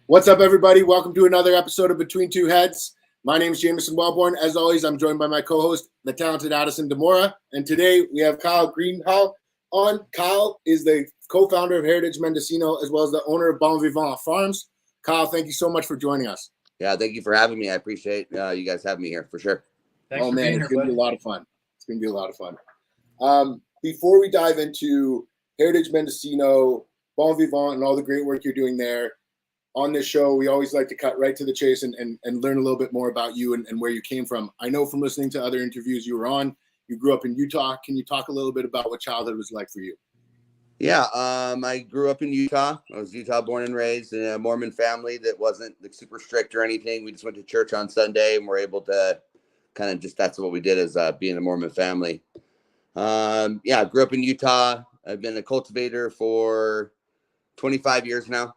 What's up, everybody? Welcome to another episode of Between Two Heads. My name is Jameson, Welbourn. As always, I'm joined by my co-host, the talented Addison, DeMoura. And today we have Kyle Greenhalgh on. Kyle is the co-founder of Heritage Mendocino, as well as the owner of Bon Vivant Farms. Kyle, thank you so much for joining us. Yeah, thank you for having me. I appreciate you guys having me here for sure. Thanks for being here, it's going to be a lot of fun. It's going to be a lot of fun. Before we dive into Heritage Mendocino, Bon Vivant, and all the great work you're doing there, on this show, we always like to cut right to the chase and learn a little bit more about you and where you came from. I know from listening to other interviews you were on, you grew up in Utah. Can you talk a little bit about what childhood was like for you? Yeah, I grew up in Utah. I was Utah born and raised in a Mormon family that wasn't like super strict or anything. We just went to church on Sunday and were able to kind of just, that's what we did as being a Mormon family. I grew up in Utah. I've been a cultivator for 25 years now.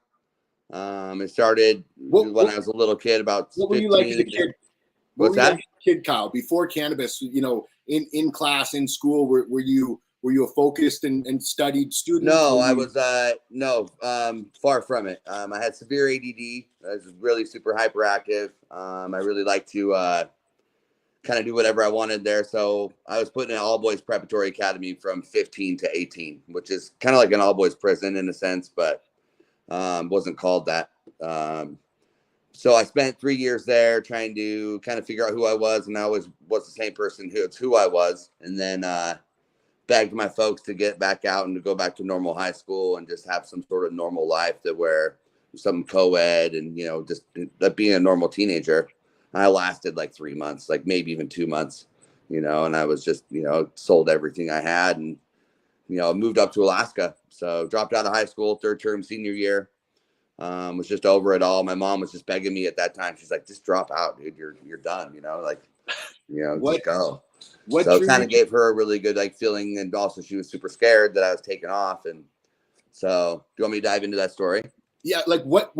It started when I was a little kid, about 15. What were you like as a kid? What's that? Like as a kid, Kyle, before cannabis, you know, in class, in school, were you a focused and studied student? No, I was far from it. I had severe ADD. I was really super hyperactive. I really liked to kind of do whatever I wanted there. So I was put in an all boys preparatory academy from 15 to 18, which is kind of like an all boys prison in a sense, but wasn't called that. So I spent 3 years there trying to kind of figure out who I was, and I always was the same person who I was, and then begged my folks to get back out and to go back to normal high school and just have some sort of normal life that where some co-ed and, you know, just being a normal teenager. I lasted like 3 months, like maybe even 2 months, you know, and I was just, you know, sold everything I had and, you know, moved up to Alaska. So dropped out of high school, third term, senior year. Was just over it all. My mom was just begging me at that time. She's like, just drop out, dude. You're done, you know, like, you know, just go. So kind of gave her a really good like feeling. And also she was super scared that I was taking off. And so do you want me to dive into that story? Yeah. Like what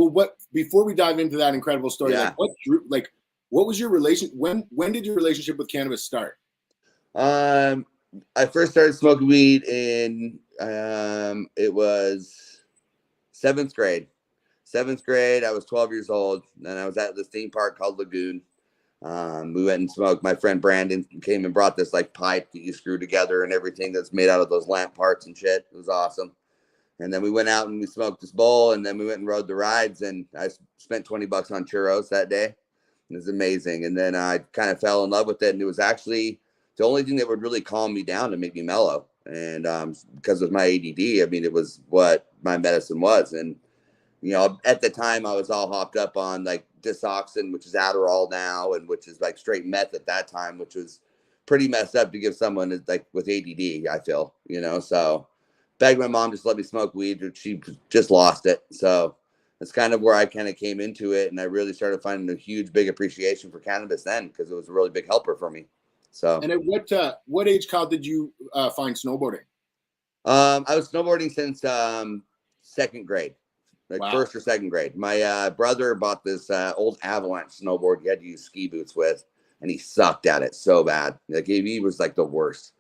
before we dive into that incredible story, yeah. What was your relation? When did your relationship with cannabis start? I first started smoking weed in, it was seventh grade. I was 12 years old, and I was at this theme park called Lagoon. We went and smoked. My friend Brandon came and brought this like pipe that you screw together and everything that's made out of those lamp parts and shit. It was awesome. And then we went out and we smoked this bowl, and then we went and rode the rides, and I spent $20 on churros that day. It was amazing. And then I kind of fell in love with it, and it was actually the only thing that would really calm me down and make me mellow. And because of my ADD, I mean, it was what my medicine was. And, you know, at the time I was all hopped up on like Disoxin, which is Adderall now, and which is like straight meth at that time, which was pretty messed up to give someone like with ADD, I feel, you know. So begged my mom just let me smoke weed, but she just lost it. So that's kind of where I kind of came into it. And I really started finding a huge, big appreciation for cannabis then, because it was a really big helper for me. So, and at what age, Kyle, did you find snowboarding? I was snowboarding since second grade, like wow. First or second grade. My brother bought this old Avalanche snowboard he had to use ski boots with, and he sucked at it so bad. Like he was like the worst.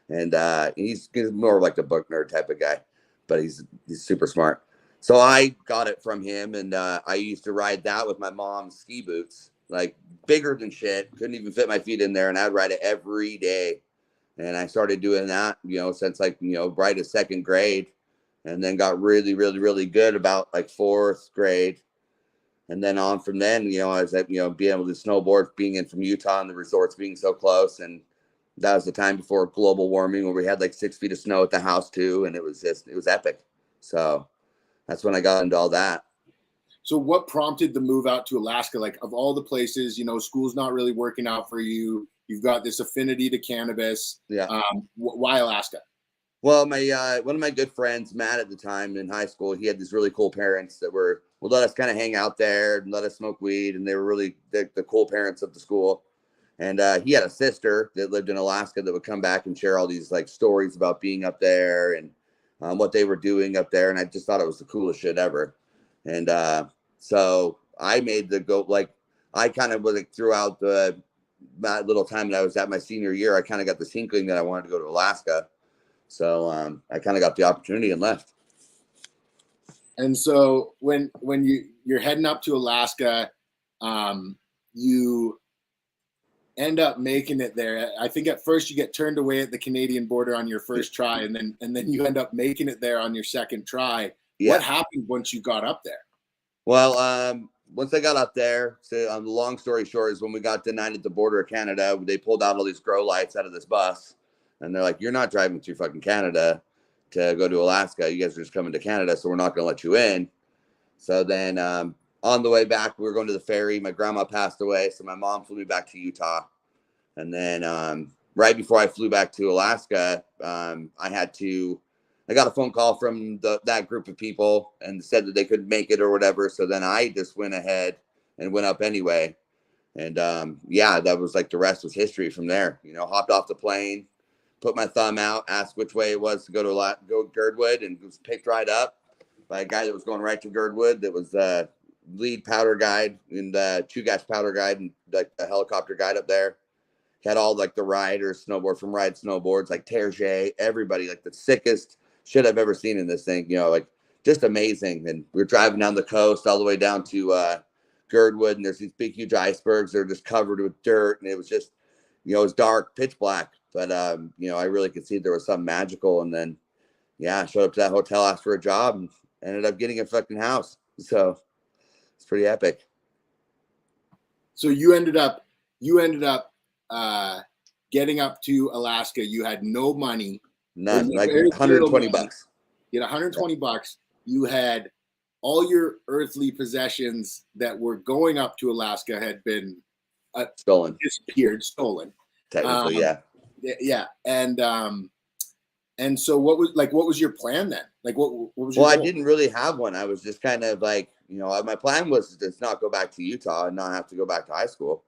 And he's more like the book nerd type of guy, but he's super smart. So I got it from him, and I used to ride that with my mom's ski boots, like bigger than shit. Couldn't even fit my feet in there, and I'd ride it every day. And I started doing that, you know, since like, you know, right at second grade, and then got really, really, really good about like fourth grade. And then on from then, you know, I was, you know, being able to snowboard, being in from Utah and the resorts being so close. And that was the time before global warming where we had like 6 feet of snow at the house too. And it was epic. So that's when I got into all that. So what prompted the move out to Alaska? Like of all the places, you know, school's not really working out for you. You've got this affinity to cannabis. Yeah. Why Alaska? Well, my one of my good friends, Matt, at the time in high school, he had these really cool parents that would let us kind of hang out there and let us smoke weed. And they were really the cool parents of the school. And he had a sister that lived in Alaska that would come back and share all these like stories about being up there and what they were doing up there. And I just thought it was the coolest shit ever. And so I made the go, like I kind of was like throughout that little time that I was at my senior year, I kind of got this inkling that I wanted to go to Alaska. So I kind of got the opportunity and left. And so when you're heading up to Alaska, you end up making it there. I think at first you get turned away at the Canadian border on your first try, and then you end up making it there on your second try. Yeah. What happened once you got up there? Well, once I got up there, so the long story short is when we got denied at the border of Canada, they pulled out all these grow lights out of this bus, and they're like, "You're not driving through fucking Canada to go to Alaska. You guys are just coming to Canada, so we're not going to let you in." So then on the way back, we were going to the ferry. My grandma passed away, so my mom flew me back to Utah. And then right before I flew back to Alaska, I got a phone call from that group of people and said that they couldn't make it or whatever. So then I just went ahead and went up anyway. And that was like the rest was history from there. Hopped off the plane, put my thumb out, asked which way it was to go Girdwood, and was picked right up by a guy that was going right to Girdwood. That was the lead powder guide and the Chugach powder guide and the helicopter guide up there. Had all like the riders snowboard from Ride Snowboards, like Terje, everybody, like the sickest shit I've ever seen in this thing, like just amazing. And we were driving down the coast all the way down to Girdwood, and there's these big, huge icebergs. They're just covered with dirt, and it was just, it was dark, pitch black. But, I really could see there was something magical. And then, I showed up to that hotel, asked for a job, and ended up getting a fucking house. So it's pretty epic. So you ended up getting up to Alaska. You had no money. None, like $120. You had $120. You had all your earthly possessions that were going up to Alaska had been stolen. Technically, yeah. Yeah. And so what was your plan then? Like what was your goal? I didn't really have one. I was just kind of like, my plan was to not go back to Utah and not have to go back to high school,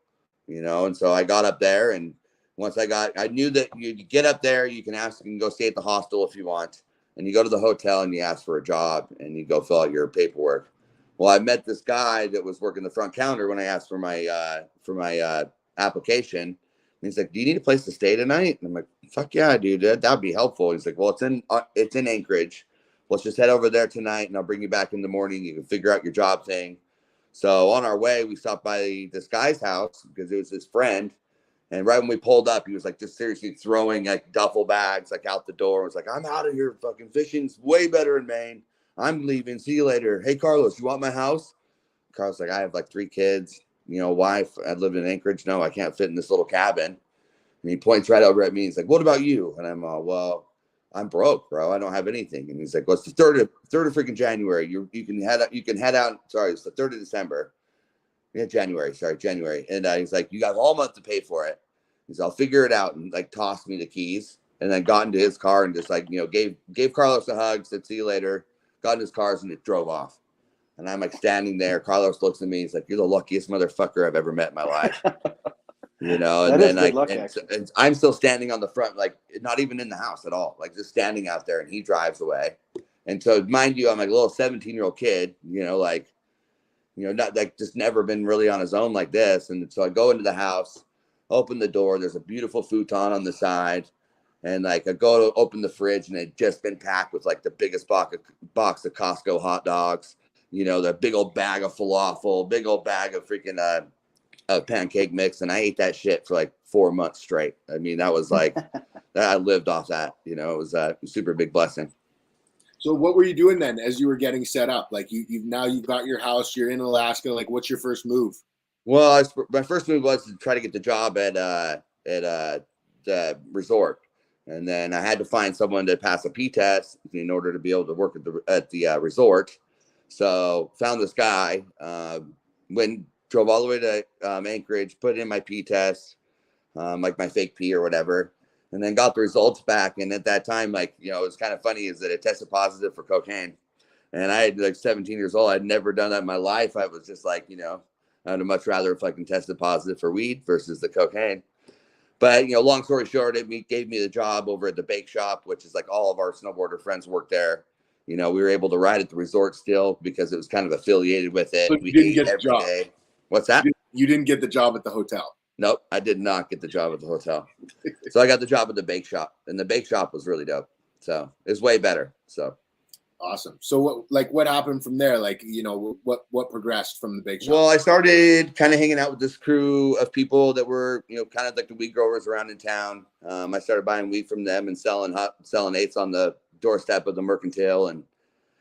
and so I got up there, and once I knew that you get up there, you can go stay at the hostel if you want. And you go to the hotel and you ask for a job and you go fill out your paperwork. Well, I met this guy that was working the front counter when I asked for my application. And he's like, "Do you need a place to stay tonight?" And I'm like, "Fuck yeah, dude, that'd be helpful." He's like, "Well, it's in Anchorage. Let's just head over there tonight and I'll bring you back in the morning. You can figure out your job thing." So on our way, we stopped by this guy's house because it was his friend. And right when we pulled up, he was like just seriously throwing like duffel bags like out the door. It was like, "I'm out of here. Fucking fishing's way better in Maine. I'm leaving. See you later. Hey, Carlos, you want my house?" Carlos like, "I have like 3 kids, wife. I live in Anchorage. No, I can't fit in this little cabin." And he points right over at me. He's like, "What about you?" And I'm well, I'm broke, bro. I don't have anything. And he's like, "Well, it's the third of freaking January. You can head out. Sorry, it's the 3rd of December. Yeah, January. Sorry, January." And he's like, "You got all month to pay for it." He's, "I'll figure it out," and like tossed me the keys, and then got into his car and just like gave Carlos a hug, said "see you later," got in his cars and it drove off. And I'm like standing there. Carlos looks at me. He's like, "You're the luckiest motherfucker I've ever met in my life." And then and I'm still standing on the front, like not even in the house at all, like just standing out there, and he drives away. And so mind you, I'm like a little 17-year-old kid, not like just never been really on his own like this. And so I go into the house, open the door. There's a beautiful futon on the side. And like I go to open the fridge, and it just been packed with like the biggest box of Costco hot dogs, the big old bag of falafel, big old bag of freaking pancake mix. And I ate that shit for like 4 months straight. I mean, that was like, I lived off that, it was a super big blessing. So what were you doing then as you were getting set up? Like you've got your house, you're in Alaska. Like what's your first move? Well, my first move was to try to get the job at the resort. And then I had to find someone to pass a P test in order to be able to work at the resort. So found this guy, drove all the way to Anchorage, put in my P test, like my fake P or whatever, and then got the results back. And at that time, like, it was kind of funny is that it tested positive for cocaine. And I had like 17 years old. I'd never done that in my life. I was just like, I'd much rather if I can test positive for weed versus the cocaine. But, long story short, it gave me the job over at the bake shop, which is like all of our snowboarder friends work there. We were able to ride at the resort still because it was kind of affiliated with it. So we ate every day. What's that? You didn't get the job at the hotel. Nope, I did not get the job at the hotel. So I got the job at the bake shop, and the bake shop was really dope. So it's way better. So Awesome. So what happened from there? Like, you know, what progressed from the bake shop? Well, I started kind of hanging out with this crew of people that were, you know, kind of like the weed growers around in town. I started buying weed from them and selling eighths on the doorstep of the Mercantile, and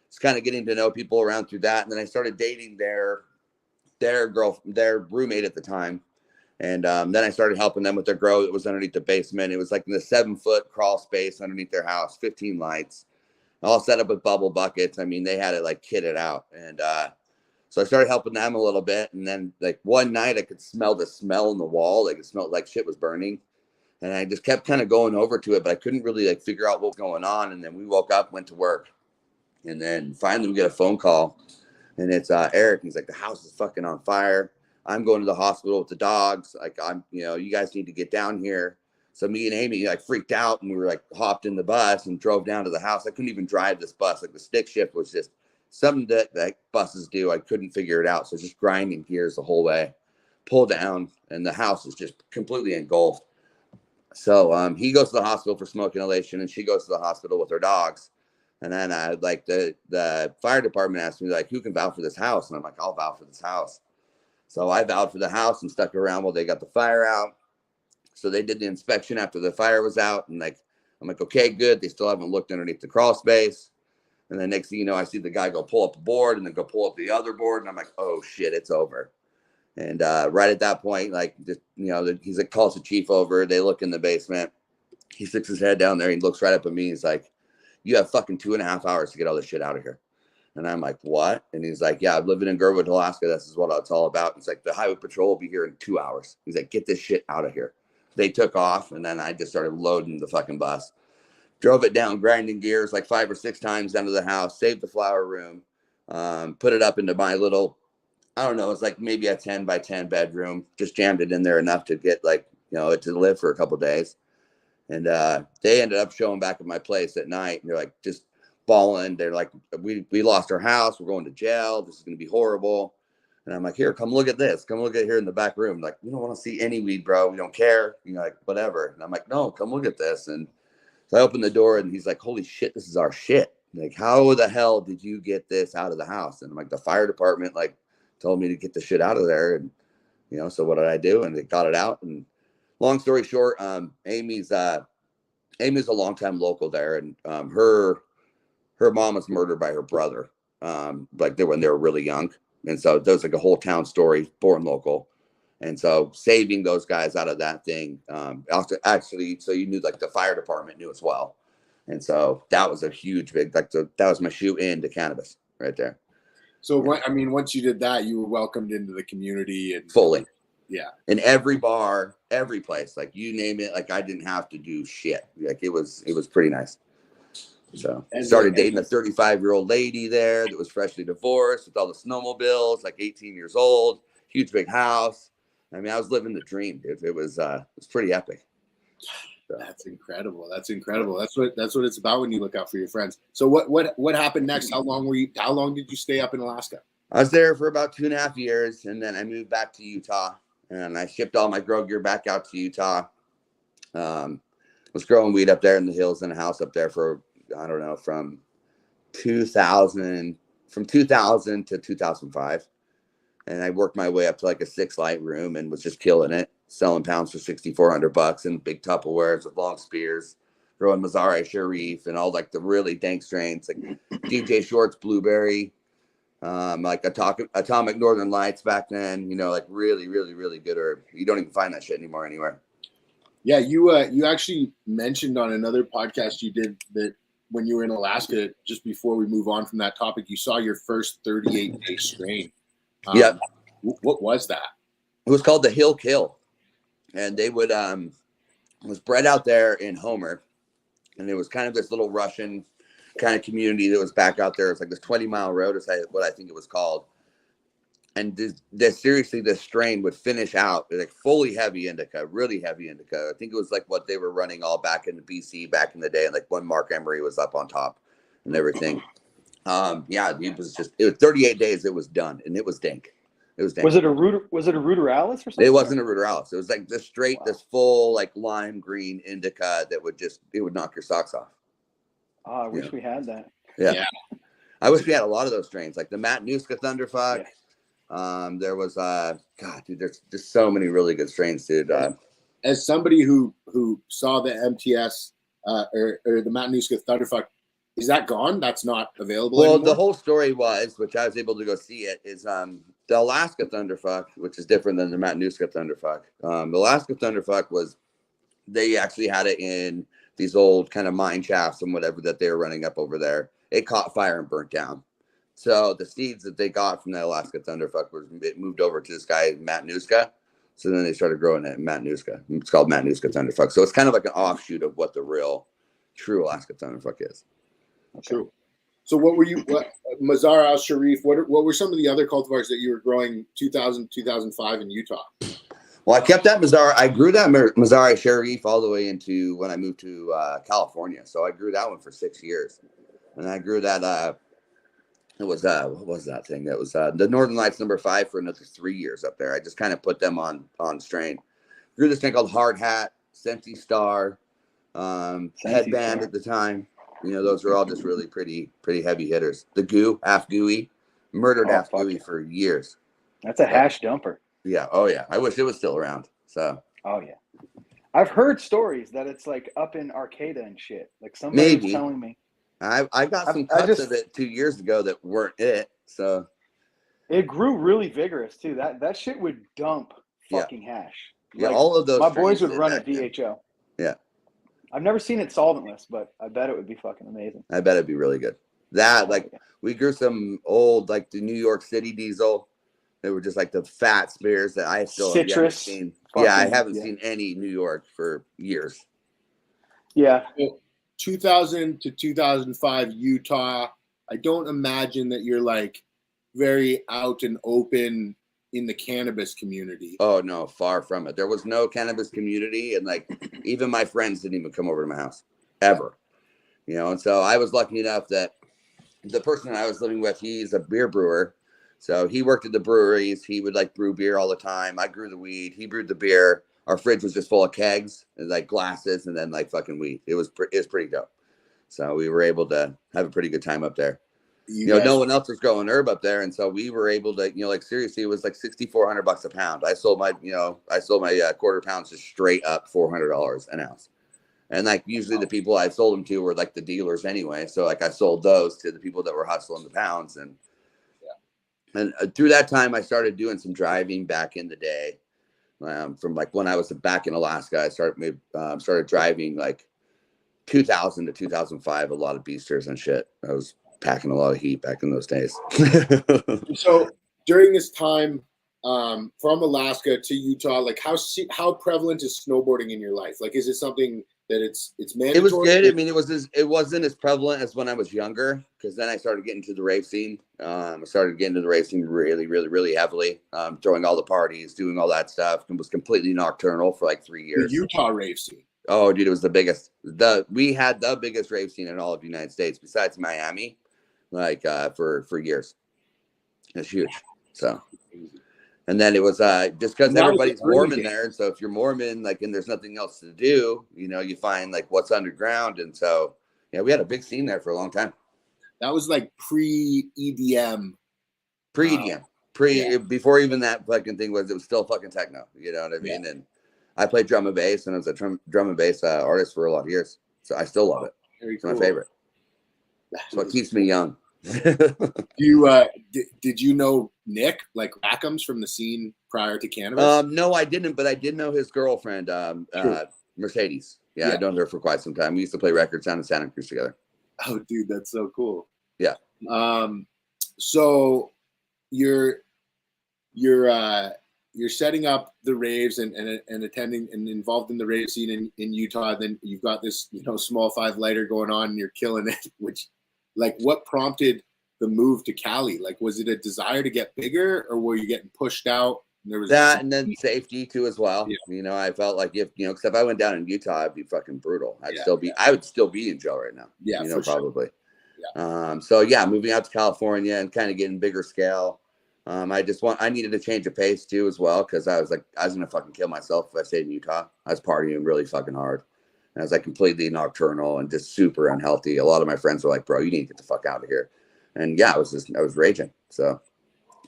just kind of getting to know people around through that. And then I started dating their roommate at the time. And then I started helping them with their grow that was underneath the basement. It was like in the 7-foot crawl space underneath their house, 15 lights, all set up with bubble buckets. I mean, they had it like kitted out. And so I started helping them a little bit. And then like one night I could smell the smell in the wall. Like it smelled like shit was burning. And I just kept kind of going over to it, but I couldn't really like figure out what was going on. And then we woke up, went to work. And then finally we get a phone call. And it's Eric. He's like, the house is fucking on fire. I'm going to the hospital with the dogs. Like, you guys need to get down here. So me and Amy like freaked out, and we were like hopped in the bus and drove down to the house. I couldn't even drive this bus. Like the stick shift was just something that buses do. I couldn't figure it out. So just grinding gears the whole way, pull down, and the house is just completely engulfed. So he goes to the hospital for smoke inhalation, and she goes to the hospital with her dogs. And then like the fire department asked me, like, who can vouch for this house? And I'm like, I'll vouch for this house. So I vowed for the house and stuck around while they got the fire out. So they did the inspection after the fire was out. And like, I'm like, okay, good. They still haven't looked underneath the crawl space. And then next thing you know, I see the guy go pull up a board and then go pull up the other board. And I'm like, oh shit, it's over. And right at that point, like, just, you know, he's like, calls the chief over. They look in the basement. He sticks his head down there. He looks right up at me. He's like, you have fucking 2.5 hours to get all this shit out of here. And I'm like, what? And he's like, yeah, I'm living in Greenhalgh, Alaska. This is what it's all about. He's like, the highway patrol will be here in 2 hours. He's like, get this shit out of here. They took off, and then I just started loading the fucking bus. Drove it down, grinding gears like 5 or 6 times down to the house, saved the flower room, put it up into my little, I don't know, it's like maybe a 10 by 10 bedroom. Just jammed it in there enough to get like, you know, it to live for a couple of days. And they ended up showing back at my place at night. And they're like, just bawling. They're like, we lost our house. We're going to jail. This is going to be horrible. And I'm like, here, come look at this. Come look at here in the back room. Like, we don't want to see any weed, bro. We don't care. You know, like, whatever. And I'm like, no, come look at this. And so I opened the door, and he's like, holy shit, this is our shit. Like, how the hell did you get this out of the house? And I'm like, the fire department, like, told me to get the shit out of there. And, you know, so what did I do? And they got it out. And long story short, Amy's a longtime local there. And her mom was murdered by her brother, like when they were really young. And so there's like a whole town story, born local. And so saving those guys out of that thing, actually, so you knew, like, the fire department knew as well. And so that was a huge, big, like, that was my shoe into cannabis right there. So, once you did that, you were welcomed into the community and fully. Yeah. In every bar, every place, like, you name it, like, I didn't have to do shit. Like, it was pretty nice. So I started dating a 35-year-old lady there that was freshly divorced with all the snowmobiles, like 18 years old, huge big house. I mean, I was living the dream, dude. It was pretty epic. So. That's incredible. That's what it's about when you look out for your friends. So what happened next? How long did you stay up in Alaska? I was there for about 2.5 years, and then I moved back to Utah, and I shipped all my grow gear back out to Utah. Was growing weed up there in the hills in a house up there for, I don't know, from 2000 to 2005. And I worked my way up to like a 6-light room and was just killing it, selling pounds for $6,400 and big Tupperwares with long spears, growing Mazzari Sharif and all like the really dank strains, like DJ Short's Blueberry, like Atomic Northern Lights back then, you know, like really, really, really good herb. You don't even find that shit anymore anywhere. Yeah, you actually mentioned on another podcast you did that when you were in Alaska, just before we move on from that topic, you saw your first 38-day strain. Yep. What was that? It was called the Hill Kill, and they would it was bred out there in Homer, and it was kind of this little Russian kind of community that was back out there. It's like this 20-mile road is what I think it was called. And this strain would finish out like fully heavy indica, really heavy indica. I think it was like what they were running all back in BC back in the day, and like when Mark Emery was up on top and everything. Yeah, it was 38 days. It was done, and it was dank. It was dank. Was it a ruderalis or something? It wasn't a ruderalis. It was like this straight, wow. This full like lime green indica that would knock your socks off. I wish we had that. Yeah. I wish we had a lot of those strains, like the Matanuska Thunderfuck. Yeah. There was God, dude, there's just so many really good strains, dude. As somebody who saw the MTS or the Matanuska Thunderfuck, is that gone? That's not available Well, anymore? the whole story was, which I was able to go see it, is the Alaska Thunderfuck, which is different than the Matanuska Thunderfuck. The Alaska Thunderfuck was, they actually had it in these old kind of mine shafts and whatever that they were running up over there. It caught fire and burnt down. So the seeds that they got from the Alaska Thunderfuck it moved over to this guy, Matanuska. So then they started growing it in Matanuska. It's called Matanuska Thunderfuck. So it's kind of like an offshoot of what the real, true Alaska Thunderfuck is. True. So what Mazar Al Sharif, what were some of the other cultivars that you were growing 2000, 2005 in Utah? Well, I kept that Mazar. I grew that Mazar Al Sharif all the way into when I moved to California. So I grew that one for 6 years. And I grew that, it was, what was that thing? That was the Northern Lights #5 for another 3 years up there. I just kind of put them on strain. Grew this thing called Hard Hat, Sensi Star, Headband at the time. You know, those were all just really pretty heavy hitters. The Goo, Half Gooey, murdered Half Gooey for years. That's a hash dumper. Yeah. Oh yeah. I wish it was still around. So. Oh yeah. I've heard stories that it's like up in Arcata and shit. Like somebody was telling me. I got some cuts of it 2 years ago that weren't it. So. It grew really vigorous too. That shit would dump fucking hash. Yeah. Like, all of those. My boys would run at VHO. Yeah. I've never seen it solventless, but I bet it would be fucking amazing. I bet it'd be really good. We grew some old, like the New York City diesel. They were just like the fat spears that I still haven't seen. Yeah, I haven't seen any New York for years. Yeah. 2000 to 2005 Utah. I don't imagine that you're like very out and open in the cannabis community. Oh no, far from it. There was no cannabis community, and like even my friends didn't even come over to my house ever. You know, and so I was lucky enough that the person I was living with, he's a beer brewer. So he worked at the breweries. He would like brew beer all the time. I grew the weed. He brewed the beer. Our fridge was just full of kegs and like glasses and then like fucking weed. It was pretty dope. So we were able to have a pretty good time up there. You know, no one else was growing herb up there. And so we were able to, you know, like seriously, it was like $6,400 a pound. I sold my quarter pounds just straight up $400 an ounce. And like usually the people I sold them to were like the dealers anyway. So like I sold those to the people that were hustling the pounds. And through that time, I started doing some driving back in the day. From like when I was back in Alaska, I started driving like 2000 to 2005, a lot of beasters and shit. I was packing a lot of heat back in those days. So during this time from Alaska to Utah, like how prevalent is snowboarding in your life? Like, is it something that it's mandatory? It was good. I mean, it wasn't as prevalent as when I was younger, because then I started getting to the rave scene. I started getting to the rave scene really heavily, throwing all the parties, doing all that stuff, and was completely nocturnal for like 3 years. The Utah rave scene. Oh, dude, it was the biggest. We had the biggest rave scene in all of the United States, besides Miami, like for years. It's huge. So. And then it was just because everybody's Mormon there. And so if you're Mormon, like, and there's nothing else to do, you know, you find like what's underground. And so, yeah, we had a big scene there for a long time. That was like pre-EDM. Pre-EDM. Before even that fucking thing it was still fucking techno. You know what I mean? Yeah. And I played drum and bass, and I was a drum and bass artist for a lot of years. So I still love it. It's my favorite. So it keeps me young. Did you know Nick, like Rackham's, from the scene prior to cannabis? No, I didn't, but I did know his girlfriend, Mercedes. Yeah, I've known her for quite some time. We used to play records down in Santa Cruz together. Oh, dude, that's so cool. Yeah. So you're setting up the raves and attending and involved in the rave scene in Utah. Then you've got this, you know, small 5 lighter going on, and you're killing it. Which, like, what prompted the move to Cali? Like, was it a desire to get bigger, or were you getting pushed out? And there was that, and then safety too as well. Yeah. You know, I felt like if I went down in Utah, it'd be fucking brutal. I would still be in jail right now. Yeah, you know, probably. Sure. Yeah. So yeah, moving out to California and kind of getting bigger scale. I needed a change of pace too as well, because I was gonna fucking kill myself if I stayed in Utah. I was partying really fucking hard. And I was like completely nocturnal and just super unhealthy. A lot of my friends were like, bro, you need to get the fuck out of here. And yeah, I was raging. So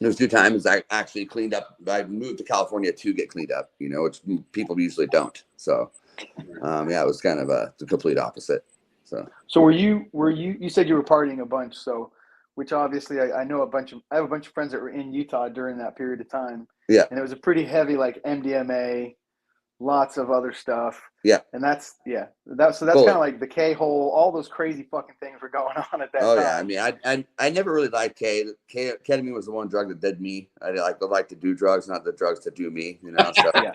those 2 times I actually cleaned up. I moved to California to get cleaned up, which people usually don't. So yeah, it was kind of the complete opposite. So were you said you were partying a bunch, so which obviously I have a bunch of friends that were in Utah during that period of time. Yeah. And it was a pretty heavy, like MDMA, lots of other stuff. Yeah. And that's kind of like the K-hole, all those crazy fucking things were going on at that time. Yeah. I mean, I never really liked ketamine was the one drug that did me. I like to do drugs, not the drugs to do me, So Yeah.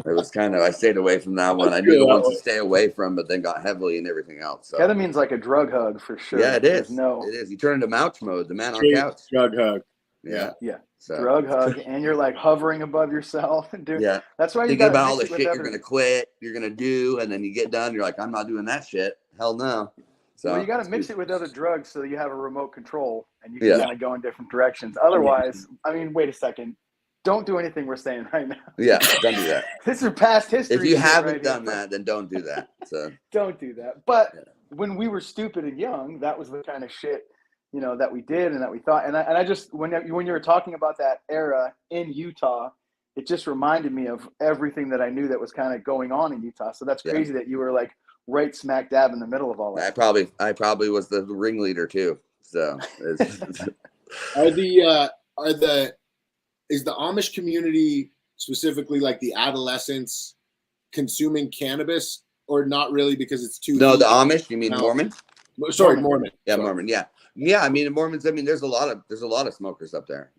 it was kind of, I stayed away from that one. I knew the ones to stay away from, but then got heavily in everything else. So. Ketamine's like a drug hug for sure. Yeah, it is. It is. You turn into Mouch mode, the man on couch. Drug hug. Yeah. So. Drug hug, and you're like hovering above yourself. Dude, yeah. That's why you think about all the shit you're going to quit, you're going to do, and then you get done, you're like, I'm not doing that shit. Hell no. So well, you got to mix it with other drugs so you have a remote control and you can kind of go in different directions. Otherwise, I mean, wait a second. Don't do anything we're saying right now. Yeah, don't do that. This is past history. If you haven't done that, then don't do that. So don't do that. But when we were stupid and young, that was the kind of shit, that we did and that we thought. And I just when you were talking about that era in Utah, it just reminded me of everything that I knew that was kind of going on in Utah. So that's crazy that you were like right smack dab in the middle of all that. I probably was the ringleader too. So is the Amish community, specifically like the adolescents, consuming cannabis, or not really because it's too? No, the Amish. You mean Mormon? Sorry, Mormon. Yeah, Sorry. Mormon. Yeah. I mean, Mormons. I mean, there's a lot of smokers up there.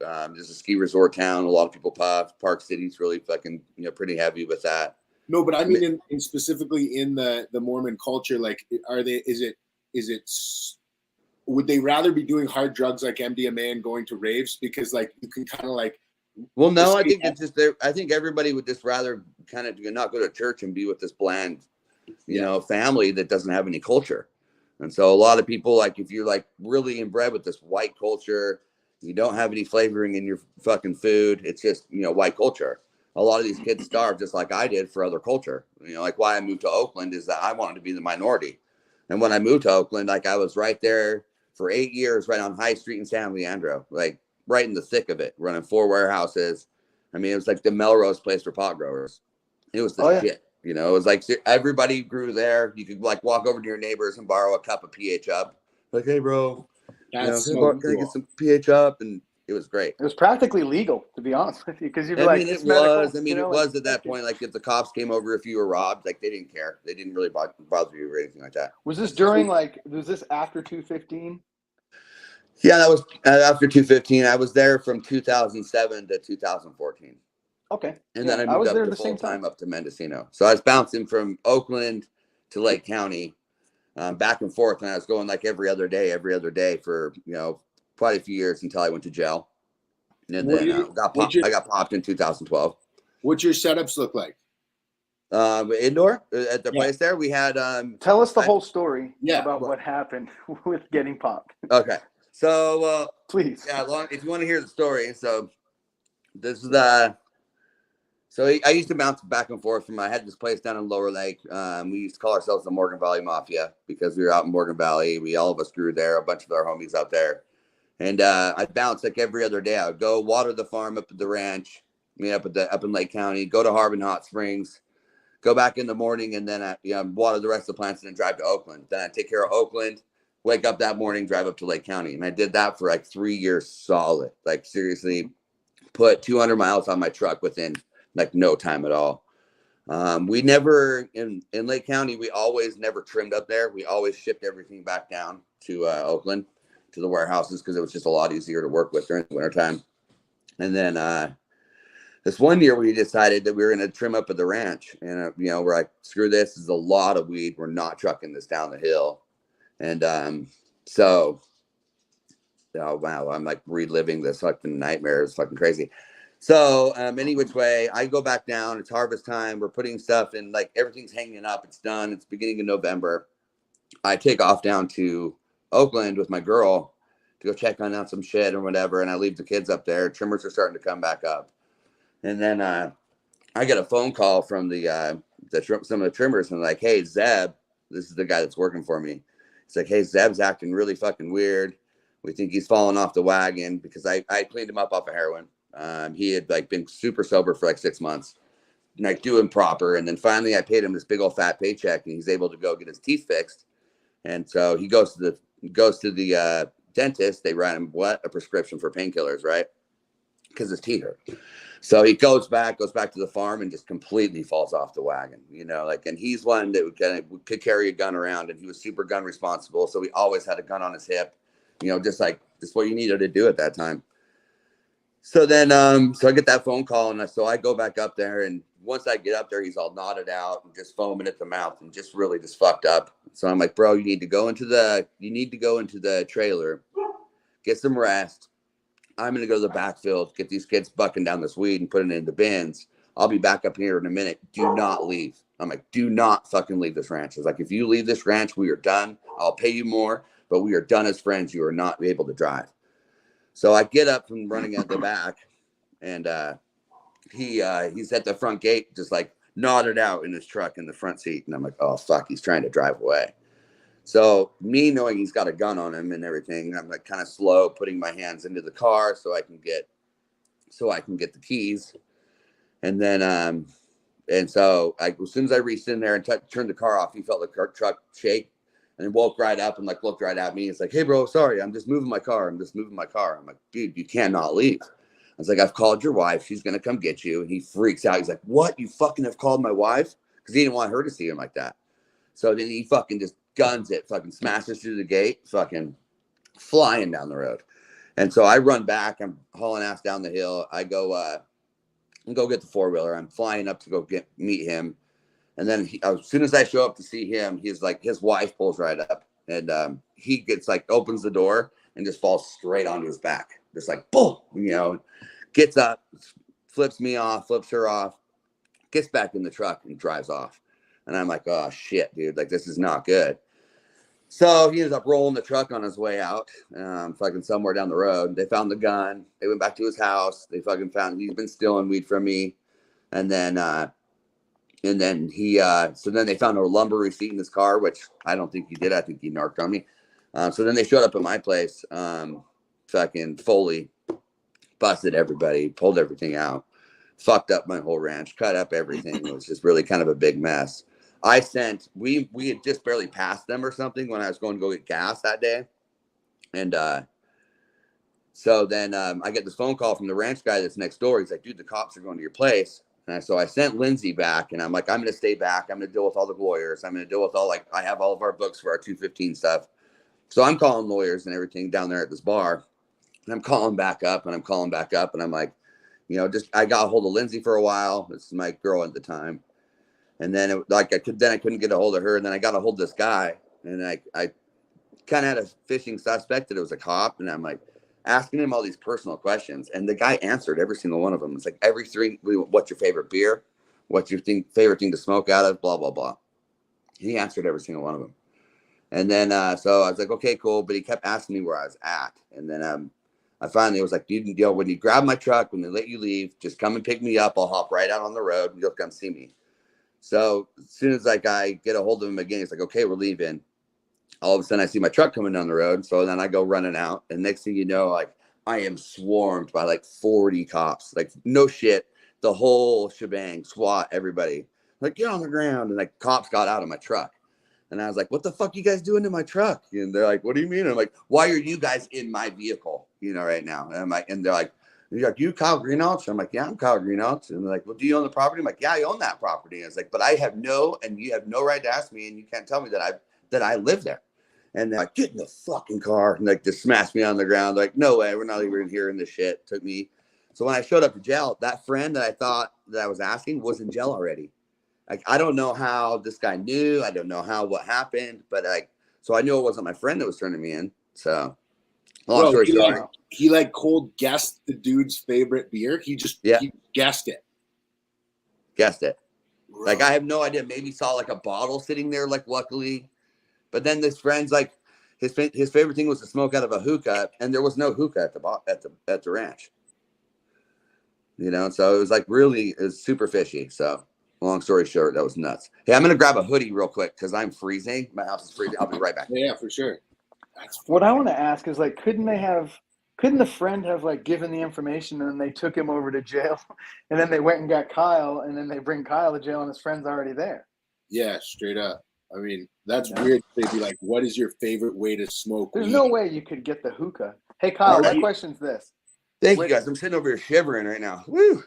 There's a ski resort town. A lot of people puff. Park City's really fucking pretty heavy with that. No, but I mean, in specifically in the Mormon culture, like, is it? Would they rather be doing hard drugs like MDMA and going to raves because like you can kind of like? Well, no, I think it's just there. I think everybody would just rather kind of not go to church and be with this bland, family that doesn't have any culture. And so a lot of people, like, if you're like really inbred with this white culture, you don't have any flavoring in your fucking food. It's just, white culture. A lot of these kids starve just like I did for other culture. Like why I moved to Oakland is that I wanted to be the minority. And when I moved to Oakland, like I was right there for 8 years, right on High Street in San Leandro, like right in the thick of it, running 4 warehouses. I mean, it was like the Melrose place for pot growers. It was the shit. It was like everybody grew there. You could like walk over to your neighbors and borrow a cup of PH up. Like, hey, bro, can I get some PH up? And it was great. It was practically legal, to be honest with you, because you'd be it was. At that point. Like if the cops came over, if you were robbed, like they didn't care. They didn't really bother you or anything like that. Was this was this after 215? Yeah, that was after 215. I was there from 2007 to 2014. Okay. And then I moved up to full time up to Mendocino. So I was bouncing from Oakland to Lake County, back and forth, and I was going like every other day for quite a few years until I went to jail. And then I got popped in 2012. What's your setups look like? Indoor at the place there, we had. Tell us the whole story about what happened with getting popped. Okay, so please, if you want to hear the story, so this is So I used to bounce back and forth I had this place down in Lower Lake. We used to call ourselves the Morgan Valley Mafia because we were out in Morgan Valley. All of us grew there, a bunch of our homies out there. And I'd bounce like every other day. I would go water the farm up at the ranch, up in Lake County, go to Harbin Hot Springs, go back in the morning, and then water the rest of the plants and then drive to Oakland. Then I'd take care of Oakland, wake up that morning, drive up to Lake County. And I did that for like 3 years solid. Like seriously, put 200 miles on my truck within like no time at all. We never in Lake County, we always never trimmed up there. We always shipped everything back down to Oakland, to the warehouses, because it was just a lot easier to work with during the wintertime. And then this one year we decided that we were going to trim up at the ranch, and we're like, screw this. This is a lot of weed. We're not trucking this down the hill. And oh wow, I'm like reliving this fucking nightmare. It's fucking crazy. So any which way, I go back down. It's harvest time. We're putting stuff in, like everything's hanging up. It's done. It's beginning of November. I take off down to Oakland with my girl to go check on some shit or whatever, and I leave the kids up there. Trimmers are starting to come back up, and then I get a phone call from some of the trimmers, and like, hey, Zeb, this is the guy that's working for me. It's like, hey, Zeb's acting really fucking weird. We think he's fallen off the wagon because I cleaned him up off of heroin. He had like been super sober for like 6 months, like doing proper. And then finally I paid him this big old fat paycheck and he's able to go get his teeth fixed. And so he goes to the dentist. They write him a prescription for painkillers, right? Because his teeth hurt. So he goes back to the farm and just completely falls off the wagon, and he's one that could carry a gun around, and he was super gun responsible. So he always had a gun on his hip, just what you needed to do at that time. So then, so I get that phone call, and so I go back up there, and once I get up there, he's all knotted out and just foaming at the mouth and just really just fucked up. So I'm like, bro, you need to go into the trailer, get some rest. I'm going to go to the backfield, get these kids bucking down this weed and put it in the bins. I'll be back up here in a minute. Do not leave. I'm like, do not fucking leave this ranch. It's like, if you leave this ranch, we are done. I'll pay you more, but we are done as friends. You are not able to drive. So I get up from running at the back, and he's at the front gate, just like nodded out in his truck in the front seat. And I'm like, oh, fuck, he's trying to drive away. So me knowing he's got a gun on him and everything, I'm like kind of slow putting my hands into the car so I can get the keys. And then, and so as soon as I reached in there and turned the car off, he felt the truck shake and woke right up and like looked right at me. It's like, hey bro, sorry, I'm just moving my car. I'm like, dude, you cannot leave. I was like, I've called your wife. She's going to come get you. And he freaks out. He's like, what? You fucking have called my wife? Because he didn't want her to see him like that. So then he fucking just guns it, fucking smashes through the gate, fucking flying down the road. And so I run back. I'm hauling ass down the hill. I go get the four-wheeler. I'm flying up to go meet him. And then as soon as I show up to see him, he's like, his wife pulls right up. And he gets like, opens the door and just falls straight onto his back. Just like, boom, gets up, flips me off, flips her off, gets back in the truck and drives off. And I'm like, oh shit, dude, like this is not good. So he ends up rolling the truck on his way out, fucking somewhere down the road. They found the gun. They went back to his house. They fucking found he's been stealing weed from me. And then so then they found a lumber receipt in his car, which I don't think he did. I think he narked on me. So then they showed up at my place, fucking fully busted everybody, pulled everything out, fucked up my whole ranch, cut up everything. It was just really kind of a big mess. We had just barely passed them or something when I was going to go get gas that day. And so then I get this phone call from the ranch guy that's next door. He's like, dude, the cops are going to your place. And so I sent Lindsay back, and I'm like, I'm going to stay back. I'm going to deal with all the lawyers. I'm going to deal with I have all of our books for our 215 stuff. So I'm calling lawyers and everything down there at this bar. And I'm calling back up. And I'm like, I got a hold of Lindsay for a while. This is my girl at the time. And then I couldn't get a hold of her. And then I got a hold of this guy, and I kind of had a fishing suspect that it was a cop. And I'm like asking him all these personal questions. And the guy answered every single one of them. It's like what's your favorite beer? What's your favorite thing to smoke out of? Blah, blah, blah. He answered every single one of them. And then, so I was like, okay, cool. But he kept asking me where I was at. And then, I finally was like, dude, when you grab my truck, when they let you leave, just come and pick me up. I'll hop right out on the road and you'll come see me. So as soon as I get a hold of him again, he's like, okay, we're leaving. All of a sudden I see my truck coming down the road. So then I go running out, and next thing you know, like I am swarmed by like 40 cops, like no shit. The whole shebang, SWAT, everybody like, get on the ground. And like cops got out of my truck. And I was like, what the fuck you guys doing to my truck? And they're like, what do you mean? And I'm like, why are you guys in my vehicle, right now? And I'm like, and they're like, you Kyle Greenhalgh? I'm like, yeah, I'm Kyle Greenhalgh. And they're like, well, do you own the property? I'm like, yeah, I own that property. And I was like, but you have no right to ask me, and you can't tell me that I live there. And they're like, get in the fucking car. And like just smashed me on the ground. They're like, no way, we're not even hearing this shit. Took me. So when I showed up to jail, that friend that I thought that I was asking was in jail already. Like, I don't know how this guy knew. I don't know what happened, but so I knew it wasn't my friend that was turning me in. So long story short, he like cold guessed the dude's favorite beer. He guessed it. Bro. Like, I have no idea. Maybe saw like a bottle sitting there, like luckily, but then this friend's like, his favorite thing was to smoke out of a hookah, and there was no hookah at the ranch. So it was like it was super fishy. So long story short, that was nuts. Hey, I'm going to grab a hoodie real quick because I'm freezing. My house is freezing. I'll be right back. Yeah, for sure. That's What I want to ask is like, couldn't the friend have like given the information and then they took him over to jail and then they went and got Kyle and then they bring Kyle to jail and his friend's already there? Yeah, straight up. I mean, that's weird. They'd be like, what is your favorite way to smoke There's weed? no way you could get the hookah. Hey, Kyle, my question's this. Thank you guys. I'm sitting over here shivering right now. Woo.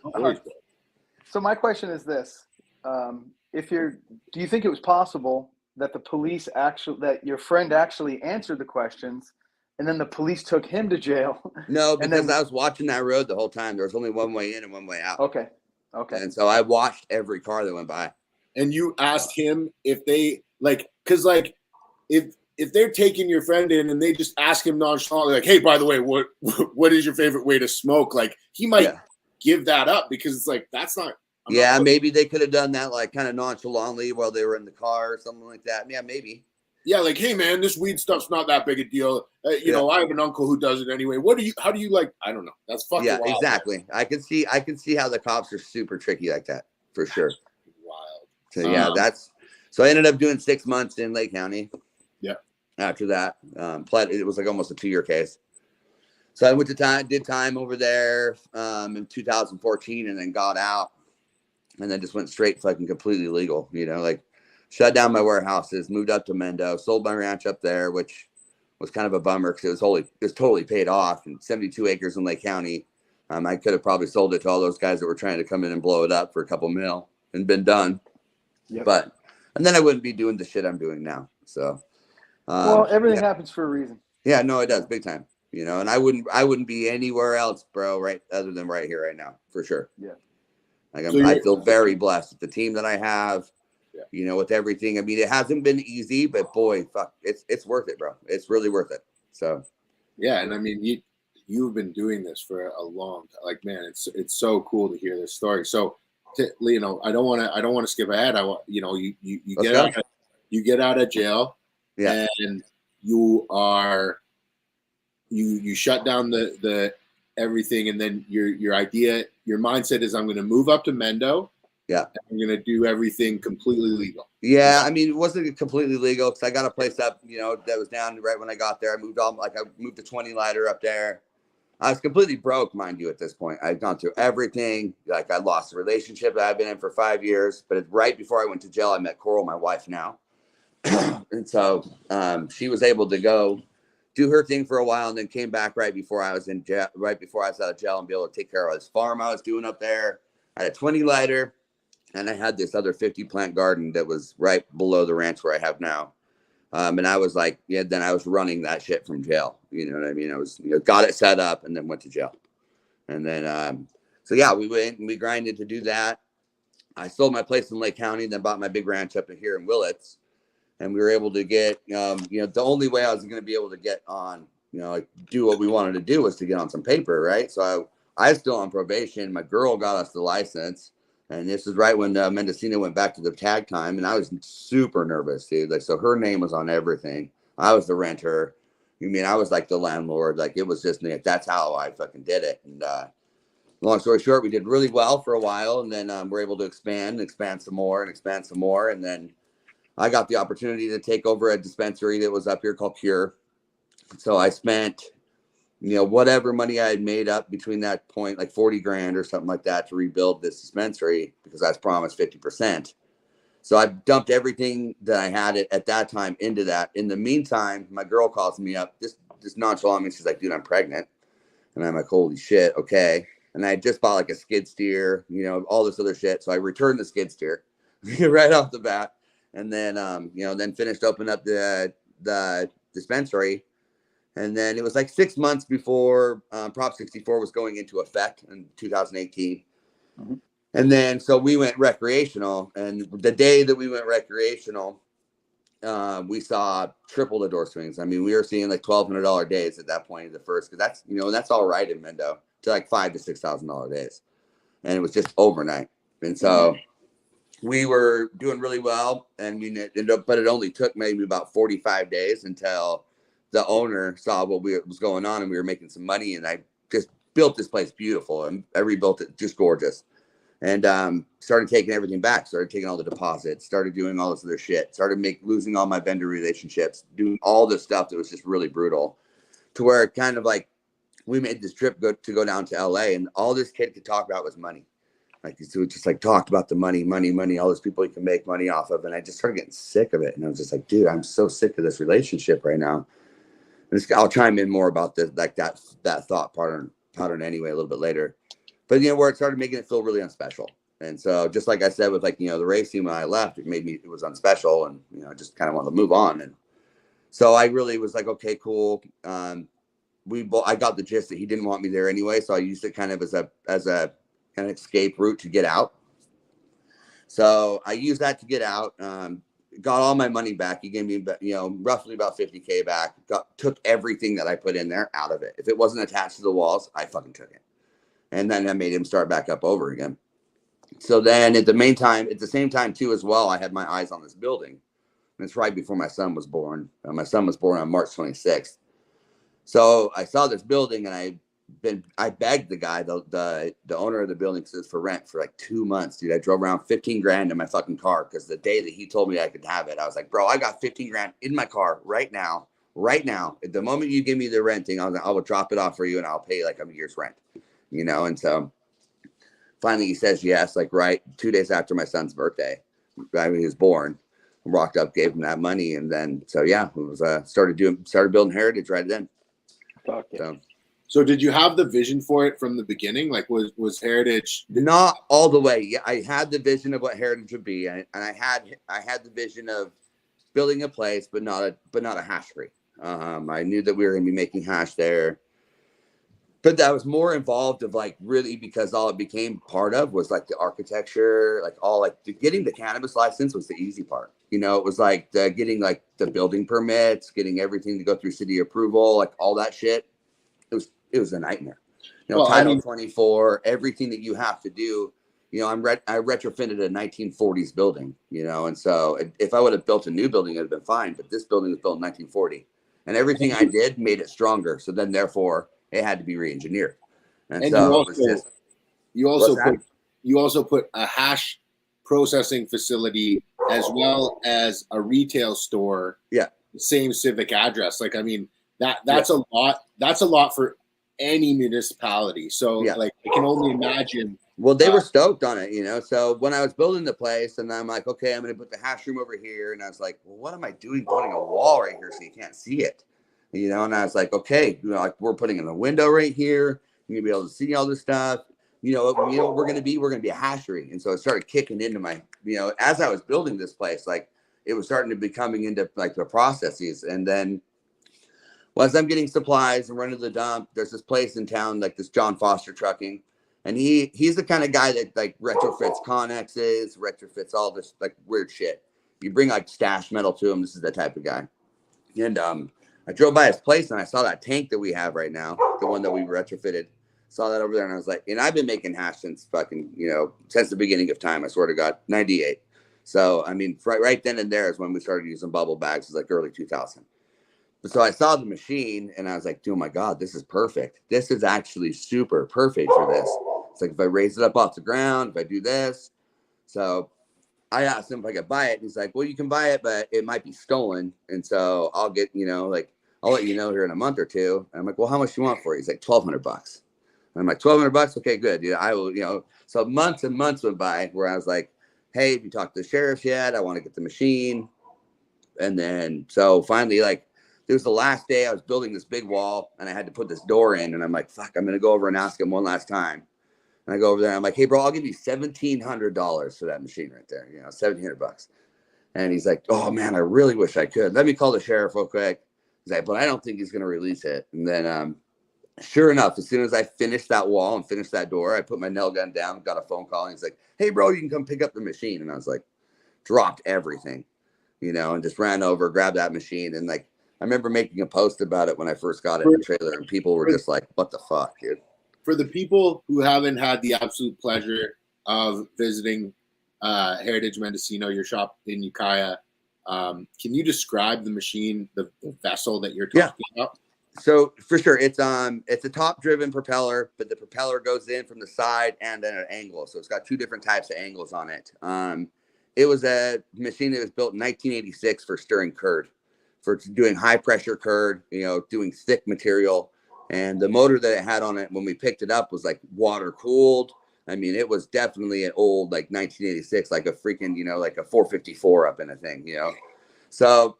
So my question is this. Do you think it was possible that that your friend actually answered the questions and then the police took him to jail? No, because I was watching that road the whole time. There was only one way in and one way out. Okay. And so I watched every car that went by. And you asked him if they because if they're taking your friend in and they just ask him nonchalantly, like, hey, by the way, what is your favorite way to smoke? Like, he might give that up because it's like, that's not. Maybe they could have done that like kind of nonchalantly while they were in the car or something like that. Yeah, maybe. Yeah, like, hey man, this weed stuff's not that big a deal. You know, I have an uncle who does it anyway. How do you like? I don't know. That's fucking wild. Yeah, exactly. I can see how the cops are super tricky like that for sure. Wild. So so I ended up doing 6 months in Lake County. Yeah. After that, it was like almost a 2-year case. So I went to did time over there in 2014, and then got out, and then just went straight fucking completely legal. You know, like shut down my warehouses, moved up to Mendo, sold my ranch up there, which was kind of a bummer because it was totally paid off, and 72 acres in Lake County. I could have probably sold it to all those guys that were trying to come in and blow it up for a couple mil and been done. Yep. And then I wouldn't be doing the shit I'm doing now. So. Well, everything happens for a reason. Yeah, no, it does, big time. You know, and I wouldn't be anywhere else, bro, right, other than right here, right now, for sure. Yeah. Like I feel very blessed with the team that I have. Yeah. You know, with everything. I mean, it hasn't been easy, but boy, fuck, it's worth it, bro. It's really worth it. So. Yeah, and I mean, you've been doing this for a long time. Like, man, it's so cool to hear this story. So, you know, I don't want to skip ahead. I want, you know, you get out of jail. Yeah. And you shut down the everything, and then your mindset is, I'm going to move up to Mendo. Yeah. I'm going to do everything completely legal. Yeah, I mean, it wasn't completely legal because I got a place up, you know, that was down right when I got there. I moved the 20 lighter up there. I was completely broke, mind you, at this point. I'd gone through everything. Like, I lost a relationship that I've been in for 5 years, but right before I went to jail, I met Coral, my wife now. And so she was able to go do her thing for a while, and then came back right before I was in jail, right before I was out of jail, and be able to take care of this farm I was doing up there. I had a 20 lighter, and I had this other 50 plant garden that was right below the ranch where I have now. And I was like, then I was running that shit from jail. You know what I mean? I was, got it set up and then went to jail. And then, we went and we grinded to do that. I sold my place in Lake County, then bought my big ranch up here in Willits. And we were able to get, the only way I was going to be able to get on, do what we wanted to do was to get on some paper, right? So I was still on probation. My girl got us the license. And this is right when Mendocino went back to the tag time. And I was super nervous, dude. Like, so her name was on everything. I was the renter. I was like the landlord. Like, it was just, that's how I fucking did it. And long story short, we did really well for a while. And then we're able to expand some more. And then I got the opportunity to take over a dispensary that was up here called Pure. So I spent, whatever money I had made up between that point, like 40 grand or something like that, to rebuild this dispensary because I was promised 50%. So I dumped everything that I had at that time into that. In the meantime, my girl calls me up, just nonchalant. She's like, dude, I'm pregnant. And I'm like, holy shit. Okay. And I just bought like a skid steer, all this other shit. So I returned the skid steer right off the bat. And then, then finished opening up the dispensary. And then it was like 6 months before Prop 64 was going into effect in 2018. Mm-hmm. And then, so we went recreational. And the day that we went recreational, we saw triple the door swings. I mean, we were seeing like $1,200 days at that point in the first, because that's all right in Mendo, to like $5,000 to $6,000 days. And it was just overnight. And so we were doing really well, and but it only took maybe about 45 days until the owner saw what was going on, and we were making some money. And I just built this place beautiful, and I rebuilt it just gorgeous. and started taking everything back. Started taking all the deposits. Started doing all this other shit. Started losing all my vendor relationships. Doing all this stuff that was just really brutal. To where it kind of like we made this trip to go down to LA, and all this kid could talk about was money. Like he just like talked about the money, all those people you can make money off of. And I just started getting sick of it. And I was just like, dude, I'm so sick of this relationship right now. And I'll chime in more about the like that thought pattern anyway a little bit later. But where it started making it feel really unspecial. And so just like I said with like, the racing when I left, it was unspecial, and I just kind of wanted to move on. And so I really was like, okay, cool. I got the gist that he didn't want me there anyway. So I used it kind of as a an escape route to get out. So I used that to get out. Got all my money back. He gave me, roughly about 50K back. Took everything that I put in there out of it. If it wasn't attached to the walls, I fucking took it. And then I made him start back up over again. So then at the same time too, as well, I had my eyes on this building. And it's right before my son was born. My son was born on March 26th. So I saw this building, and I begged the guy, the owner of the building, because it's for rent for like 2 months, dude. I drove around 15 grand in my fucking car, because the day that he told me I could have it, I was like, bro, I got 15 grand in my car right now. At the moment you give me the renting, I will drop it off for you, and I'll pay like a year's rent, And so finally he says yes, like right 2 days after my son's birthday, right when he was born. I walked up, gave him that money, and then so yeah, it was started building Heritage right then. Fuck yeah. So did you have the vision for it from the beginning? Like was Heritage? Not all the way. Yeah, I had the vision of what Heritage would be, and I had the vision of building a place, but not a hashery. I knew that we were going to be making hash there, but that was more involved of like really, because all it became part of was like the architecture, like all like getting the cannabis license was the easy part. It was like getting like the building permits, getting everything to go through city approval, like all that shit. It was a nightmare. Title 24, everything that you have to do. I retrofitted a 1940s building, and so if I would have built a new building, it'd have been fine. But this building was built in 1940, and everything I did made it stronger. So then, therefore, it had to be re-engineered. And so you also put a hash processing facility as well as a retail store. Yeah, same civic address. Like, I mean, that's a lot. That's a lot for any municipality. So like, I can only imagine. Well, they were stoked on it, So when I was building the place, and I'm like, okay, I'm going to put the hash room over here. And I was like, well, what am I doing putting a wall right here so you can't see it? And I was like, okay, like we're putting in a window right here. You're going to be able to see all this stuff. What we're going to be? We're going to be a hashery. And so it started kicking into my, as I was building this place, like it was starting to be coming into like the processes. And then as I'm getting supplies and running to the dump, there's this place in town, like this John Foster Trucking. And he's the kind of guy that like retrofits Connexes, retrofits all this like weird shit. You bring like stash metal to him. This is the type of guy. And I drove by his place, and I saw that tank that we have right now, the one that we retrofitted. Saw that over there, and I was like, and I've been making hash since fucking, since the beginning of time. I swear to God, 98. So, I mean, right then and there is when we started using bubble bags. It's like early 2000. So I saw the machine, and I was like, oh my God, this is perfect. This is actually super perfect for this. It's like if I raise it up off the ground, if I do this. So I asked him if I could buy it. And he's like, well, you can buy it, but it might be stolen. And so I'll get, like, I'll let you know here in a month or two. And I'm like, well, how much do you want for it? He's like, $1,200. And I'm like, $1,200? Okay, good. I will, so months and months went by where I was like, hey, have you talked to the sheriff yet? I want to get the machine. And then, so finally, like, it was the last day I was building this big wall, and I had to put this door in. And I'm like, fuck, I'm going to go over and ask him one last time. And I go over there, and I'm like, hey, bro, I'll give you $1,700 for that machine right there. $1,700. And he's like, oh, man, I really wish I could. Let me call the sheriff real quick. He's like, but I don't think he's going to release it. And then sure enough, as soon as I finished that wall and finished that door, I put my nail gun down, got a phone call. And he's like, hey, bro, you can come pick up the machine. And I was like, dropped everything, and just ran over, grabbed that machine. And like, I remember making a post about it when I first got it in the trailer, and people were just like, what the fuck, dude? For the people who haven't had the absolute pleasure of visiting Heritage Mendocino, your shop in Ukiah, can you describe the machine, the vessel that you're talking about? So for sure, it's a top driven propeller, but the propeller goes in from the side and at an angle. So it's got two different types of angles on it. It was a machine that was built in 1986 for stirring curd, for doing high pressure curd, doing thick material. And the motor that it had on it when we picked it up was like water cooled. I mean, it was definitely an old, like 1986, like a freaking, like a 454 up in a thing, So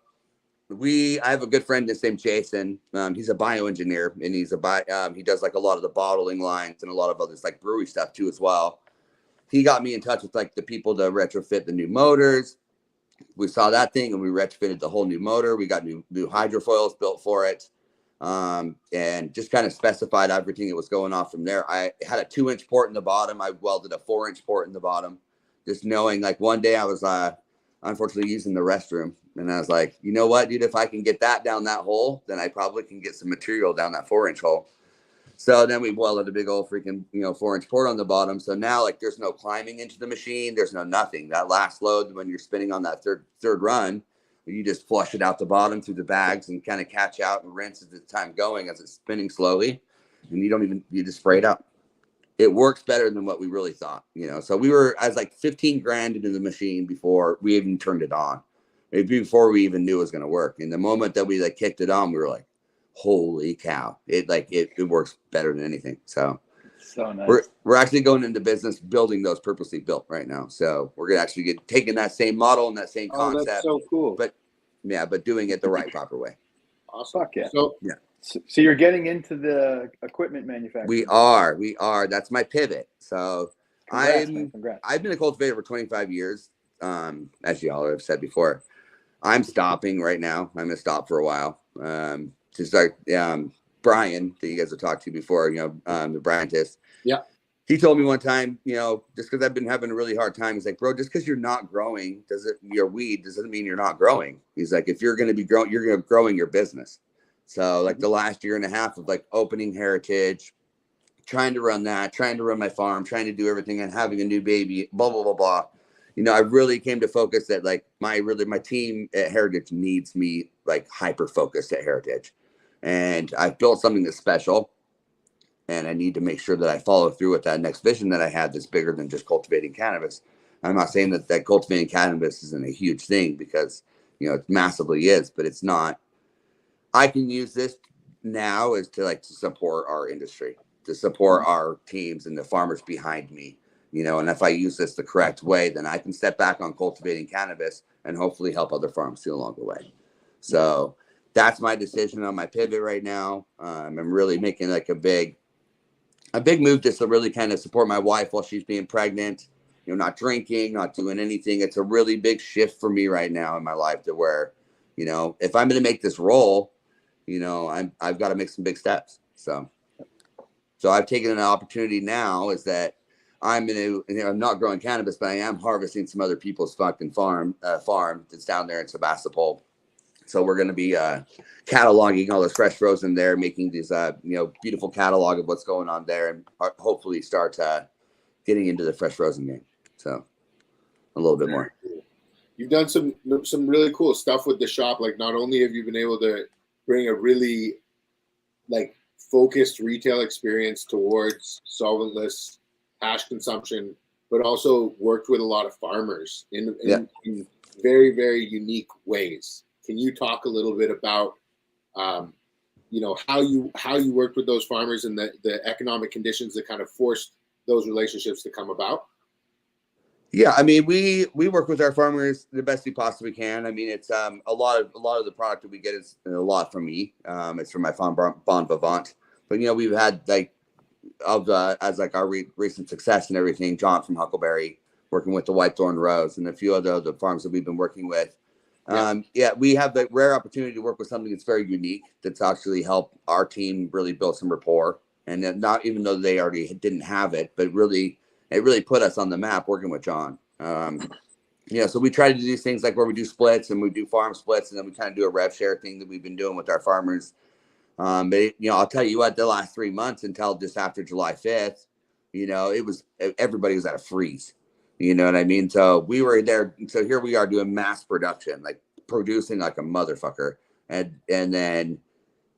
I have a good friend that's named Jameson. He's a bioengineer, and he does like a lot of the bottling lines and a lot of other like brewery stuff too as well. He got me in touch with like the people to retrofit the new motors. We saw that thing and we retrofitted the whole new motor. We got new hydrofoils built for it. And just kind of specified everything that was going on from there. I had a 2-inch port in the bottom. I welded a 4-inch port in the bottom, just knowing like one day I was unfortunately using the restroom, and I was like, you know what, dude, if I can get that down that hole, then I probably can get some material down that 4-inch hole. So then we welded a big old freaking 4-inch port on the bottom. So now like there's no climbing into the machine, there's no nothing. That last load, when you're spinning on that third run, you just flush it out the bottom through the bags and kind of catch out and rinse as the time going as it's spinning slowly, and you just spray it out. It works better than what we really thought, So I was like 15 grand into the machine before we even turned it on, before we even knew it was going to work. And the moment that we like kicked it on, we were like, holy cow. It works better than anything. So nice. We're actually going into business building those purposely built right now. So we're going to actually get taking that same model and that same concept. That's so cool. But doing it the right proper way. Awesome. Fuck yeah. So So you're getting into the equipment manufacturing. We are. That's my pivot. So Congrats. I've been a cultivator for 25 years. As y'all have said before, I'm stopping right now. I'm going to stop for a while. To start, Brian, that you guys have talked to before, the Briantist. Yeah. He told me one time, just because I've been having a really hard time, he's like, bro, just because you're not growing, doesn't mean you're not growing. He's like, if you're going to be growing, you're going to growing your business. So like the last year and a half of like opening Heritage, trying to run my farm, trying to do everything and having a new baby, blah, blah, blah, blah. I really came to focus that like my team at Heritage needs me like hyper focused at Heritage. And I've built something that's special, and I need to make sure that I follow through with that next vision that I had that's bigger than just cultivating cannabis. I'm not saying that cultivating cannabis isn't a huge thing, because, it massively is, but it's not. I can use this now as to support our industry, to support our teams and the farmers behind me, and if I use this the correct way, then I can step back on cultivating cannabis and hopefully help other farms too along the way. So that's my decision on my pivot right now. I'm really making like a big move just to really kind of support my wife while she's being pregnant, not drinking, not doing anything. It's a really big shift for me right now in my life, to where, if I'm going to make this roll, I've got to make some big steps. So I've taken an opportunity now, is that I'm going to, I'm not growing cannabis, but I am harvesting some other people's fucking farm that's down there in Sebastopol. So we're going to be cataloging all this fresh frozen there, making these, beautiful catalog of what's going on there, and hopefully start getting into the fresh frozen game. So a little bit more. You've done some really cool stuff with the shop. Like, not only have you been able to bring a really focused retail experience towards solventless hash consumption, but also worked with a lot of farmers in very, very unique ways. Can you talk a little bit about, how you worked with those farmers and the economic conditions that kind of forced those relationships to come about? Yeah, I mean, we work with our farmers the best we possibly can. I mean, it's a lot of the product that we get is a lot from me. It's from my farm, Bon Vivant. But we've had as our recent success and everything, John from Huckleberry working with the White Thorn Rose and a few other farms that we've been working with. We have the rare opportunity to work with something that's very unique, that's actually helped our team really build some rapport. And that, not even though they already didn't have it, but it really put us on the map working with John. So we try to do these things like where we do splits and we do farm splits, and then we kind of do a rev share thing that we've been doing with our farmers. But I'll tell you what, the last 3 months until just after July 5th, everybody was at a freeze. You know what I mean? So we were there. So here we are doing mass production, like producing like a motherfucker. And then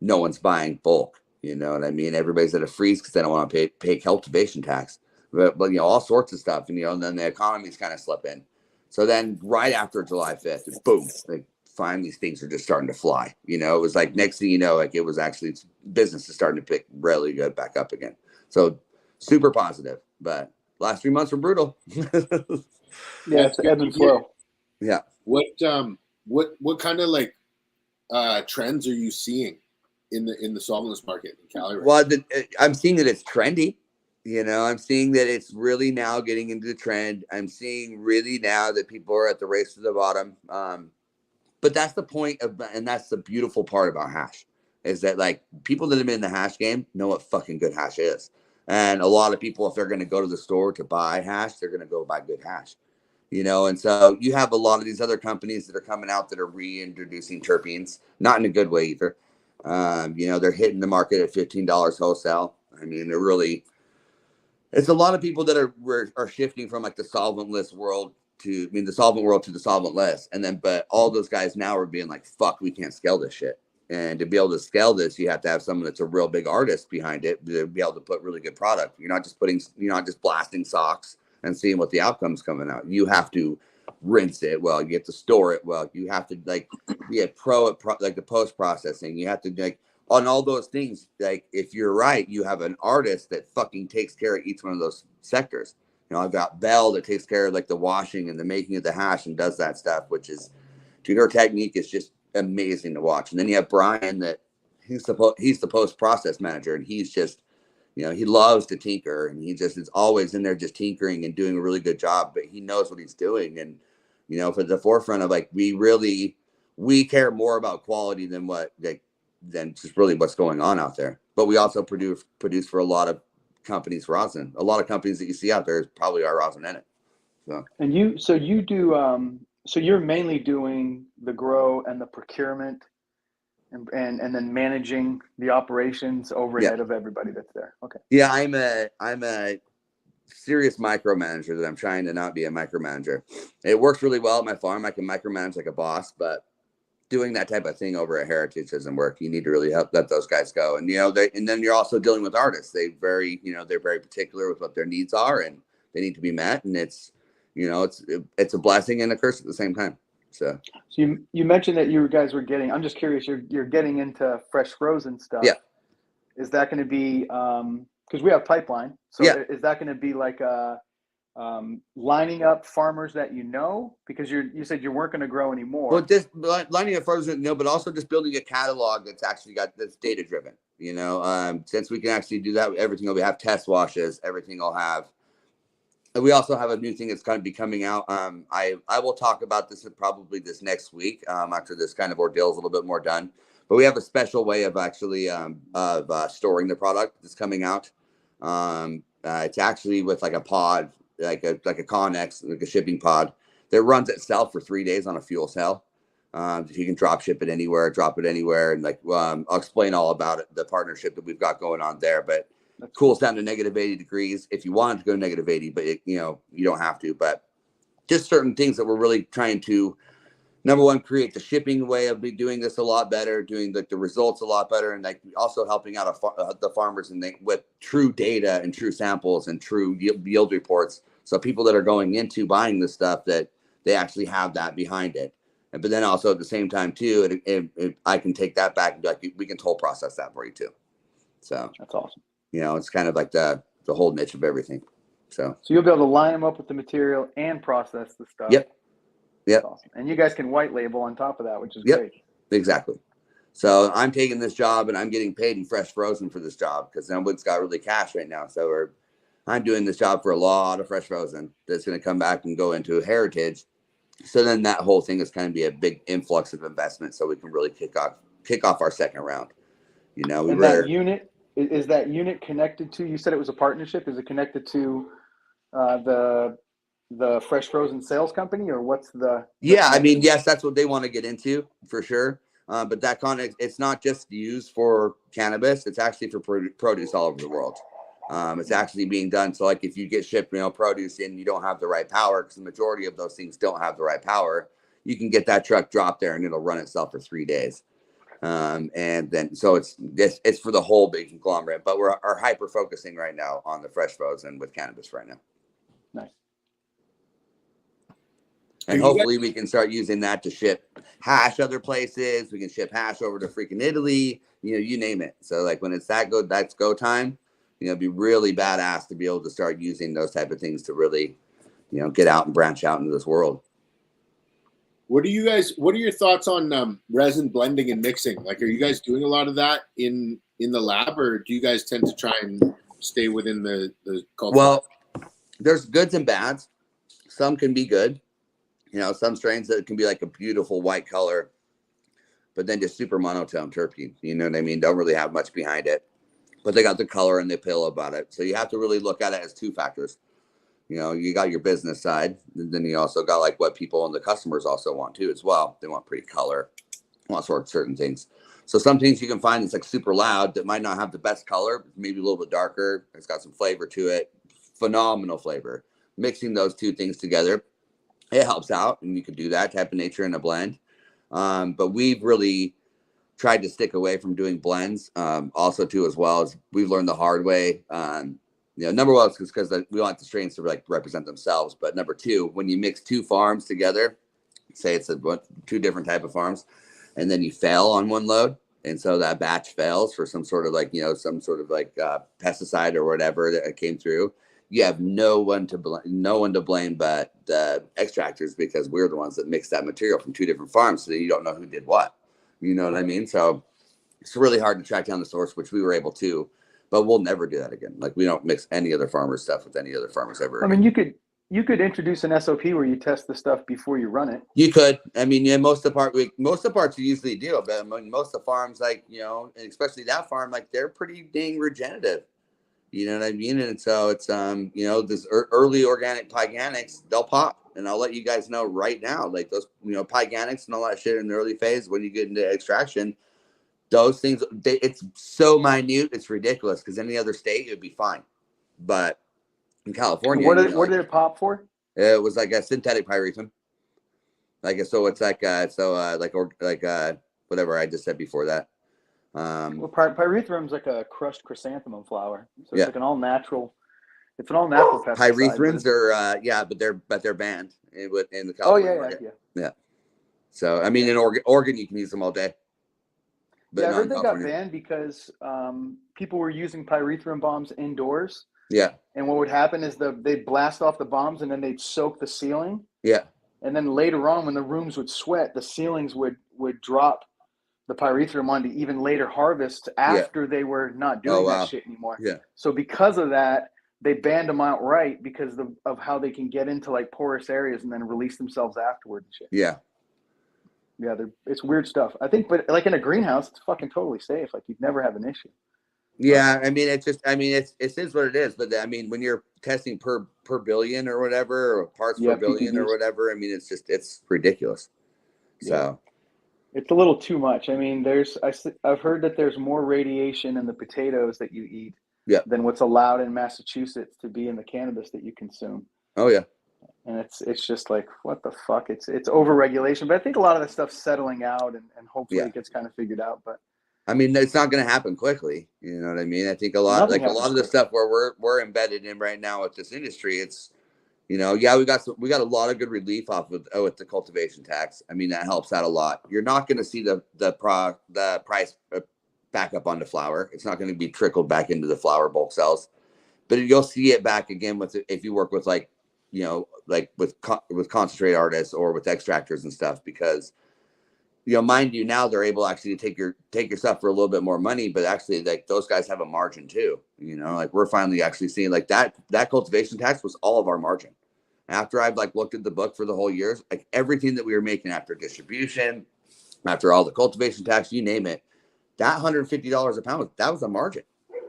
no one's buying bulk. You know what I mean? Everybody's at a freeze because they don't want to pay cultivation tax, but you know, all sorts of stuff. And, you know, and then the economy's kind of slipping. So then right after July 5th, boom, like finally things are just starting to fly. You know, it was like next thing you know, like it was actually business is starting to pick really good back up again. So super positive, but last 3 months were brutal. Yeah, it's ebb and flow. Yeah. What kind of like trends are you seeing in the solventless market in Cali? Well, I'm seeing that it's trendy. You know, I'm seeing that it's really now getting into the trend. I'm seeing really now that people are at the race to the bottom. But that's the point of, and that's the beautiful part about hash, is that like people that have been in the hash game know what fucking good hash is. And a lot of people, if they're going to go to the store to buy hash, they're going to go buy good hash. You know, and so you have a lot of these other companies that are coming out that are reintroducing terpenes, not in a good way either. You know, they're hitting the market at $15 wholesale. I mean, they're really, it's a lot of people that are shifting from like the solventless world to, I mean, the solvent world to the solventless. And then, but all those guys now are being like, fuck, we can't scale this shit. And to be able to scale this, you have to have someone that's a real big artist behind it to be able to put really good product. You're not just blasting socks and seeing what the outcome's coming out. You have to rinse it well. You have to store it well. You have to like be a pro at like the post processing. You have to like on all those things. Like if you're right, you have an artist that fucking takes care of each one of those sectors. You know, I've got Belle that takes care of like the washing and the making of the hash and does that stuff, which is, dude, her technique is just amazing to watch. And then you have Brian that he's the post process manager, and he's just, you know, he loves to tinker, and he just is always in there just tinkering and doing a really good job, but he knows what he's doing. And, you know, for the forefront of like, we care more about quality than than just really what's going on out there. But we also produce for a lot of companies rosin. A lot of companies that you see out there probably are rosin in it. So. And you do, so you're mainly doing the grow and the procurement and then managing the operations overhead of everybody that's there. Okay. Yeah, I'm a serious micromanager that I'm trying to not be a micromanager. It works really well at my farm. I can micromanage like a boss, but doing that type of thing over at Heritage doesn't work. You need to really let those guys go. And, you know, and then you're also dealing with artists. They're very particular with what their needs are, and they need to be met. And it's, you know, it's a blessing and a curse at the same time. So you mentioned that you guys were getting, I'm just curious, you're getting into fresh frozen stuff. Yeah. Is that going to be, because we have pipeline. So is that going to be like lining up farmers that you know, because you said you weren't going to grow anymore? Well, just lining up farmers, no, but also just building a catalog that's actually that's data driven. You know, since we can actually do that, everything will have test washes, everything will have. And we also have a new thing that's going to be coming out. I will talk about this probably this next week after this kind of ordeal is a little bit more done. But we have a special way of actually storing the product that's coming out. It's actually with like a pod, like a Connex, like a shipping pod that runs itself for 3 days on a fuel cell. You can drop it anywhere, and like I'll explain all about it, the partnership that we've got going on there. But it cools down to negative 80 degrees if you want it to go to negative 80, but you know, you don't have to. But just certain things that we're really trying to, number one, create the shipping way of doing this a lot better, doing the results a lot better, and like also helping out the farmers and with true data and true samples and true yield reports. So people that are going into buying this stuff, that they actually have that behind it. But then also at the same time too, I can take that back and be like, we can toll process that for you too. So that's awesome. You know, it's kind of like the whole niche of everything. So you'll be able to line them up with the material and process the stuff. Yep. Awesome. And you guys can white label on top of that, which is great. Exactly. So I'm taking this job and I'm getting paid in fresh frozen for this job because nobody's got really cash right now. So I'm doing this job for a lot of fresh frozen that's going to come back and go into Heritage. So then that whole thing is going to be a big influx of investment, so we can really kick off our second round. You know, that unit, is that unit connected to? You said it was a partnership. Is it connected to the fresh frozen sales company, or what's the? Yeah, I mean, yes, that's what they want to get into for sure. But that it's not just used for cannabis. It's actually for produce all over the world. It's actually being done. So like if you get shipped, produce and you don't have the right power, because the majority of those things don't have the right power, you can get that truck dropped there and it'll run itself for 3 days. And then, so it's for the whole big conglomerate, but we're hyper focusing right now on the fresh frozen with cannabis right now. Nice. And hopefully we can start using that to ship hash other places. We can ship hash over to freaking Italy, you name it. So like when it's that's go time, it'd be really badass to be able to start using those type of things to really, get out and branch out into this world. What are your thoughts on resin blending and mixing? Like, are you guys doing a lot of that in the lab, or do you guys tend to try and stay within the culture? Well, there's goods and bads. Some can be good. Some strains that can be like a beautiful white color, but then just super monotone terpene. You know what I mean? Don't really have much behind it, but they got the color and the appeal about it. So you have to really look at it as two factors. You got your business side, and then you also got like what people and the customers also want too as well. They want pretty color, want certain things. So some things you can find that's like super loud that might not have the best color, maybe a little bit darker. It's got some flavor to it, phenomenal flavor. Mixing those two things together, it helps out, and you can do that type of nature in a blend. But we've really tried to stick away from doing blends. Also, too, as well as we've learned the hard way. Number one is because we want the strains to like represent themselves. But number two, when you mix two farms together, say it's two different type of farms, and then you fail on one load, and so that batch fails for some sort of pesticide or whatever that came through. You have no one to blame but the extractors, because we're the ones that mix that material from two different farms, so that you don't know who did what. You know what I mean? So it's really hard to track down the source, which we were able to, but we'll never do that again. Like, we don't mix any other farmer's stuff with any other farmers ever. I mean, you could introduce an SOP where you test the stuff before you run it. You could. I mean, yeah, most of the parts you usually do, but I mean, most of the farms, like, and especially that farm, like, they're pretty dang regenerative. You know what I mean? And so it's, this early organic Pyganics, they'll pop. And I'll let you guys know right now, like those, Pyganics and all that shit in the early phase, when you get into extraction, those things, it's so minute, it's ridiculous, because any other state, it would be fine. But in California, what did it pop for? It was like a synthetic pyrethrum. So it's whatever I just said before that. Pyrethrum is like a crushed chrysanthemum flower, so it's like an all natural. It's an all natural pesticide. Pyrethrums are but they're banned in the California market. Yeah. So I mean, in Oregon, you can use them all day. But I heard they got banned because people were using pyrethrum bombs indoors. Yeah. And what would happen is they'd blast off the bombs, and then they'd soak the ceiling. Yeah. And then later on, when the rooms would sweat, the ceilings would drop the pyrethrum onto even later harvests after they were not doing that shit anymore. Yeah. So because of that, they banned them outright because of how they can get into like porous areas and then release themselves afterward and shit. Yeah. Yeah, it's weird stuff. I think, but like in a greenhouse, it's fucking totally safe. Like, you'd never have an issue. Yeah, I mean, it is what it is. But I mean, when you're testing per billion or whatever, or parts per billion or whatever, I mean, it's ridiculous. So it's a little too much. I mean, I've heard that there's more radiation in the potatoes that you eat than what's allowed in Massachusetts to be in the cannabis that you consume. Oh yeah. And it's just like, what the fuck? It's over-regulation. But I think a lot of that stuff's settling out, and hopefully it gets kind of figured out. But I mean, it's not going to happen quickly. You know what I mean? I think a lot of the stuff where we're embedded in right now with this industry, it's, we got a lot of good relief off with the cultivation tax. I mean, that helps out a lot. You're not going to see the price back up onto flower. It's not going to be trickled back into the flower bulk sales, but you'll see it back again if you work with with concentrate artists or with extractors and stuff, because mind you, now they're able actually to take your stuff for a little bit more money, but actually, like, those guys have a margin too. Like, we're finally actually seeing like that cultivation tax was all of our margin. After I've looked at the book for the whole year, like everything that we were making after distribution, after all the cultivation tax, you name it, that $150 a pound, that was a margin,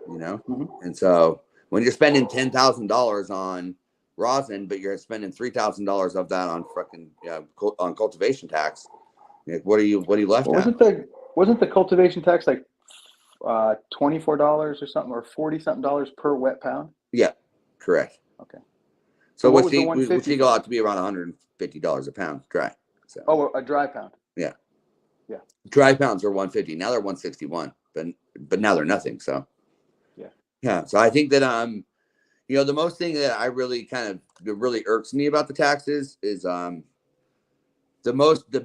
Mm-hmm. And so when you're spending $10,000 on rosin, but you're spending $3,000 of that on fucking on cultivation tax, like, what are you left at? Wasn't the cultivation tax like $24 or something, or $40-something per wet pound? Yeah, correct. Okay. So we go out to be around $150 a pound dry. So. Oh, a dry pound. Yeah. Yeah. Dry pounds are 150. Now they're 161, but now they're nothing. So yeah. So I think that the most thing that I really that really irks me about the taxes is the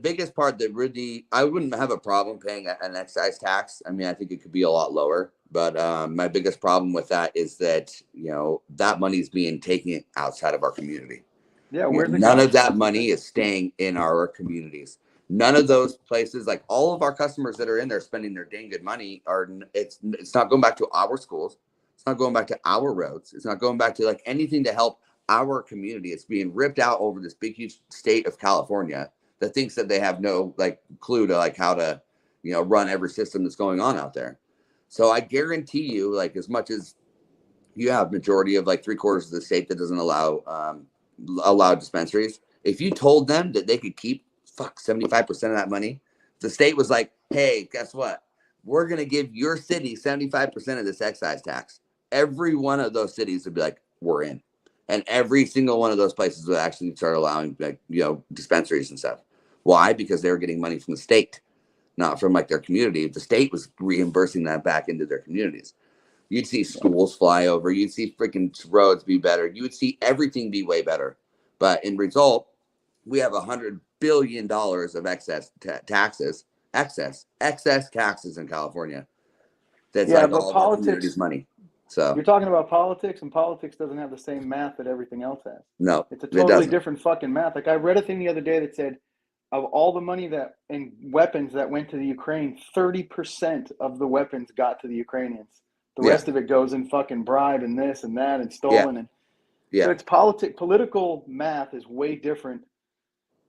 biggest part that really I wouldn't have a problem paying an excise tax. I mean, I think it could be a lot lower, but my biggest problem with that is that that money is being taken outside of our community. Yeah, where's it None going? of that money is staying in our communities. None of those places, like all of our customers that are in there spending their dang good money, it's not going back to our schools. It's not going back to our roads. It's not going back to like anything to help our community. It's being ripped out over this big huge state of California that thinks that they have no like clue to like how to run every system that's going on out there. So I guarantee you, like as much as you have majority of like 3/4 of the state that doesn't allow dispensaries. If you told them that they could keep 75% of that money, the state was like, hey, guess what? We're going to give your city 75% of this excise tax. Every one of those cities would be like, we're in. And every single one of those places would actually start allowing like, dispensaries and stuff. Why? Because they were getting money from the state, not from like their community. The state was reimbursing that back into their communities. You'd see schools fly over. You'd see freaking roads be better. You would see everything be way better. But in result, we have $100 billion of excess taxes in California. That's like all of our community's money. So you're talking about politics, and politics doesn't have the same math that everything else has. No, it's a totally different fucking math. Like I read a thing the other day that said, of all the money that in weapons that went to the Ukraine, 30% of the weapons got to the Ukrainians. The rest of it goes in fucking bribe and this and that and stolen. And so it's political math is way different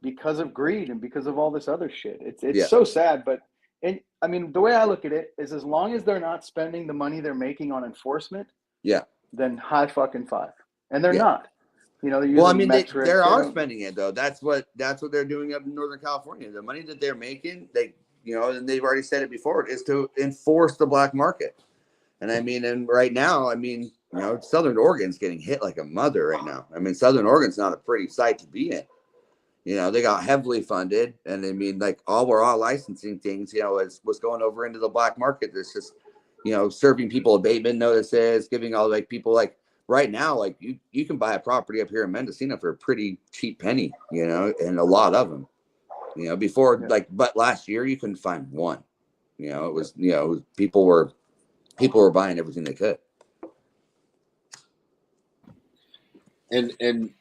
because of greed and because of all this other shit. It's so sad. But I mean, the way I look at it is as long as they're not spending the money they're making on enforcement, then high fucking five. And they're not. They're using metrics. They are spending it though. That's what they're doing up in Northern California. The money that they're making, and they've already said it before, is to enforce the black market. And I mean, and right now, I mean, Southern Oregon's getting hit like a mother right now. I mean, Southern Oregon's not a pretty site to be in. They got heavily funded, and I mean, like we're all licensing things, is what's going over into the black market. There's just, serving people abatement notices, giving all like people like right now, like you can buy a property up here in Mendocino for a pretty cheap penny, and a lot of them, before but last year you couldn't find one. It was, people were buying everything they could. And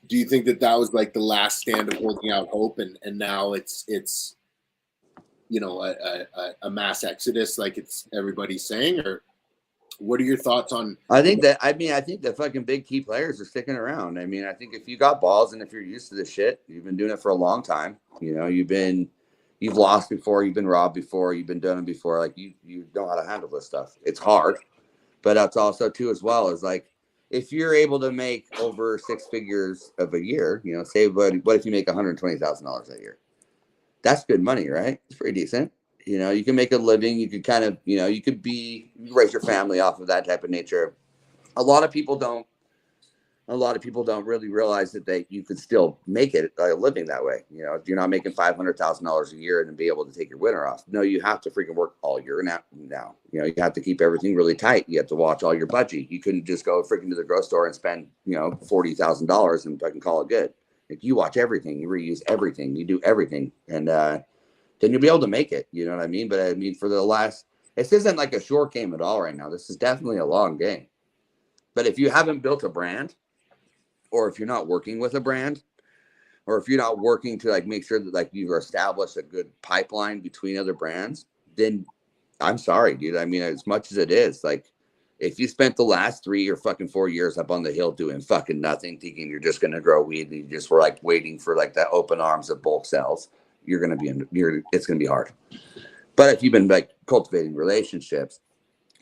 do you think that was like the last stand of holding out hope, and now it's a mass exodus like it's everybody's saying, or what are your thoughts on? I think the fucking big key players are sticking around. I mean, I think if you got balls and if you're used to this shit, you've been doing it for a long time. You've lost before, you've been robbed before, you've been done before. Like you know how to handle this stuff. It's hard, but that's also too as well as like if you're able to make over 6 figures of a year, say what if you make $120,000 a year? That's good money, right? It's pretty decent. You can make a living. You could kind of, you could raise your family off of that type of nature. A lot of people don't really realize that you could still make it a living that way. You're not making $500,000 a year and be able to take your winter off. No, you have to freaking work all year now. You have to keep everything really tight. You have to watch all your budget. You couldn't just go freaking to the grocery store and spend, $40,000 and fucking call it good. Like you watch everything, you reuse everything, you do everything. And, then you'll be able to make it. You know what I mean? But I mean, this isn't like a short game at all right now. This is definitely a long game. But if you haven't built a brand, or if you're not working with a brand, or if you're not working to like make sure that like you've established a good pipeline between other brands, then I'm sorry, dude. I mean, as much as it is, like if you spent the last 3 or fucking 4 years up on the hill doing fucking nothing, thinking you're just gonna grow weed, and you just were like waiting for like that open arms of bulk sales, it's gonna be hard. But if you've been like cultivating relationships,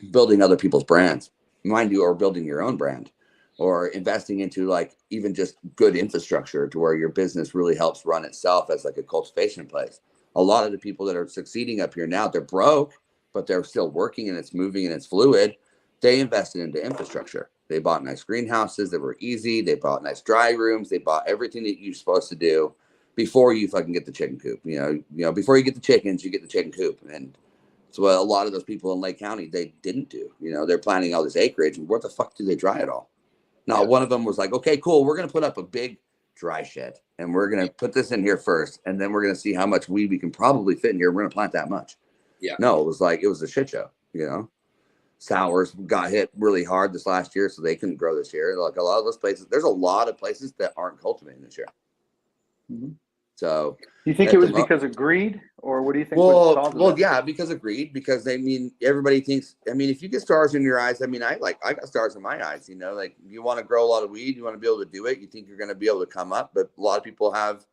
building other people's brands, mind you, or building your own brand, or investing into like even just good infrastructure to where your business really helps run itself as like a cultivation place. A lot of the people that are succeeding up here now, they're broke, but they're still working and it's moving and it's fluid. They invested into infrastructure. They bought nice greenhouses that were easy. They bought nice dry rooms. They bought everything that you're supposed to do before you fucking get the chicken coop. Before you get the chickens, you get the chicken coop. And so what a lot of those people in Lake County, they didn't do. They're planting all this acreage, and where the fuck do they dry it all? Now, one of them was like, okay, cool, we're going to put up a big dry shed, and we're going to put this in here first, and then we're going to see how much weed we can probably fit in here. We're going to plant that much. Yeah. No, it was a shit show, Sours got hit really hard this last year, so they couldn't grow this year. Like a lot of those places, there's a lot of places that aren't cultivating this year. Mm-hmm. So you think it was because of greed, or what do you think? Well, yeah, because of greed. Because everybody thinks. If you get stars in your eyes, I got stars in my eyes. Like you want to grow a lot of weed, you want to be able to do it. You think you're going to be able to come up, but a lot of people have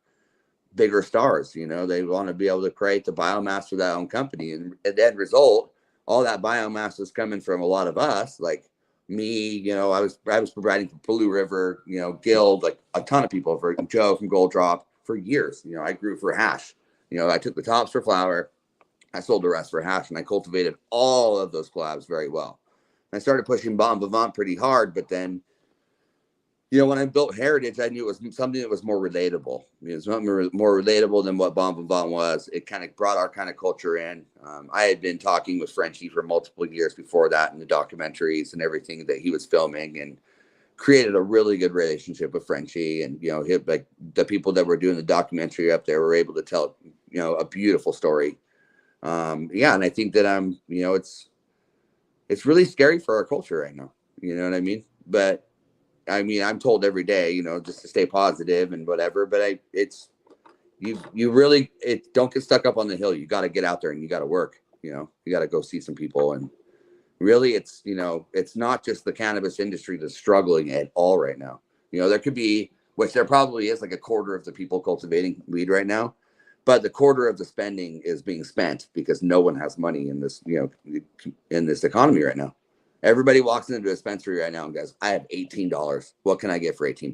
bigger stars. They want to be able to create the biomass for that own company, and the end result, all that biomass is coming from a lot of us, like me. I was providing for Blue River, Guild, like a ton of people, for Joe from Gold Drop for years. I grew for hash. I took the tops for flower, I sold the rest for hash, and I cultivated all of those collabs very well. I started pushing Bon Vivant pretty hard, but then, when I built Heritage, I knew it was something that was more relatable. It was something more relatable than what Bon Vivant was. It kind of brought our kind of culture in. I had been talking with Frenchie for multiple years before that in the documentaries and everything that he was filming, and created a really good relationship with Frenchie. And, like the people that were doing the documentary up there were able to tell, a beautiful story. And I think that it's really scary for our culture right now. You know what I mean? But I'm told every day, just to stay positive and whatever, but you really don't get stuck up on the hill. You got to get out there and you got to work, you got to go see some people. And really it's not just the cannabis industry that's struggling at all right now. There could be, which there probably is, like a quarter of the people cultivating weed right now, but the quarter of the spending is being spent because no one has money in this, in this economy right now. Everybody walks into a dispensary right now and goes, I have $18. What can I get for $18?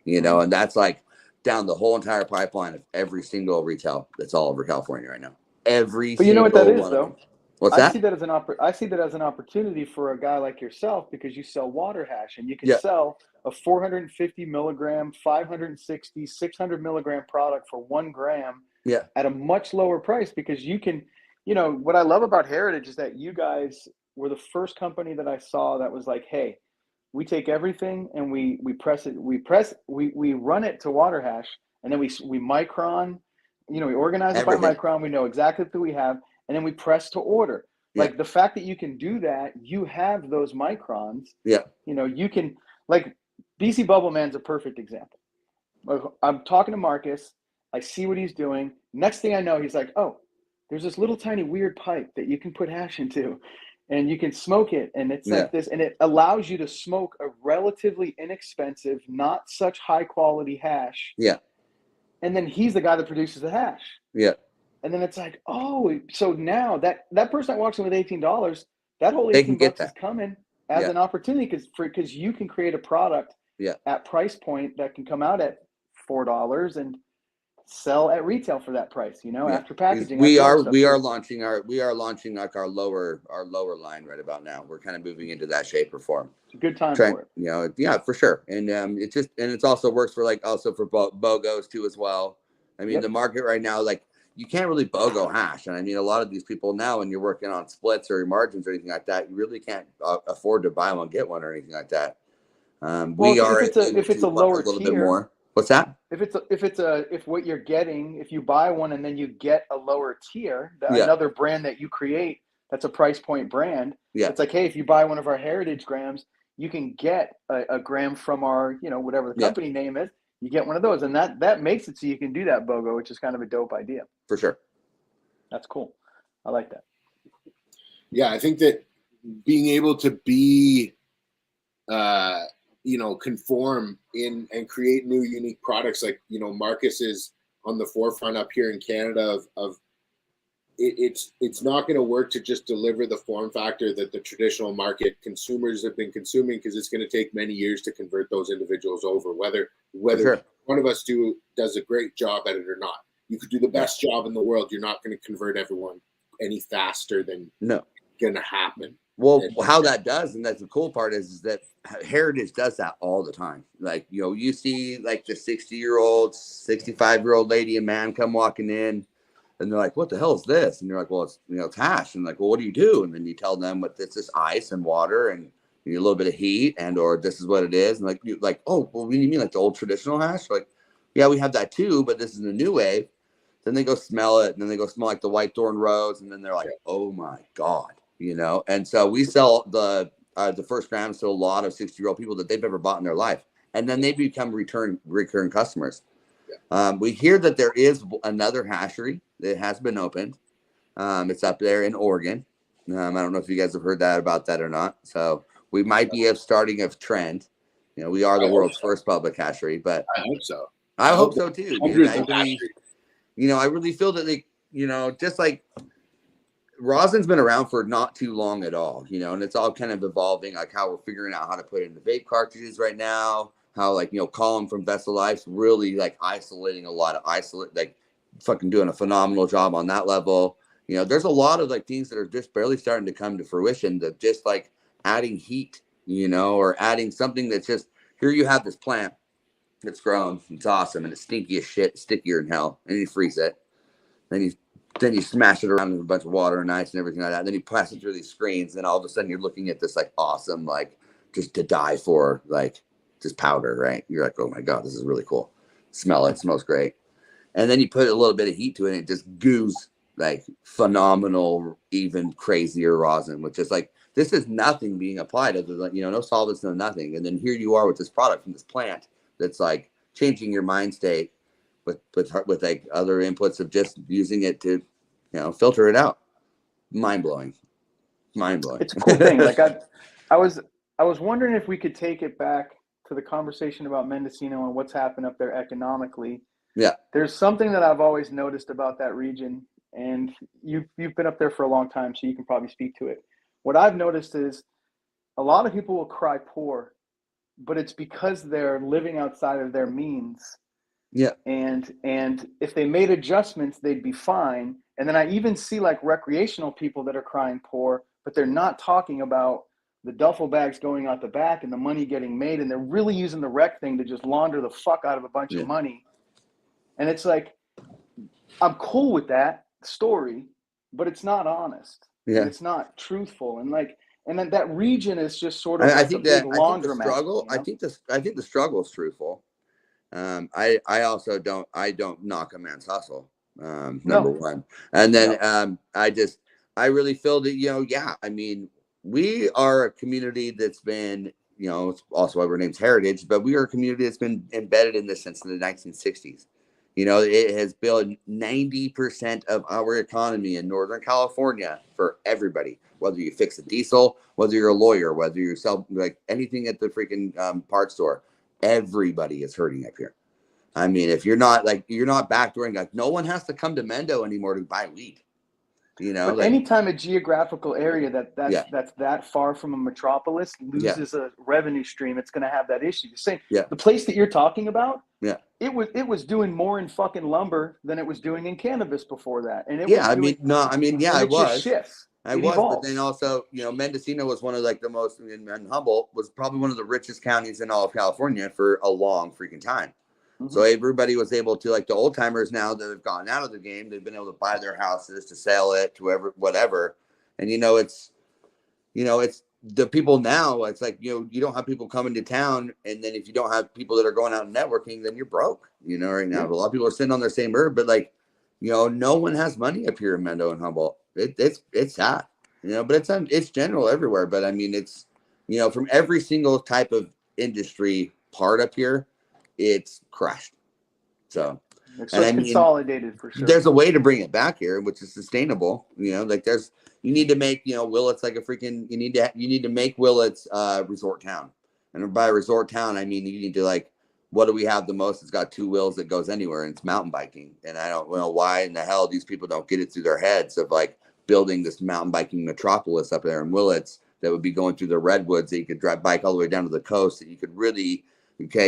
And that's like down the whole entire pipeline of every single retail that's all over California right now. But you know what that is, though? What's that? I see that as an opportunity for a guy like yourself, because you sell water hash, and you can sell a 450 milligram, 560, 600 milligram product for 1 gram at a much lower price, because you can, what I love about Heritage is that you guys were the first company that I saw that was like, hey, we take everything and we run it to water hash, and then we micron, we organize it by micron. We know exactly who we have, and then we press to order. Like the fact that you can do that, you have those microns. You can, like, BC Bubble Man's a perfect example. I'm talking to Marcus. I see what he's doing. Next thing I know, he's like, oh, there's this little tiny weird pipe that you can put hash into, and you can smoke it. And it's like this, and it allows you to smoke a relatively inexpensive, not such high quality hash. And then he's the guy that produces the hash. And then it's like, oh, so now that person that walks in with $18, that whole $18 is coming as an opportunity, because you can create a product at price point that can come out at $4 and sell at retail for that price, after packaging. We are launching like our lower line right about now. We're kind of moving into that shape or form. It's a good time for it. For sure. And it's also works for for BOGOs too as well. The market right now, like, you can't really BOGO hash. And a lot of these people now, when you're working on splits or margins or anything like that, you really can't afford to buy one, get one, or anything like that. If it's a lower little tier, bit more. What's that? If what you're getting, if you buy one and then you get a lower tier, another brand that you create, that's a price point brand. It's like, hey, if you buy one of our Heritage grams, you can get a gram from our, whatever the company name is. You get one of those, and that makes it so you can do that BOGO, which is kind of a dope idea. For sure. That's cool. I like that. Yeah, I think that being able to be, conform in and create new unique products, like, Marcus is on the forefront up here in Canada of it's not going to work to just deliver the form factor that the traditional market consumers have been consuming, because it's going to take many years to convert those individuals over, whether one of us does a great job at it or not. You could do the best job in the world. You're not going to convert everyone any faster than going to happen. Well, how that does, and that's the cool part is that Heritage does that all the time. Like, you know, you see like the 60-year-old, 65-year-old lady and man come walking in, and they're like, "What the hell is this?" And you're like, "Well, it's, you know, it's hash." And like, "Well, what do you do?" And then you tell them what this is: ice and water and a little bit of heat, and or this is what it is. And like, you like, "Oh, well, what do you mean like the old traditional hash?" Like, yeah, we have that too, but this is the new wave. Then they go smell it, and then they go smell like the white thorn rose, and then they're like, "Oh my God." You know, and so we sell the first grams to a lot of 60-year-old people that they've never bought in their life, and then they become recurring customers. Yeah. We hear that there is another hashery that has been opened. It's up there in Oregon. I don't know if you guys have heard about that or not. So we might be starting a trend. You know, we are the world's first public hashery, but I hope so. I hope so too. Because I really feel that they, you know, just like. Rosin's been around for not too long at all, you know, and it's all kind of evolving, like how we're figuring out how to put it into vape cartridges right now, how like, you know, Colin from Vessel Life's really like isolating a lot of like fucking doing a phenomenal job on that level. You know, there's a lot of like things that are just barely starting to come to fruition, that just like adding heat, you know, or adding something that's just, here you have this plant that's grown, it's awesome, and it's stinky as shit, stickier than hell, and you freeze it, then you smash it around with a bunch of water and ice and everything like that. And then you pass it through these screens, and all of a sudden you're looking at this like awesome, like just to die for, like just powder, right? You're like, oh my God, this is really cool. Smell it, smells great. And then you put a little bit of heat to it, and it just goos like phenomenal, even crazier rosin, which is like, this is nothing being applied other than, you know, no solvents, no nothing. And then here you are with this product from this plant that's like changing your mind state with like other inputs of just using it to, you know, filter it out. Mind blowing. It's a cool thing. Like I was wondering if we could take it back to the conversation about Mendocino and what's happened up there economically. Yeah. There's something that I've always noticed about that region, and you've been up there for a long time, so you can probably speak to it. What I've noticed is a lot of people will cry poor, but it's because they're living outside of their means. Yeah. And if they made adjustments, they'd be fine. And then I even see like recreational people that are crying poor, but they're not talking about the duffel bags going out the back and the money getting made. And they're really using the rec thing to just launder the fuck out of a bunch of money. And it's like, I'm cool with that story, but it's not honest. Yeah. It's not truthful. And like, and then that region is just sort of I like think a big the laundromat. struggle, you know? I think the struggle is truthful. I also don't knock a man's hustle. Number one. And then, I really feel that, you know, yeah, I mean, we are a community that's been, you know, it's also why we're named Heritage, but we are a community that's been embedded in this since the 1960s. You know, it has built 90% of our economy in Northern California for everybody, whether you fix a diesel, whether you're a lawyer, whether you sell like anything at the freaking parts store. Everybody is hurting up here. I mean, if you're not backdooring, like no one has to come to Mendo anymore to buy weed. You know, but like, anytime a geographical area that's that far from a metropolis loses a revenue stream, it's going to have that issue. The place that you're talking about, it was doing more in fucking lumber than it was doing in cannabis before that, and it just shifts. But then also, you know, Mendocino was one of like the most, and Humboldt was probably one of the richest counties in all of California for a long freaking time. Mm-hmm. So everybody was able to, like the old timers now that have gotten out of the game, they've been able to buy their houses, to sell it, to whatever. And, it's the people now, it's like, you know, you don't have people coming to town. And then if you don't have people that are going out and networking, then you're broke, you know, right now. Yeah. A lot of people are sitting on their same herb, but like, you know, no one has money up here in Mendo and Humboldt. It's sad, you know, but it's general everywhere. But I mean, it's, you know, from every single type of industry part up here, it's crushed. So it's consolidated for sure. There's a way to bring it back here, which is sustainable. You know, like you need to make, you know, Willits like a freaking, you need to make Willits resort town. And by resort town, I mean, you need to, like, what do we have the most? It's got 2 wheels that goes anywhere, and it's mountain biking. And I don't know why in the hell these people don't get it through their heads of like building this mountain biking metropolis up there in Willits that would be going through the redwoods, that you could bike all the way down to the coast, that you could really,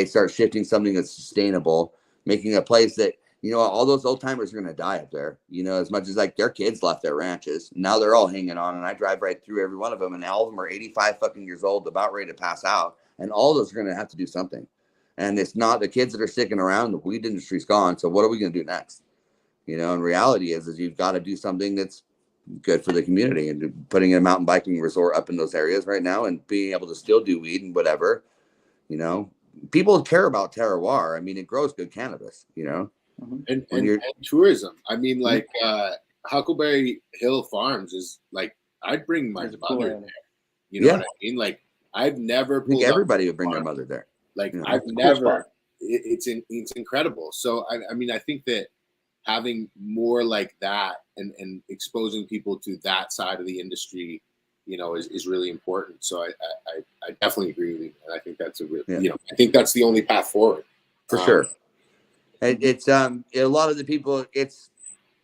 start shifting something that's sustainable, making a place that you know, all those old timers are going to die up there, you know, as much as like their kids left their ranches. Now they're all hanging on, and I drive right through every one of them, and all of them are 85 fucking years old, about ready to pass out. And all of those are going to have to do something. And it's not the kids that are sticking around. The weed industry's gone. So what are we going to do next? You know, and reality is you've got to do something that's good for the community, and putting a mountain biking resort up in those areas right now and being able to still do weed and whatever, you know, people care about terroir. I mean, it grows good cannabis, you know. And tourism. I mean, like Huckleberry Hill Farms is like, I'd bring my mother there. You know what I mean? Like, I've never. I think everybody would bring their mother there. Like, I've never. It's incredible. So I mean, I think that having more like that and exposing people to that side of the industry, you know, is really important. So I definitely agree with you, and I think that's a real, you know, I think that's the only path forward for sure. And it's a lot of the people.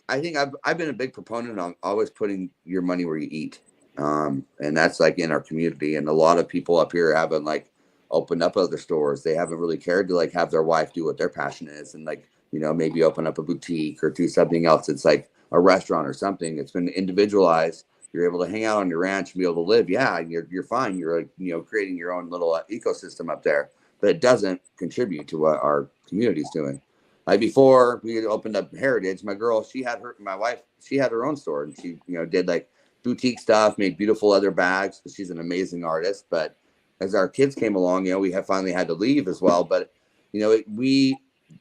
I think I've been a big proponent on always putting your money where you eat, and that's like in our community. And a lot of people up here haven't like opened up other stores. They haven't really cared to like have their wife do what their passion is, and like, you know, maybe open up a boutique or do something else. It's like a restaurant or something. It's been individualized. You're able to hang out on your ranch and be able to live. Yeah, you're fine. You're like, you know, creating your own little ecosystem up there, but it doesn't contribute to what our community's doing. Like before we opened up Heritage, my wife, she had her own store, and she, you know, did like boutique stuff, made beautiful leather bags because she's an amazing artist. But as our kids came along, you know, we have finally had to leave as well. But, you know,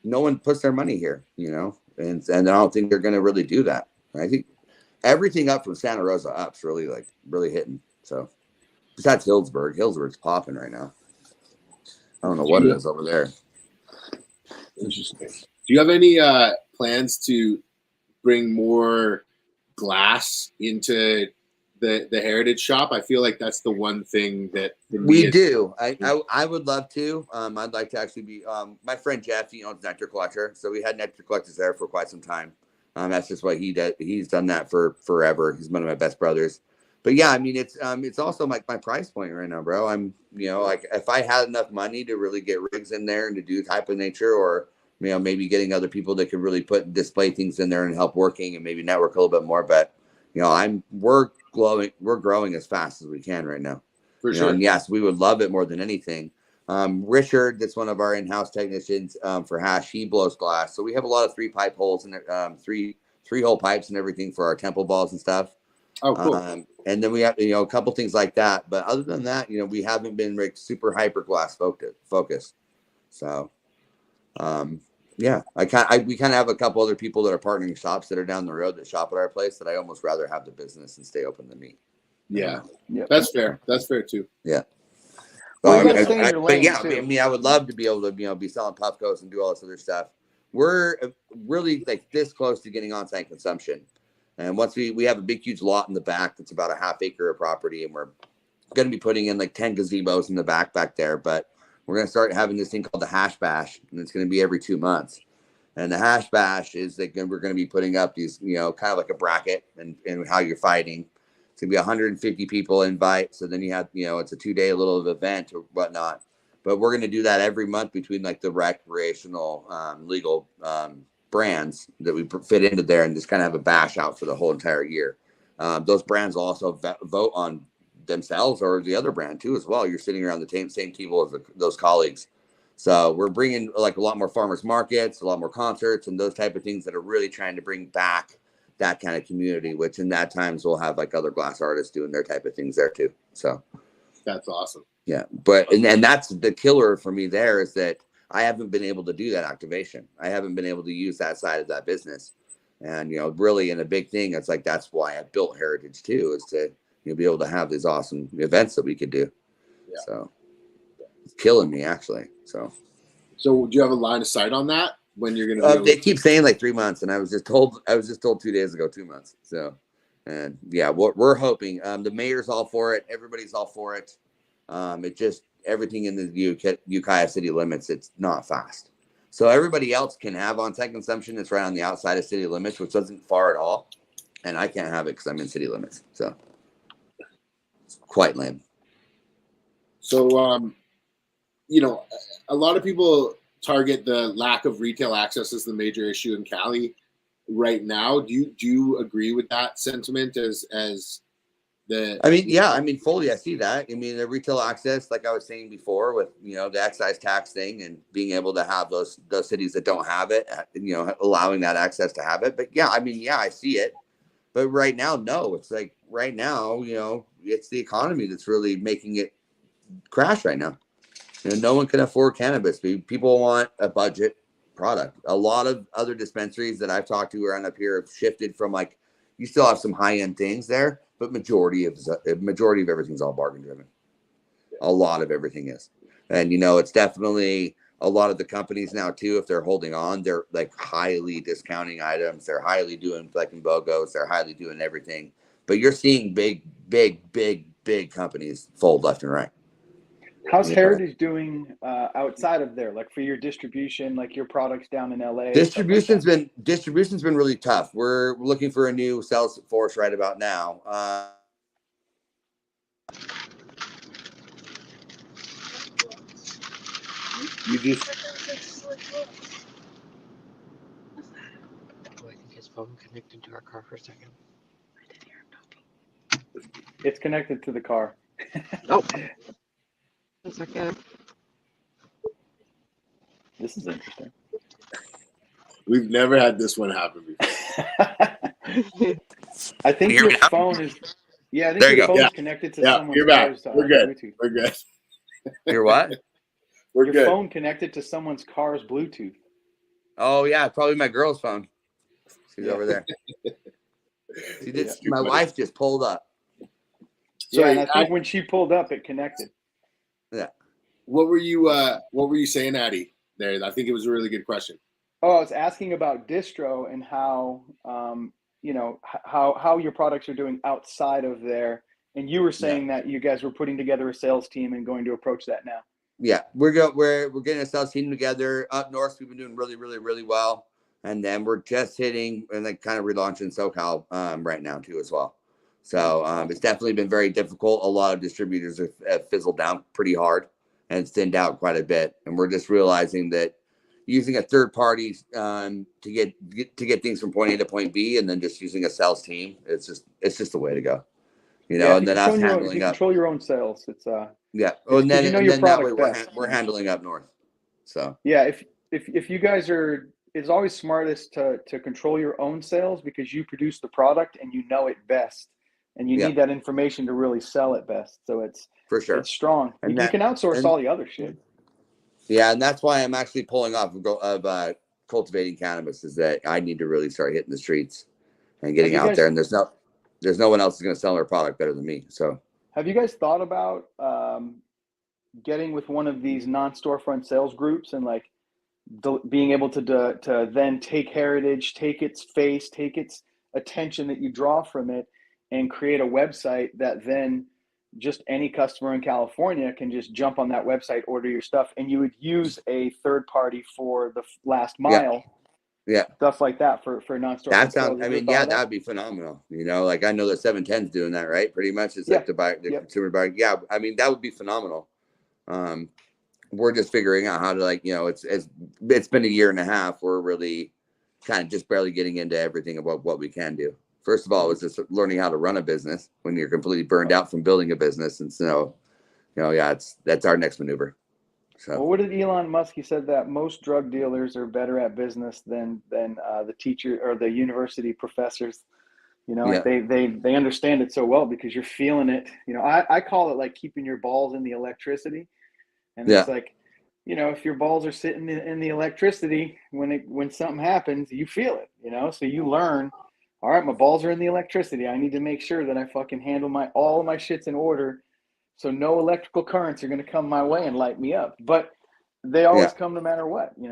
no one puts their money here, you know, and I don't think they're going to really do that. I think everything up from Santa Rosa up's really hitting. So besides Hillsburg's popping right now. I don't know what it is over there. Interesting. Do you have any plans to bring more glass into the Heritage shop? I feel like that's the one thing that we do. I would love to. I'd like to actually be. My friend Jeff, he owns Nectar Collector, so we had Nectar Collectors there for quite some time. That's just what he did. He's done that for forever. He's one of my best brothers. But yeah, I mean, it's also like my price point right now, bro. I'm, you know, like if I had enough money to really get rigs in there and to do type of nature, or, you know, maybe getting other people that could really display things in there and help working and maybe network a little bit more. But, you know, we're growing as fast as we can right now. For sure. And yes, we would love it more than anything. Richard, that's one of our in-house technicians for hash. He blows glass. So we have a lot of 3-pipe holes and three-hole pipes and everything for our temple balls and stuff. Oh, cool. And then we have, you know, a couple things like that. But other than that, you know, we haven't been like super hyper glass focused. So, yeah, we kind of have a couple other people that are partnering shops that are down the road that shop at our place that I almost rather have the business and stay open than me. Yeah, that's fair. That's fair too. Yeah. Well, I mean, I would love to be able to, you know, be selling Puffco's and do all this other stuff. We're really like this close to getting on-site consumption. And once we have a big, huge lot in the back that's about a half acre of property, and we're going to be putting in like 10 gazebos in the back there. But we're going to start having this thing called the Hash Bash, and it's going to be every 2 months. And the Hash Bash is that we're going to be putting up these, you know, kind of like a bracket and how you're fighting. It's going to be 150 people invite. So then you have, you know, it's a 2-day little event or whatnot. But we're going to do that every month between like the recreational, legal brands that we fit into there, and just kind of have a bash out for the whole entire year. Those brands will also vote on themselves or the other brand too as well. You're sitting around the same table as those colleagues. So we're bringing like a lot more farmers markets, a lot more concerts, and those type of things that are really trying to bring back that kind of community, which in that times we'll have like other glass artists doing their type of things there too. So that's awesome. Yeah. But, and that's the killer for me there, is that I haven't been able to do that activation. I haven't been able to use that side of that business. And, you know, really in a big thing, it's like, that's why I built Heritage too, is to, you know, be able to have these awesome events that we could do. Yeah. So it's killing me actually. So do you have a line of sight on that when you're going to, they keep saying like 3 months, and I was just told 2 days ago, 2 months. So, and yeah, we're hoping, the mayor's all for it. Everybody's all for it. It just, everything in the Ukiah city limits, it's not fast. So everybody else can have on-site consumption. It's right on the outside of city limits, which isn't far at all. And I can't have it because I'm in city limits. So it's quite lame. So, you know, a lot of people target the lack of retail access as the major issue in Cali right now. Do you agree with that sentiment as the? I mean, yeah, I mean, fully, I see that. I mean, the retail access, like I was saying before, with the excise tax thing and being able to have those cities that don't have it, allowing that access to have it. But yeah, I mean, yeah, I see it. But right now, no. It's like right now, it's the economy that's really making it crash right now. No one can afford cannabis. People want a budget product. A lot of other dispensaries that I've talked to around up here have shifted from like, you still have some high end things there, but majority of everything's all bargain driven. A lot of everything is, and it's definitely a lot of the companies now too. If they're holding on, they're like highly discounting items. They're highly doing like BOGOs. They're highly doing everything. But you're seeing big companies fold left and right. How's Heritage doing outside of there? Like for your distribution, like your products down in LA? Distribution's been really tough. We're looking for a new sales force right about now. You just. I think his phone connected to our car for a second. I did hear him talking. It's connected to the car. Oh. A second. This is interesting. We've never had this one happen before. I think your phone is. Yeah, I think your phone is connected to someone's car's We're good. Bluetooth. We're good. Your what? We're your good. phone connected to someone's car's Bluetooth. Oh yeah, probably my girl's phone. She's over there. My wife just pulled up. So yeah, and I think when she pulled up, it connected. Yeah. What were you saying, Addie? There, I think it was a really good question. Oh, I was asking about distro and how how your products are doing outside of there. And you were saying that you guys were putting together a sales team and going to approach that now. Yeah, we're getting a sales team together up north. We've been doing really, really, really well, and then we're just hitting and like kind of relaunching SoCal right now too as well. So it's definitely been very difficult. A lot of distributors have fizzled down pretty hard and it's thinned out quite a bit. And we're just realizing that using a third party to get things from point A to point B, and then just using a sales team, it's just the way to go. And then us handling up. Control your own sales. It's yeah. Oh, and then that way we're handling up north. So yeah, if you guys are, it's always smartest to control your own sales because you produce the product and you know it best, and you need that information to really sell it best. So it's for sure it's strong. And you can outsource all the other shit. Yeah, and that's why I'm actually pulling off of cultivating cannabis, is that I need to really start hitting the streets and getting out there. And there's no one else is going to sell their product better than me. So have you guys thought about getting with one of these non-storefront sales groups and like being able to then take Heritage, take its face, take its attention that you draw from it, and create a website that then just any customer in California can just jump on that website, order your stuff, and you would use a third party for the last mile, stuff like that for non-storefront. That sounds. I mean, that would be phenomenal. Like I know that 710's doing that, right? Pretty much, it's like to buy the consumer buy. Yeah, I mean that would be phenomenal. We're just figuring out how to it's been a year and a half. We're really kind of just barely getting into everything about what we can do. First of all, it was just learning how to run a business when you're completely burned out from building a business. And so, that's our next maneuver. So, well, what did Elon Musk? He said that most drug dealers are better at business than the teacher or the university professors. Like they understand it so well because you're feeling it. I call it like keeping your balls in the electricity. And it's like, if your balls are sitting in the electricity, when something happens, you feel it, so you learn. All right, my balls are in the electricity. I need to make sure that I fucking handle all of my shits in order, so no electrical currents are going to come my way and light me up. But they always come no matter what. You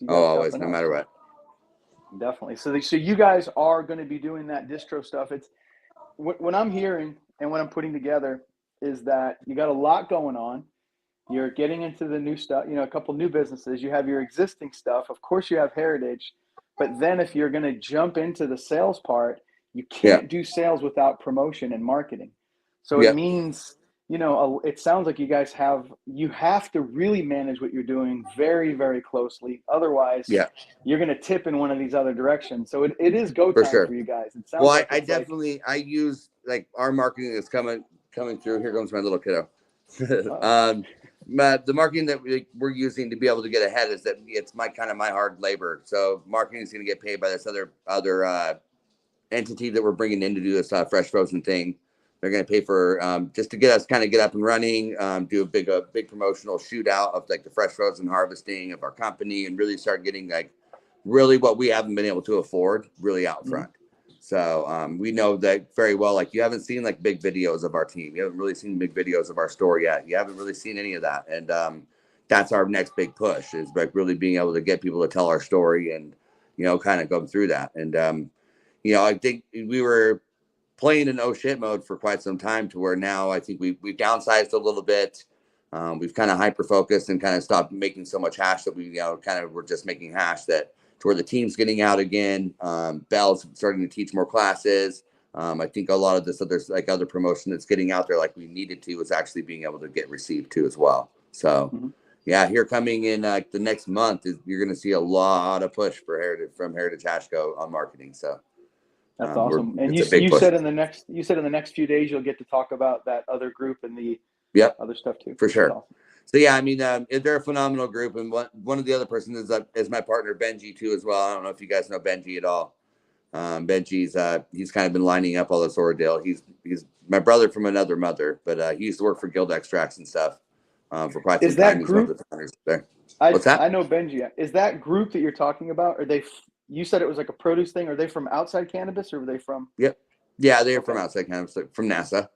always, no matter what. Definitely. So you guys are going to be doing that distro stuff. It's what I'm hearing and what I'm putting together is that you got a lot going on. You're getting into the new stuff. A couple new businesses. You have your existing stuff. Of course, you have Heritage. But then if you're going to jump into the sales part, you can't do sales without promotion and marketing. So it means it sounds like you guys have to really manage what you're doing very, very closely. Otherwise, you're going to tip in one of these other directions. So it is go time for you guys. It sounds like I definitely, I use like our marketing is coming through. Here comes my little kiddo. The marketing that we're using to be able to get ahead is that it's my hard labor. So marketing is going to get paid by this other entity that we're bringing in to do this fresh frozen thing. They're going to pay for just to get us get up and running, do a big promotional shootout of like the fresh frozen harvesting of our company, and really start getting like really what we haven't been able to afford really out front. So we know that very well. Like you haven't seen like big videos of our team. You haven't really seen big videos of our store yet. You haven't really seen any of that. And that's our next big push, is like really being able to get people to tell our story and, kind of go through that. And, I think we were playing in oh shit mode for quite some time, to where now I think we've downsized a little bit. We've kind of hyper focused and kind of stopped making so much hash that we, we're just making hash, that to where the team's getting out again. Bell's starting to teach more classes. I think a lot of this other promotion that's getting out there like we needed to was actually being able to get received too as well. So here coming in the next month you're going to see a lot of push for Heritage Hashco on marketing. So that's awesome. And you said in the next few days you'll get to talk about that other group and the other stuff too. For sure. Awesome. So yeah, I mean, they're a phenomenal group, and one of the other persons is my partner Benji too as well. I don't know if you guys know Benji at all. Benji's he's kind of been lining up all this ordeal. He's my brother from another mother, but he used to work for Guild Extracts and stuff for quite some time. Is that group? What's that? I know Benji. Is that group that you're talking about? Are they? You said it was like a produce thing. Are they from outside cannabis, or are they from? Yep. Yeah, they're from outside cannabis, from NASA.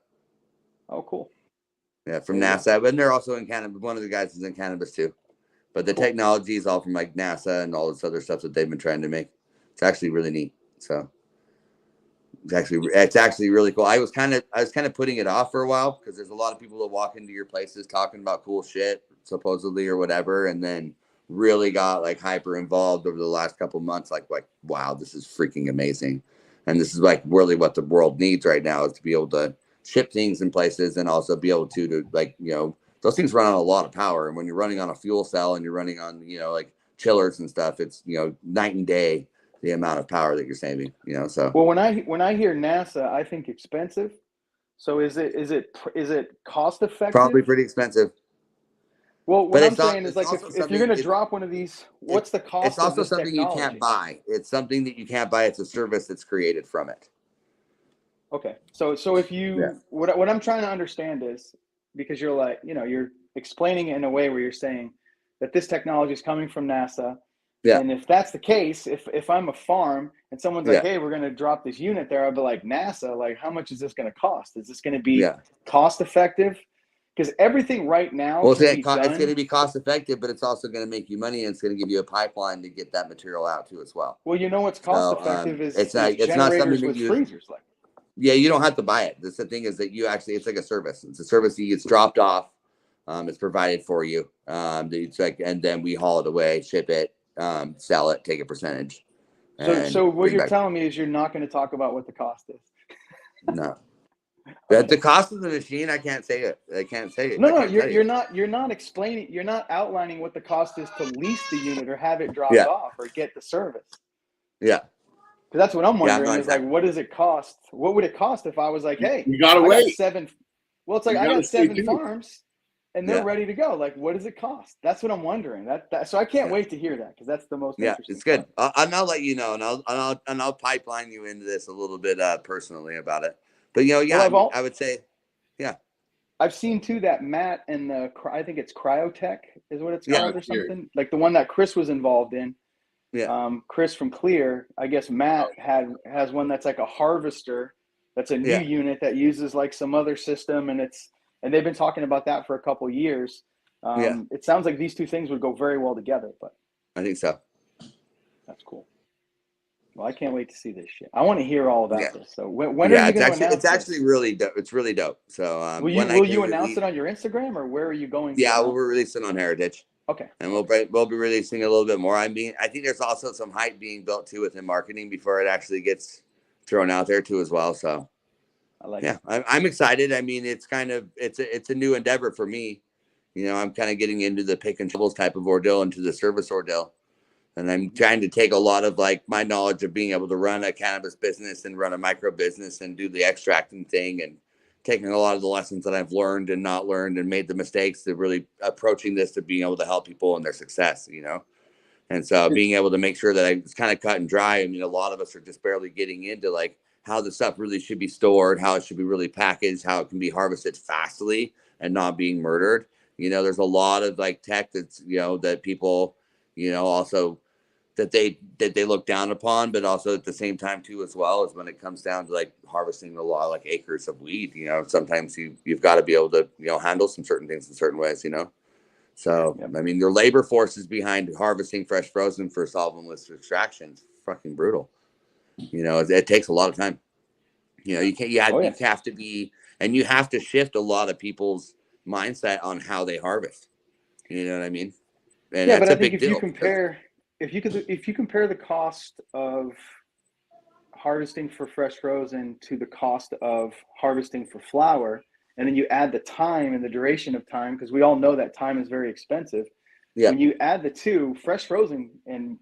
Oh, cool. Yeah, from NASA, but they're also in cannabis. One of the guys is in cannabis too, but the technology is all from like NASA and all this other stuff that they've been trying to make. It's actually really neat. So it's actually really cool. I was kind of putting it off for a while because there's a lot of people that walk into your places talking about cool shit supposedly or whatever, and then really got like hyper involved over the last couple of months. Like wow, this is freaking amazing, and this is like really what the world needs right now, is to be able to ship things in places and also be able to like, those things run on a lot of power. And when you're running on a fuel cell and you're running on, like chillers and stuff, it's, night and day, the amount of power that you're saving, so. Well, when I hear NASA, I think expensive. So is it cost effective? Probably pretty expensive. Well, what I'm saying is like, if you're going to drop one of these, what's the cost? It's also of this something technology? you can't buy. It's something that you can't buy. It's a service that's created from it. Okay. So if you, what I'm trying to understand is, because you're like, you're explaining it in a way where you're saying that this technology is coming from NASA. Yeah. And if that's the case, if I'm a farm and someone's like, hey, we're going to drop this unit there, I'll be like, NASA, like, how much is this going to cost? Is this going to be cost effective? Because everything right now, well, it's going to be cost effective, but it's also going to make you money, and it's going to give you a pipeline to get that material out too as well. Well, what's cost effective is it's not something that you freezers like. Yeah, you don't have to buy it. The thing is that you actually, it's like a service. It's a service that gets dropped off. It's provided for you. It's like, and then we haul it away, ship it, sell it, take a percentage. So what you're telling me is you're not going to talk about what the cost is. No. But the cost of the machine, I can't say it. No, you're not explaining. You're not outlining what the cost is to lease the unit or have it dropped off or get the service. Yeah. Because that's what I'm wondering is like, what does it cost? What would it cost if I was like, hey, you gotta wait. Well, it's like I got 7 farms and they're ready to go. Like, what does it cost? That's what I'm wondering. So I can't wait to hear that, because that's the most interesting. It's good. I'll let you know, and I'll pipeline you into this a little bit personally about it. But I would say, I've seen too that Matt and I think it's Cryotech is what it's called or something, like the one that Chris was involved in. Yeah. Chris from Clear, I guess Matt has one that's like a harvester. That's a new unit that uses like some other system, and they've been talking about that for a couple of years. It sounds like these two things would go very well together, but I think so. That's cool. Well, I can't wait to see this shit. I want to hear all about this. So when are you going to announce it's actually really dope. It's really dope. So will you announce it on your Instagram, or where are you going? Yeah, we'll release it on Heritage. Okay. And we'll be releasing a little bit more. I mean, I think there's also some hype being built too within marketing before it actually gets thrown out there too as well. So I like Yeah, it. I'm excited. I mean, it's a new endeavor for me. You know, I'm kind of getting into the pick and shovels type of ordeal, into the service ordeal. And I'm trying to take a lot of like my knowledge of being able to run a cannabis business and run a micro business and do the extracting thing, and taking a lot of the lessons that I've learned and not learned and made the mistakes, to really approaching this to being able to help people in their success, you know? And so being able to make sure that it's kind of cut and dry. I mean, a lot of us are just barely getting into like how the stuff really should be stored, how it should be really packaged, how it can be harvested fastly and not being murdered. You know, there's a lot of like tech that's, you know, that people, you know, also that they look down upon, but also at the same time too, as well, is when it comes down to like harvesting a lot of like acres of weed. You know, sometimes you've got to be able to, you know, handle some certain things in certain ways, you know. So I mean, your labor forces behind harvesting fresh frozen for solventless extraction, fucking brutal. You know, it takes a lot of time. You know, you have to be, and you have to shift a lot of people's mindset on how they harvest. You know what I mean? And Yeah, that's but I a think big if you deal. compare, if you compare the cost of harvesting for fresh frozen to the cost of harvesting for flower, and then you add the time and the duration of time, because we all know that time is very expensive. Yeah. When you add the two, fresh frozen and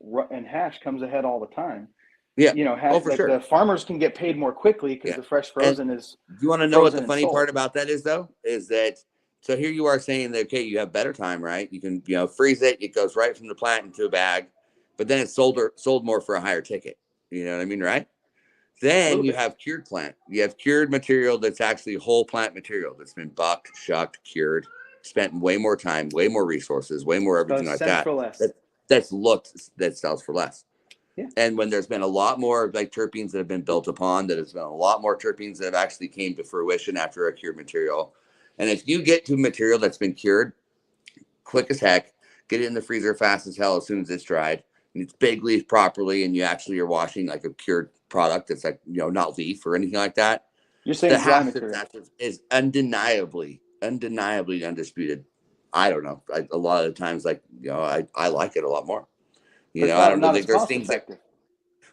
hash comes ahead all the time. Yeah. You know, for like sure. the farmers can get paid more quickly because the fresh frozen is. Do you want to know what the funny part about that is, though? Is that, so here you are saying that, okay, you have better time, right? You can, you know, freeze it. It goes right from the plant into a bag, but then it's sold more for a higher ticket. You know what I mean, right? Then you have cured plant. You have cured material that's actually whole plant material that's been bucked, shucked, cured, spent way more time, way more resources, way more everything like that. For less. That sells for less. Yeah. And when there's been a lot more like terpenes that have been built upon, that has been a lot more terpenes that have actually came to fruition after a cured material. And if you get to material that's been cured quick as heck, get it in the freezer fast as hell as soon as it's dried, and it's big leaf properly, and you actually are washing like a cured product that's like, you know, not leaf or anything like that. You're saying the dry half material is undeniably undisputed. I don't know. A lot of the times, like, you know, I like it a lot more. You know, I don't know. There's things effective.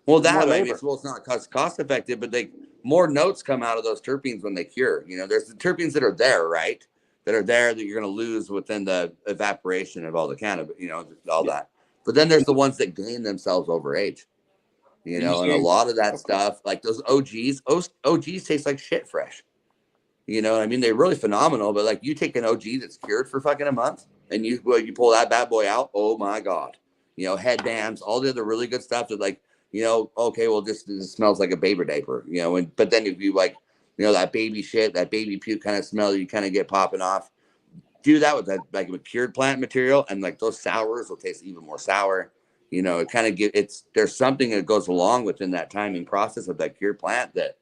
Well, that I mean, it's not cost effective, but more notes come out of those terpenes when they cure. You know, there's the terpenes that are there, right? That are there that you're going to lose within the evaporation of all the cannabis, you know, all that. But then there's the ones that gain themselves over age. You know, and a lot of that stuff, like those OGs taste like shit fresh. You know what I mean? They're really phenomenal, but like you take an OG that's cured for fucking a month and you pull that bad boy out, oh my God. You know, headbands, all the other really good stuff that, like, you know, okay, well, this smells like a baby diaper, you know, but then if you like, you know, that baby shit, that baby puke kind of smell you kind of get popping off, do that with that, like with cured plant material, and like those sours will taste even more sour. You know, it kind of there's something that goes along within that timing process of that cured plant that,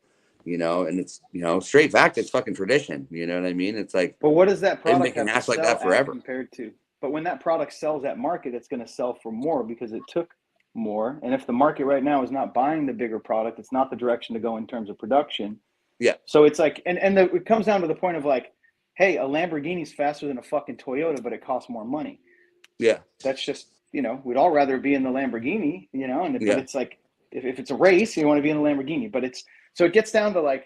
you know, and it's, you know, straight fact, it's fucking tradition. You know what I mean? It's like, but what does that product have to sell like that forever compared to? But when that product sells at market, it's going to sell for more because it took more. And if the market right now is not buying the bigger product, it's not the direction to go in terms of production. Yeah. So it's like, it comes down to the point of like, hey, a Lamborghini's faster than a fucking Toyota, but it costs more money. Yeah. That's just, you know, we'd all rather be in the Lamborghini, you know, but it's like, if it's a race, you want to be in a Lamborghini, but so it gets down to like,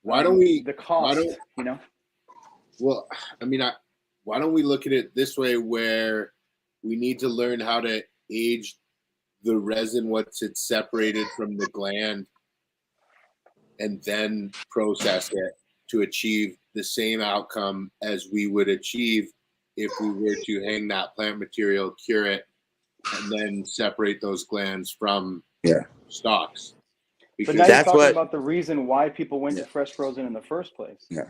why don't we, the cost, you know? Well, I mean, why don't we look at it this way, where we need to learn how to age the resin once it's separated from the gland and then process it to achieve the same outcome as we would achieve if we were to hang that plant material, cure it, and then separate those glands from stalks. But now you're talking about the reason why people went to fresh frozen in the first place. Yeah.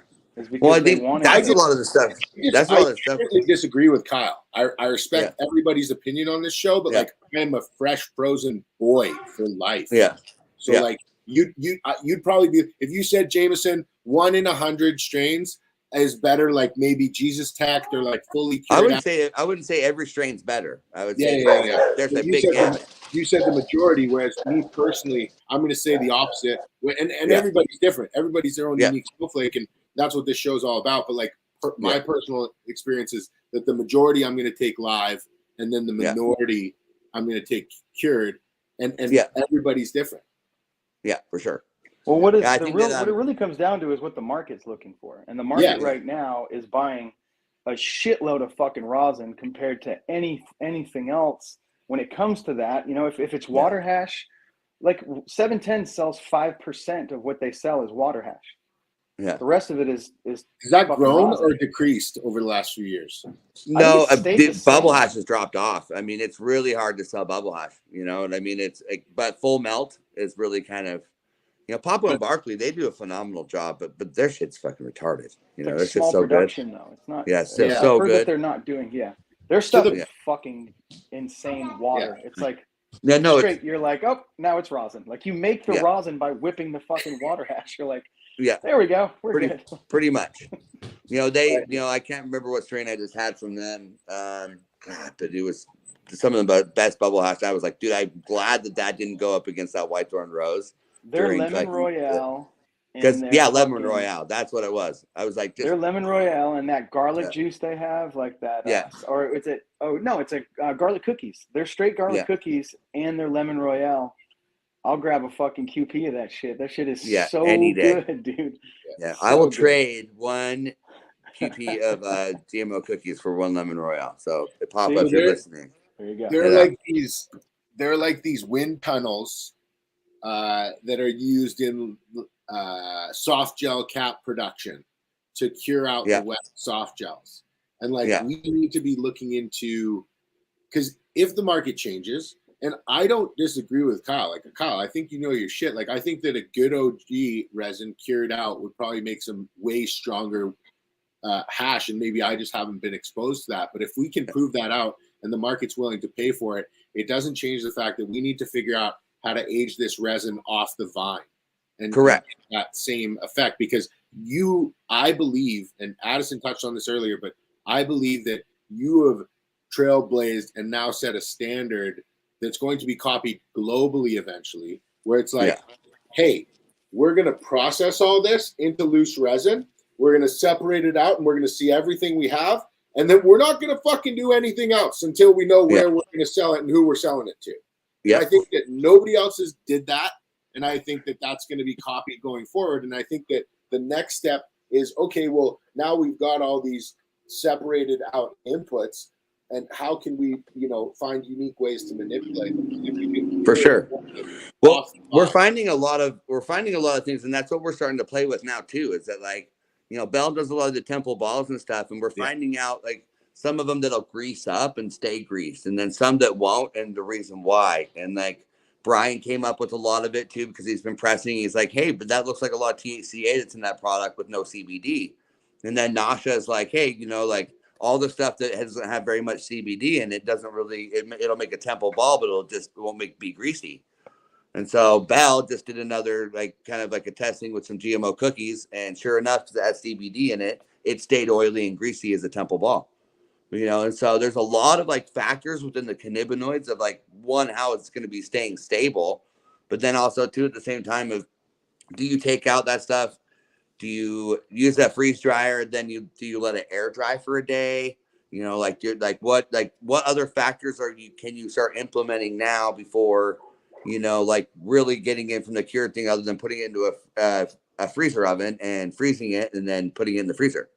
Well, I think that's a lot of the stuff. That's a lot of the stuff. I disagree with Kyle. I respect everybody's opinion on this show, but like, I'm a fresh frozen boy for life. Yeah. So like, you'd probably be, if you said Jameson 1 in 100 strains is better, like maybe Jesus Tech, they're like fully cured. I wouldn't say every strain's better. I would say there's a big gamut. You said the majority, whereas me personally, I'm going to say the opposite. And everybody's different. Everybody's their own unique snowflake, and that's what this show's all about. But like, my personal experience is that the majority I'm going to take live, and then the minority I'm going to take cured, and everybody's different. Yeah, for sure. Well, what is Yeah, I the think real? that What it really comes down to is what the market's looking for, and the market Yeah. right now is buying a shitload of fucking rosin compared to anything else. When it comes to that, you know, if it's water hash, like 710 sells 5% of what they sell is water hash. Yeah. The rest of it is that fucking grown rosin. or decreased over the last few years? No, it stayed the bubble same. hash has dropped off. I mean, it's really hard to sell bubble hash, you know what I mean? But full melt is really kind of, you know, Papa and Barkley, they do a phenomenal job, but their shit's fucking retarded. You know, It's their like shit's small so production good. though. It's not. Yeah, so Yeah. so I've heard that good. they're not doing. Yeah, their To stuff the is fucking insane water. It's like Yeah, no, straight. You're like, oh, now it's rosin. Like you make the Yeah. rosin by whipping the fucking water hash. You're like, yeah, there we go, we're good. pretty much. You know, you know, I can't remember what strain I just had from them. God, but it was some of the best bubble hash. I was like, dude, I'm glad that didn't go up against that Whitethorn Rose. Their lemon royale Because and their lemon royale, that's what it was. I was like, just their lemon royale and that garlic juice they have, like that. Or is it? Oh no, it's a garlic cookies. They're straight garlic cookies and their lemon royale. I'll grab a fucking QP of that shit. That shit is so any day. good, dude. Yeah, So I will good. trade one QP of GMO cookies for one lemon royale. So, Papa, if you're listening, there you go. They're like these wind tunnels that are used in soft gel cap production to cure out the wet soft gels. And like we need to be looking into, because if the market changes, and I don't disagree with Kyle. Like Kyle, I think you know your shit. Like I think that a good OG resin cured out would probably make some way stronger hash, and maybe I just haven't been exposed to that. But if we can prove that out and the market's willing to pay for it, it doesn't change the fact that we need to figure out how to age this resin off the vine and correct that same effect. Because I believe, and Addison touched on this earlier, but I believe that you have trailblazed and now set a standard that's going to be copied globally eventually, where it's like, hey, we're going to process all this into loose resin. We're going to separate it out and we're going to see everything we have. And then we're not going to fucking do anything else until we know where we're going to sell it and who we're selling it to. Yeah. I think that nobody else has did that. And I think that that's going to be copied going forward. And I think that the next step is, okay, well, now we've got all these separated out inputs. And how can we, find unique ways to manipulate them? For sure. Well, we're finding a lot of things, and that's what we're starting to play with now too. Is that like, Bell does a lot of the temple balls and stuff, and we're finding out like some of them that'll grease up and stay greased, and then some that won't, and the reason why. And like Brian came up with a lot of it too because he's been pressing. He's like, hey, but that looks like a lot of THCA that's in that product with no CBD. And then Nasha is like, hey, like all the stuff that doesn't have very much CBD in it doesn't really, it'll make a temple ball, but it won't be greasy. And so Bell just did another kind of like a testing with some GMO cookies, and sure enough, to that CBD in it, it stayed oily and greasy as a temple ball. And so there's a lot of factors within the cannabinoids of one, how it's going to be staying stable, but then also too at the same time of, do you take out that stuff? Do you use that freeze dryer? Then do you let it air dry for a day? What other factors can you start implementing now before, really getting in from the cured thing, other than putting it into a freezer oven and freezing it and then putting it in the freezer,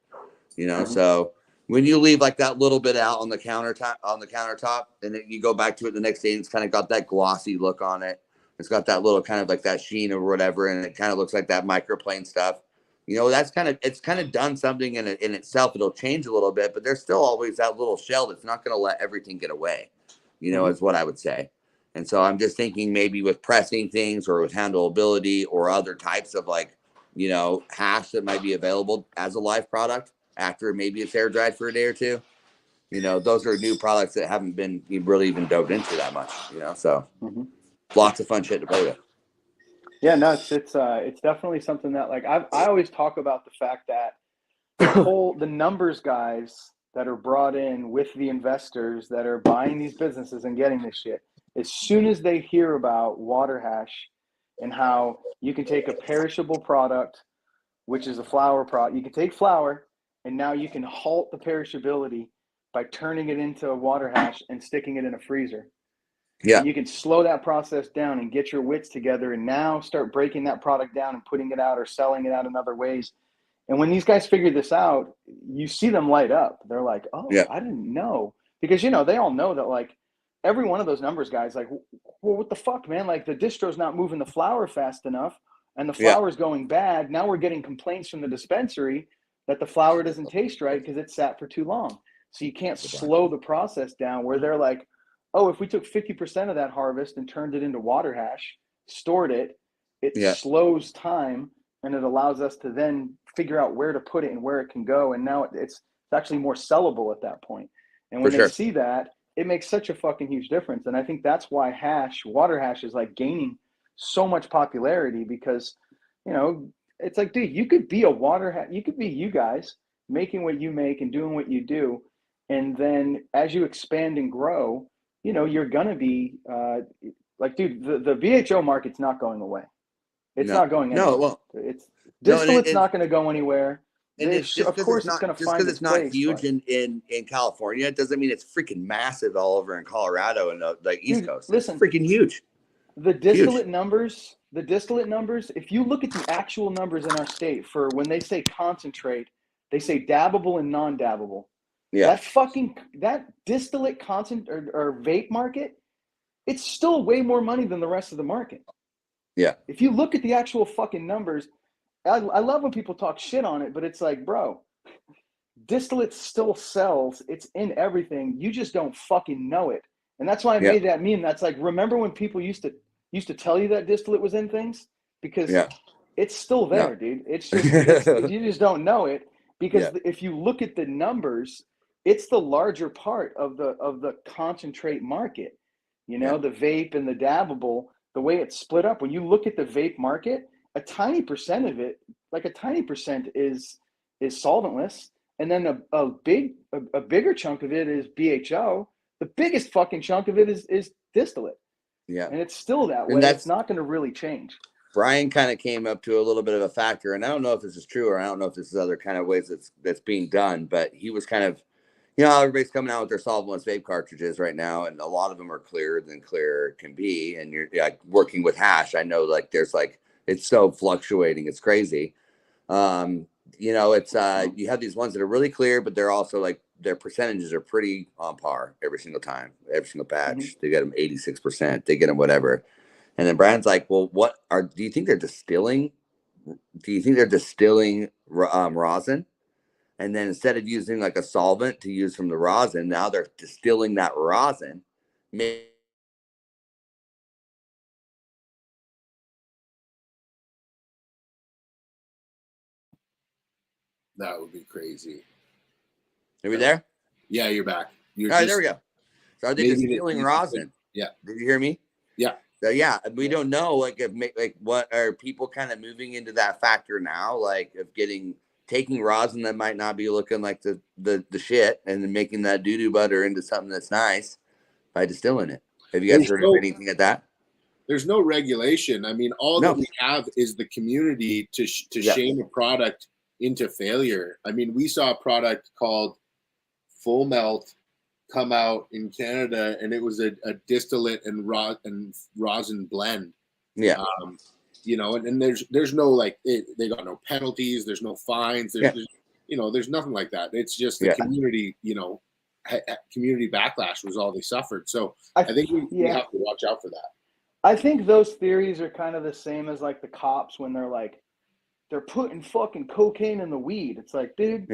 So when you leave that little bit out on the countertop, and then you go back to it the next day, and it's kind of got that glossy look on it. It's got that little kind of that sheen or whatever, and it kind of looks like that microplane stuff. That's it's kind of done something in itself. It'll change a little bit, but there's still always that little shell that's not going to let everything get away, is what I would say. And so I'm just thinking maybe with pressing things or with handleability or other types of hash that might be available as a live product after maybe it's air dried for a day or two. Those are new products that haven't been really even dove into that much, so lots of fun shit to play with. Yeah, no, it's definitely something that I always talk about the fact that the numbers guys that are brought in with the investors that are buying these businesses and getting this shit, as soon as they hear about water hash and how you can take a perishable product, which is a flower product, you can take flour and now you can halt the perishability by turning it into a water hash and sticking it in a freezer. Yeah. And you can slow that process down and get your wits together and now start breaking that product down and putting it out or selling it out in other ways. And when these guys figure this out, you see them light up. They're like, oh, Yeah. I didn't know. Because, you know, they all know that, like, every one of those numbers guys, like, well, what the fuck, man? Like, the distro's not moving the flower fast enough, and the flower's going bad. Now we're getting complaints from the dispensary that the flower doesn't taste right because it's sat for too long. So you can't slow the process down where they're like, oh, if we took 50% of that harvest and turned it into water hash, stored it, it slows time, and it allows us to then figure out where to put it and where it can go. And now it's actually more sellable at that point. And when they see that, it makes such a fucking huge difference. And I think that's why water hash is like gaining so much popularity because, you know, it's like, dude, you could be a water hash. You could be you guys making what you make and doing what you do. And then as you expand and grow, you know, you're going to be like, dude, the VHO market's not going away. It's not going anywhere. No, well, distillate's not going to go anywhere. And of course, it's going to find because it's not place, huge in California, it doesn't mean it's freaking massive all over in Colorado and the East Coast. Listen, it's freaking huge. The distillate numbers, if you look at the actual numbers in our state for when they say concentrate, they say dabbable and non-dabbable. Yeah. That distillate or vape market, it's still way more money than the rest of the market. Yeah. If you look at the actual fucking numbers, I love when people talk shit on it, but it's like, bro, distillate still sells. It's in everything. You just don't fucking know it. And that's why I made that meme. That's like, remember when people used to tell you that distillate was in things? Because it's still there, dude. It's just you just don't know it. Because if you look at the numbers, it's the larger part of the concentrate market. You know, the vape and the dabbable, the way it's split up. When you look at the vape market, a tiny percent of it, like a tiny percent is solventless. And then a bigger chunk of it is BHO. The biggest fucking chunk of it is distillate. Yeah. And it's still that way. It's not going to really change. Brian kind of came up to a little bit of a factor, and I don't know if this is true or I don't know if this is other kind of ways that's being done, but he was kind of, you know, everybody's coming out with their solventless vape cartridges right now, and a lot of them are clearer than clear can be. And you're like working with hash. I know like there's like, it's so fluctuating. It's crazy. You know, it's you have these ones that are really clear, but they're also like their percentages are pretty on par every single time, every single batch. Mm-hmm. They get them 86%. They get them whatever. And then Brian's like, well, do you think they're distilling? Do you think they're distilling rosin? And then instead of using like a solvent to use from the rosin, now they're distilling that rosin. That would be crazy. Are we there? Yeah, you're back. All right, there we go. So are they distilling rosin? Yeah. Did you hear me? Yeah. So yeah, we don't know like what are people kind of moving into that factor now, like of taking rosin that might not be looking like the shit and then making that doo-doo butter into something that's nice by distilling it. Have you guys heard of anything like that? There's no regulation. I mean, that we have is the community to shame a product into failure. I mean, we saw a product called Full Melt come out in Canada, and it was a distillate and rosin blend. Yeah. You know, and there's no like they got no penalties. There's no fines. There's nothing like that. It's just the community. You know, community backlash was all they suffered. So I think we have to watch out for that. I think those theories are kind of the same as like the cops when they're like, they're putting fucking cocaine in the weed. It's like, dude,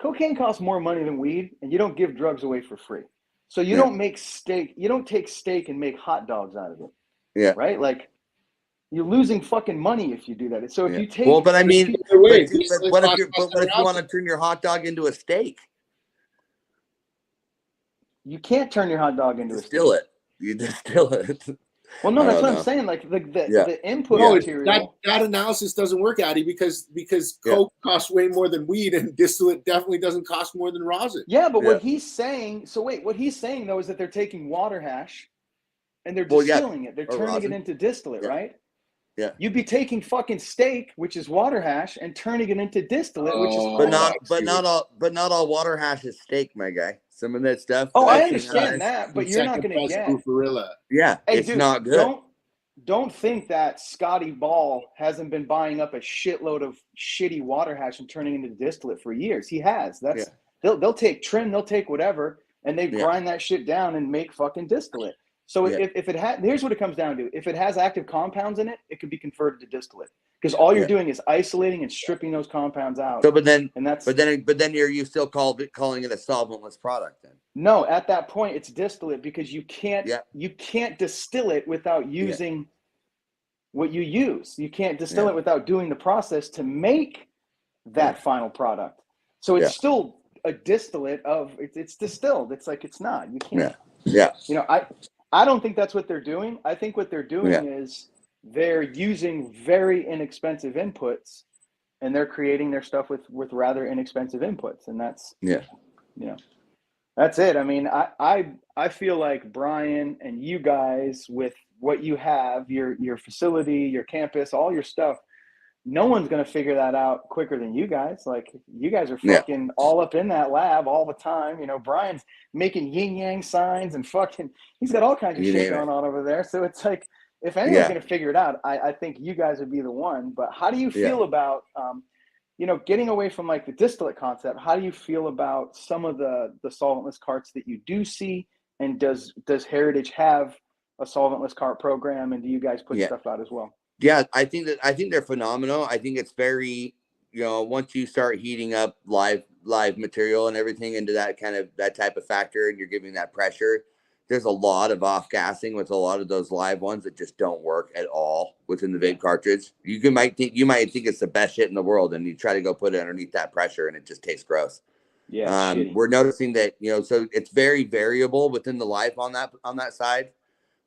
cocaine costs more money than weed, and you don't give drugs away for free. So you don't make steak. You don't take steak and make hot dogs out of it. Yeah. Right? Like, you're losing fucking money if you do that. So if you take, but I mean, what if you want to turn your hot dog into a steak? You can't turn your hot dog into a steak. You distill it. Well, no, that's what I'm saying. Like the input material. That analysis doesn't work, Addy, because coke costs way more than weed, and distillate definitely doesn't cost more than rosin. Yeah, but what he's saying. So wait, what he's saying though is that they're taking water hash, and they're distilling it. They're turning it into distillate, right? Yeah. You'd be taking fucking steak, which is water hash, and turning it into distillate, which is but not all water hash is steak, my guy. Some of that stuff. Oh, I I've seen understand that, but you're not going to get. Yeah, Hey, it's dude, not good. Don't think that Scotty Ball hasn't been buying up a shitload of shitty water hash and turning into distillate for years. He has. They'll take trim, they'll take whatever, and they grind that shit down and make fucking distillate. So if it has, here's what it comes down to: if it has active compounds in it, it can be converted to distillate because all you're doing is isolating and stripping those compounds out. So, but then you're still calling it a solventless product then? No, at that point it's distillate because you can't distill it without using what you use. You can't distill it without doing the process to make that final product. So it's still a distillate of it's distilled. It's like it's not. You can't. Yeah. You know, I don't think that's what they're doing. I think what they're doing is they're using very inexpensive inputs and they're creating their stuff with rather inexpensive inputs. And that's that's it. I mean, I feel like Brian and you guys with what you have, your facility, your campus, all your stuff, no one's going to figure that out quicker than you guys. Like you guys are fucking all up in that lab all the time. You know, Brian's making yin yang signs and fucking, he's got all kinds of shit going on over there. So it's like, if anyone's going to figure it out, I think you guys would be the one. But how do you feel about, you know, getting away from like the distillate concept? How do you feel about some of the solventless carts that you do see? And does Heritage have a solventless cart program? And do you guys put stuff out as well? Yeah, I think they're phenomenal. I think it's very, you know, once you start heating up live material and everything into that type of factor, and you're giving that pressure, there's a lot of off gassing with a lot of those live ones that just don't work at all within the vape cartridge. You might think it's the best shit in the world, and you try to go put it underneath that pressure, and it just tastes gross. Yeah, we're noticing that, you know, so it's very variable within the life on that side.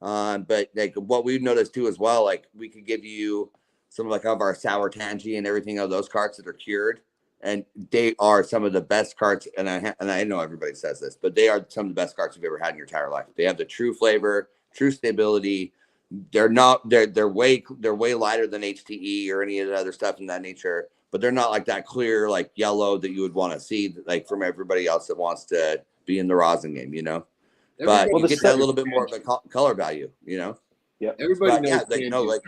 But like what we've noticed too as well, like we could give you some like of our sour tangy and everything of those carts that are cured, and they are some of the best carts. And I know everybody says this, but they are some of the best carts you've ever had in your entire life. They have the true flavor, true stability. They're way lighter than HTE or any of the other stuff in that nature, but they're not like that clear like yellow that you would want to see like from everybody else that wants to be in the rosin game, you know. But you get that little bit more of a color value, you know. Yeah, everybody knows.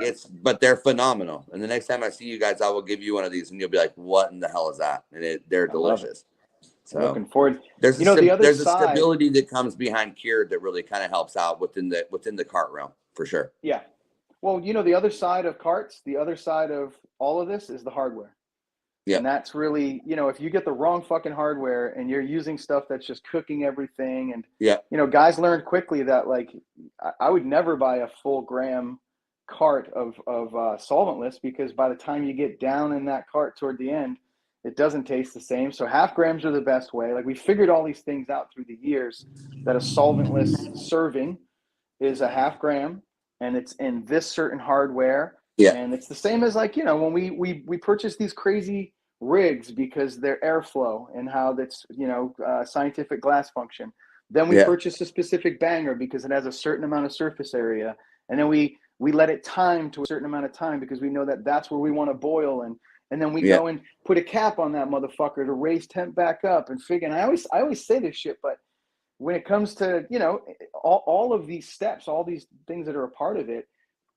But they're phenomenal. And the next time I see you guys, I will give you one of these, and you'll be like, "What in the hell is that?" And they're delicious. So I'm looking forward. There's a stability that comes behind cured that really kind of helps out within the cart realm for sure. Yeah. Well, you know, the other side of carts, the other side of all of this is the hardware. Yeah. And that's really, you know, if you get the wrong fucking hardware and you're using stuff that's just cooking everything, and you know, guys learned quickly that like I would never buy a full gram cart of solventless, because by the time you get down in that cart toward the end, it doesn't taste the same. So half grams are the best way. Like we figured all these things out through the years, that a solventless serving is a half gram and it's in this certain hardware. Yeah. And it's the same as like, you know, when we purchase these crazy rigs because they're airflow and how that's, you know, scientific glass function. Then we purchase a specific banger because it has a certain amount of surface area. And then we let it time to a certain amount of time because we know that that's where we want to boil. And then we go and put a cap on that motherfucker to raise temp back up and figure. And I always say this shit, but when it comes to, you know, all of these steps, all these things that are a part of it,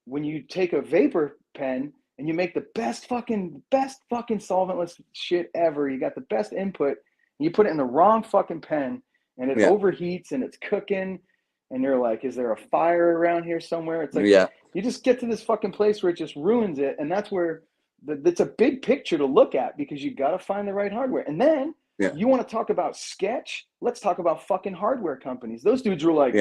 when you take a vapor pen and you make the best fucking solventless shit ever, you got the best input, and you put it in the wrong fucking pen and it overheats and it's cooking, and you're like, is there a fire around here somewhere? It's like, you just get to this fucking place where it just ruins it. And that's where that's a big picture to look at, because you got to find the right hardware. And then you want to talk about sketch? Let's talk about fucking hardware companies. Those dudes were like,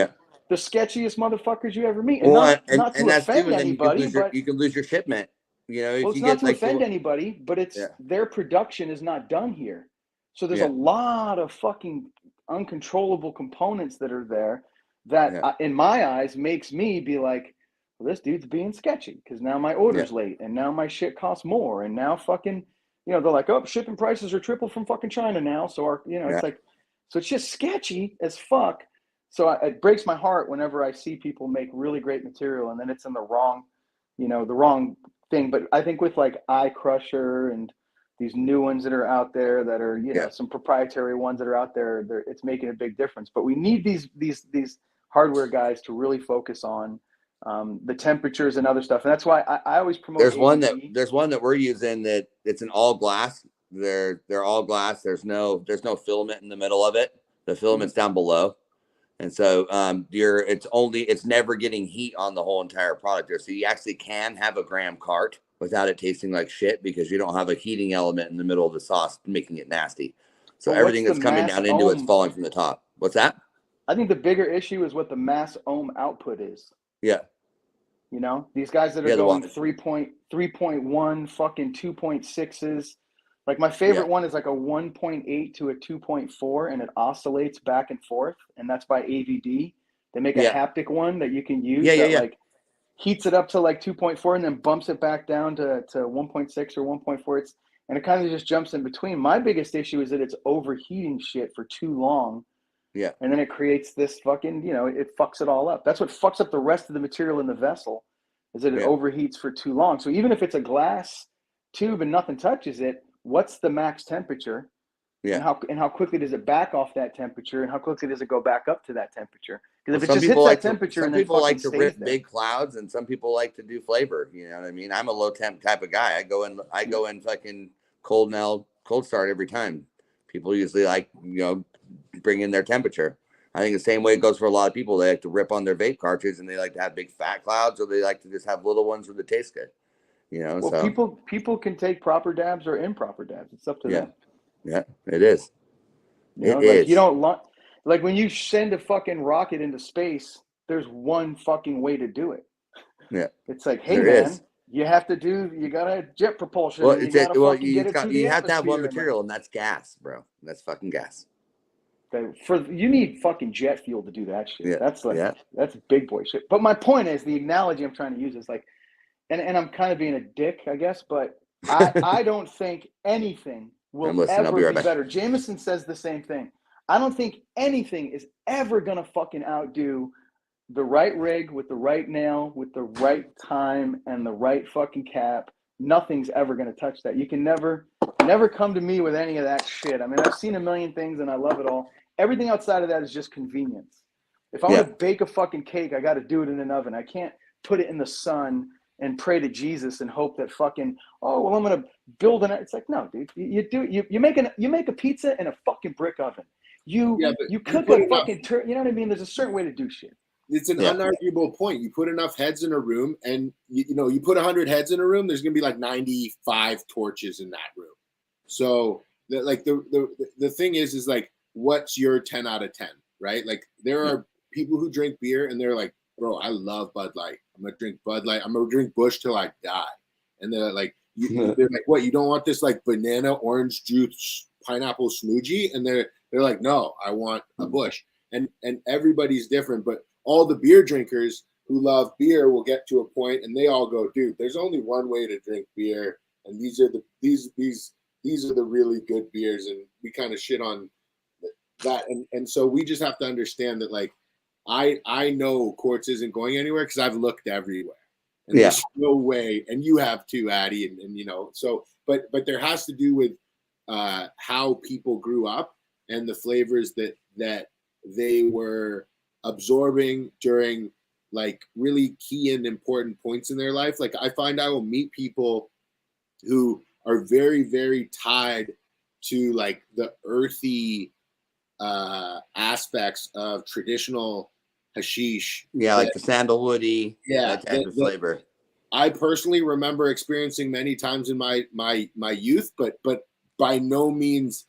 the sketchiest motherfuckers you ever meet. And not to offend anybody, but you can lose your shipment. You know, if it's you not get to like offend anybody, but it's their production is not done here. So there's a lot of fucking uncontrollable components that are there that in my eyes makes me be like, well, this dude's being sketchy because now my order's late and now my shit costs more, and now fucking, you know, they're like, oh, shipping prices are triple from fucking China now. So our, you know, it's like, so it's just sketchy as fuck. So it breaks my heart whenever I see people make really great material and then it's in the wrong, you know, the wrong thing. But I think with like Eye Crusher and these new ones that are out there that are, Yeah. some proprietary ones that are out there. It's making a big difference. But we need these hardware guys to really focus on the temperatures and other stuff. And that's why I always promote. There's one ABV. that we're using that it's an all glass. They're all glass. There's no filament in the middle of it. The filament's down below. And so it's never getting heat on the whole entire product there. So you actually can have a graham cart without it tasting like shit because you don't have a heating element in the middle of the sauce making it nasty. So everything that's coming down into it's falling from the top. What's that? I think the bigger issue is what the mass ohm output is. Yeah. These guys that are going 3.1 fucking 2.6s. Like my favorite one is like a 1.8 to a 2.4, and it oscillates back and forth, and that's by AVD. They make a haptic one that you can use like heats it up to like 2.4 and then bumps it back down to 1.6 or 1.4. And it kind of just jumps in between. My biggest issue is that it's overheating shit for too long. Yeah. And then it creates this fucking, it fucks it all up. That's what fucks up the rest of the material in the vessel, is that it overheats for too long. So even if it's a glass tube and nothing touches it, what's the max temperature? Yeah. And how quickly does it back off that temperature, and how quickly does it go back up to that temperature? Because if it just hits that temperature, some people like to rip big clouds, and some people like to do flavor. You know what I mean? I'm a low temp type of guy. I go in fucking cold start every time. People usually like, bring in their temperature. I think the same way it goes for a lot of people. They like to rip on their vape cartridge, and they like to have big fat clouds, or they like to just have little ones where they taste good. Well, so people can take proper dabs or improper dabs. It's up to them. Yeah, it is. You don't like when you send a fucking rocket into space, there's one fucking way to do it. Yeah. It's like, hey man, you gotta jet propulsion. Well, you have to have one material, and that's gas, bro. That's fucking gas. You need fucking jet fuel to do that shit. Yeah. That's big boy shit. But my point is, the analogy I'm trying to use is like, and I'm kind of being a dick, I guess, but I don't think anything will ever be better. Jameson says the same thing. I don't think anything is ever going to fucking outdo the right rig with the right nail, with the right time and the right fucking cap. Nothing's ever going to touch that. You can never come to me with any of that shit. I mean, I've seen a million things and I love it all. Everything outside of that is just convenience. If I want to bake a fucking cake, I got to do it in an oven. I can't put it in the sun and pray to Jesus and hope that fucking, I'm going to build it's like, no, dude, you make a pizza in a fucking brick oven. You cook a fucking you know what I mean? There's a certain way to do shit. It's an unarguable point. You put enough heads in a room, and you put 100 heads in a room, there's going to be like 95 torches in that room. So the thing is like, what's your 10 out of 10, right? Like there are people who drink beer and they're like, bro, I love Bud Light. I'm going to drink Bud Light. I'm going to drink Busch till I die. And they're like, they're like, what? You don't want this like banana, orange juice, pineapple smoothie? And they're like, no, I want a Busch. And everybody's different, but all the beer drinkers who love beer will get to a point and they all go, dude, there's only one way to drink beer. And these are the really good beers. And we kind of shit on that. And so we just have to understand that, like, I know Quartz isn't going anywhere because I've looked everywhere. And there's no way, and you have too, Addy, and so but there has to do with how people grew up and the flavors that they were absorbing during like really key and important points in their life. Like I find I will meet people who are very, very tied to like the earthy aspects of traditional hashish. Yeah, like the sandalwoody, that type of flavor. I personally remember experiencing many times in my youth, but by no means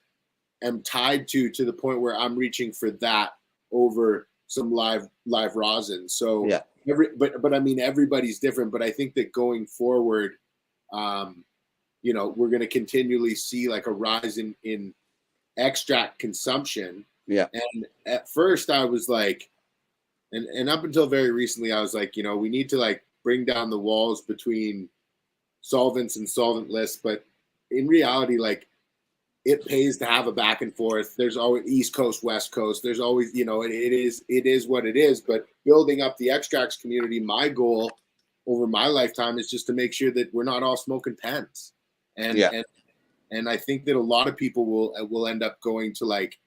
am tied to the point where I'm reaching for that over some live rosin. So but I mean everybody's different. But I think that going forward, we're going to continually see like a rise in extract consumption. Yeah. And at first I was like, and up until very recently, I was like, we need to like bring down the walls between solvents and solventless. But in reality, like it pays to have a back and forth. There's always East Coast, West Coast. There's always, it is what it is. But building up the extracts community, my goal over my lifetime is just to make sure that we're not all smoking pens. And And I think that a lot of people will end up going to like,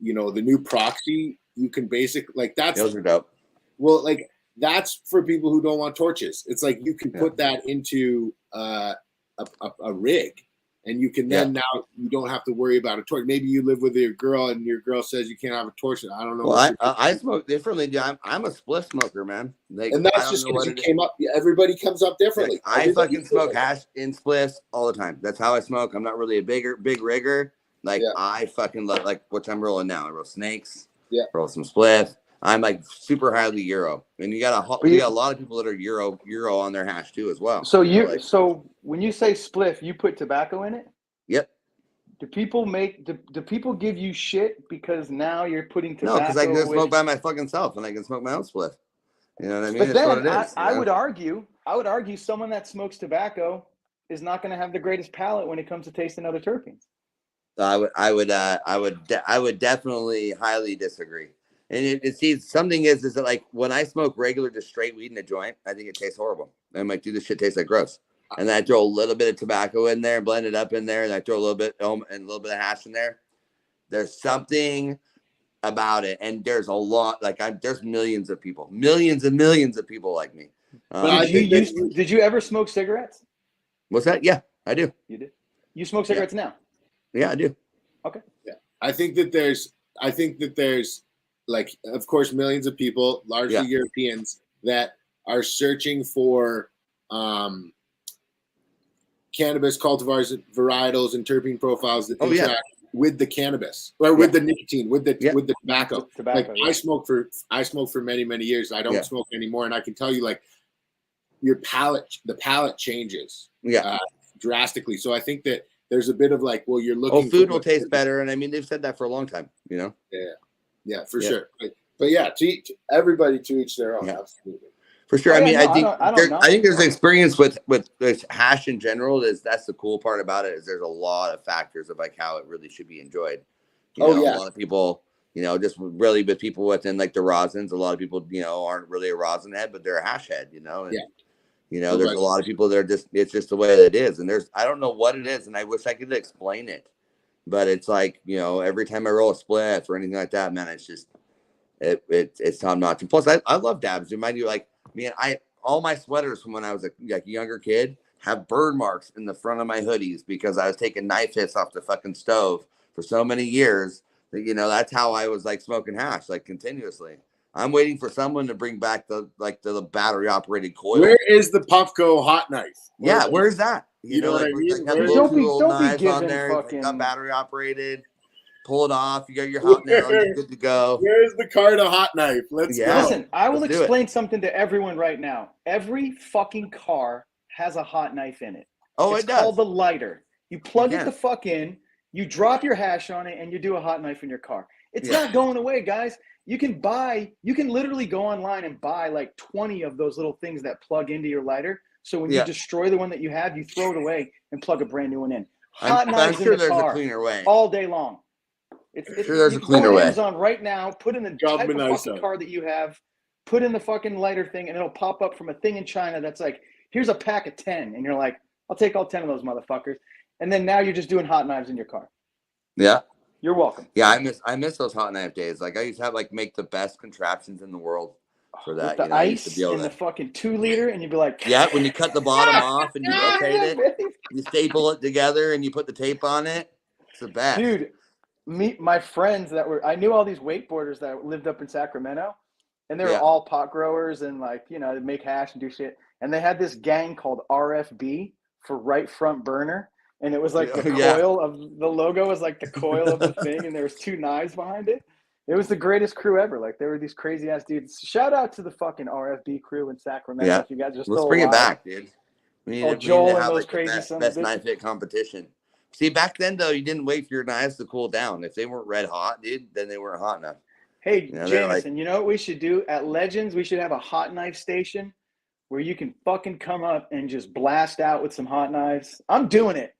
you know, the new Proxy. You can basically like that's Those are dope. well, like that's for people who don't want torches. It's like you can put that into a rig, and you can then now you don't have to worry about a torch. Maybe you live with your girl, and your girl says you can't have a torch. I don't know. Well, I smoke differently. I'm a split smoker, man. Like, and that's just because you came up. Everybody comes up differently. Like, I fucking smoke hash in spliffs all the time. That's how I smoke. I'm not really a big rigger. Like I fucking love like what I'm rolling now. I roll snakes. Yeah, roll some spliff. I'm like super highly Euro, and you got a lot of people that are Euro on their hash too as well. So so when you say spliff, you put tobacco in it? Yep. Do people give you shit because now you're putting tobacco? No, because I can just smoke by my fucking self, and I can smoke my own spliff. You know what I mean? But That's then what it is. I would argue someone that smokes tobacco is not going to have the greatest palate when it comes to tasting other terpenes. I would definitely highly disagree. And something is that like when I smoke regular just straight weed in a joint, I think it tastes horrible. I'm like, dude, this shit tastes like gross. And then I throw a little bit of tobacco in there, blend it up in there, and I throw a little bit and a little bit of hash in there. There's something about it, and there's a lot. Like there's millions and millions of people like me. Did you ever smoke cigarettes? What's that? Yeah, I do. You did. You smoke cigarettes now? Yeah, I do. Okay. Yeah, I think that there's like, of course, millions of people, largely Europeans, that are searching for cannabis cultivars, varietals, and terpene profiles that interact with the cannabis or with the nicotine, with the tobacco. Like I smoked for many years. I don't smoke anymore, and I can tell you, like, the palate changes drastically. So I think that there's a bit of like, well, you're looking. Food will taste better, and I mean they've said that for a long time. You know. Yeah, for sure. But yeah, everybody to each their own. Absolutely. For sure. I mean, I think there's experience with hash in general. That's the cool part about it is there's a lot of factors of like how it really should be enjoyed. A lot of people, just really with people within like the rosins, a lot of people, aren't really a rosin head, but they're a hash head, and, there's a lot of people that are it's just the way that it is. And I don't know what it is. And I wish I could explain it, but it's like, every time I roll a split or anything like that, man, it's just, it's top notch. And plus I love dabs. Remind you, like, all my sweaters from when I was a younger kid have burn marks in the front of my hoodies because I was taking knife hits off the fucking stove for so many years that, that's how I was like smoking hash, like continuously. I'm waiting for someone to bring back the battery operated coil. Where is the Puffco hot knife? Where's that? You know what I mean? Don't be giving fucking battery operated. Pull it off. You got your hot nail. You're good to go. Where's the Carta hot knife? Let's go. Listen, I will explain something to everyone right now. Every fucking car has a hot knife in it. Oh, it's it does. called the lighter. You plug it the fuck in, you drop your hash on it, and you do a hot knife in your car. It's not going away, guys. You can literally go online and buy like 20 of those little things that plug into your lighter. So when you destroy the one that you have, you throw it away and plug a brand new one in. Hot knives in the car a cleaner way. all day long. There's a cleaner way. Amazon right now, put in the type of fucking car that you have, put in the fucking lighter thing, and it'll pop up from a thing in China that's like, here's a pack of 10. And you're like, I'll take all 10 of those motherfuckers. And then now you're just doing hot knives in your car. Yeah. You're welcome. Yeah, I miss those hot knife days. Like I used to have make the best contraptions in the world for that. With the ice and the fucking 2-liter, and you'd be like, when you cut the bottom off and you rotate it, you staple it together and you put the tape on it. It's the best. Dude, my friends I knew all these wakeboarders that lived up in Sacramento, and they were all pot growers and they make hash and do shit. And they had this gang called RFB for right front burner. And it was like the coil of the logo was like the coil of the thing, and there was 2 knives behind it. It was the greatest crew ever. Like they were these crazy ass dudes. Shout out to the fucking RFB crew in Sacramento. Yeah. If you guys just let's bring it back, dude. We need Joel to and have those crazy best knife hit competition. See, back then though, you didn't wait for your knives to cool down. If they weren't red hot, dude, then they weren't hot enough. Hey, Jameson, you know what we should do at Legends? We should have a hot knife station where you can fucking come up and just blast out with some hot knives. I'm doing it.